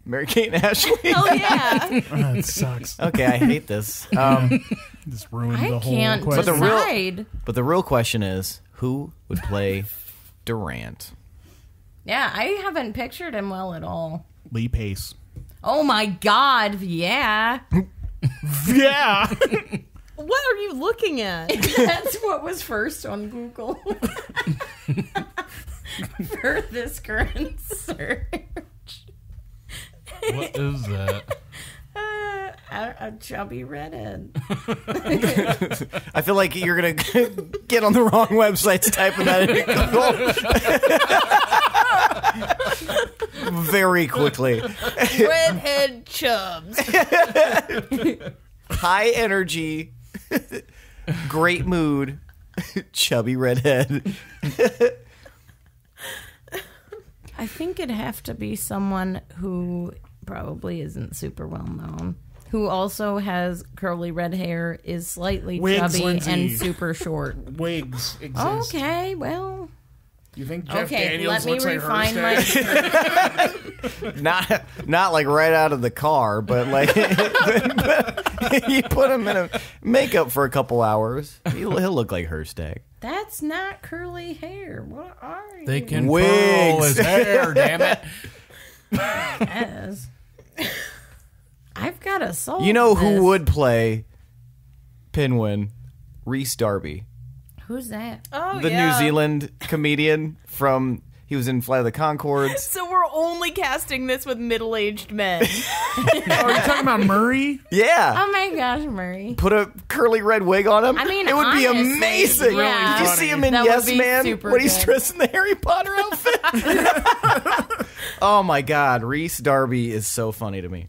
Mary Kate and Ashley? Hell yeah. That sucks. Okay, I hate this. This ruined I the whole can't question. decide. But the real question is, who would play Durant? Yeah, I haven't pictured him well at all. Lee Pace. Oh my god, yeah. Yeah. What are you looking at? That's what was first on Google for this current search. What is that? A chubby redhead. I feel like you're going to get on the wrong websites typing that in Google. Very quickly. Redhead chubs. High energy, great mood, chubby redhead. I think it'd have to be someone who probably isn't super well known, who also has curly red hair, is slightly Wigs, chubby, Lindsey. and super short. Wigs exist. Okay, well, You think Jeff okay, Daniels let me looks like refine Hirstag? my... Not like right out of the car, but like you put him in a makeup for a couple hours, he'll look like Hirstag. That's not curly hair. What are you? They can Wigs. curl his hair, damn it. Yes. I've got a soul. You know who would play Pinwin? Reese Darby, Who's that? Oh, the yeah. New Zealand comedian he was in Flight of the Conchords. So we're only casting this with middle-aged men. Oh, are you talking about Murray? Yeah. Oh my gosh, Murray. Put a curly red wig on him. I mean, it would be honestly, amazing. yeah. Did you see him in That would Yes be Man super when he's good. dressed in the Harry Potter outfit? Oh my God, Reese Darby is so funny to me.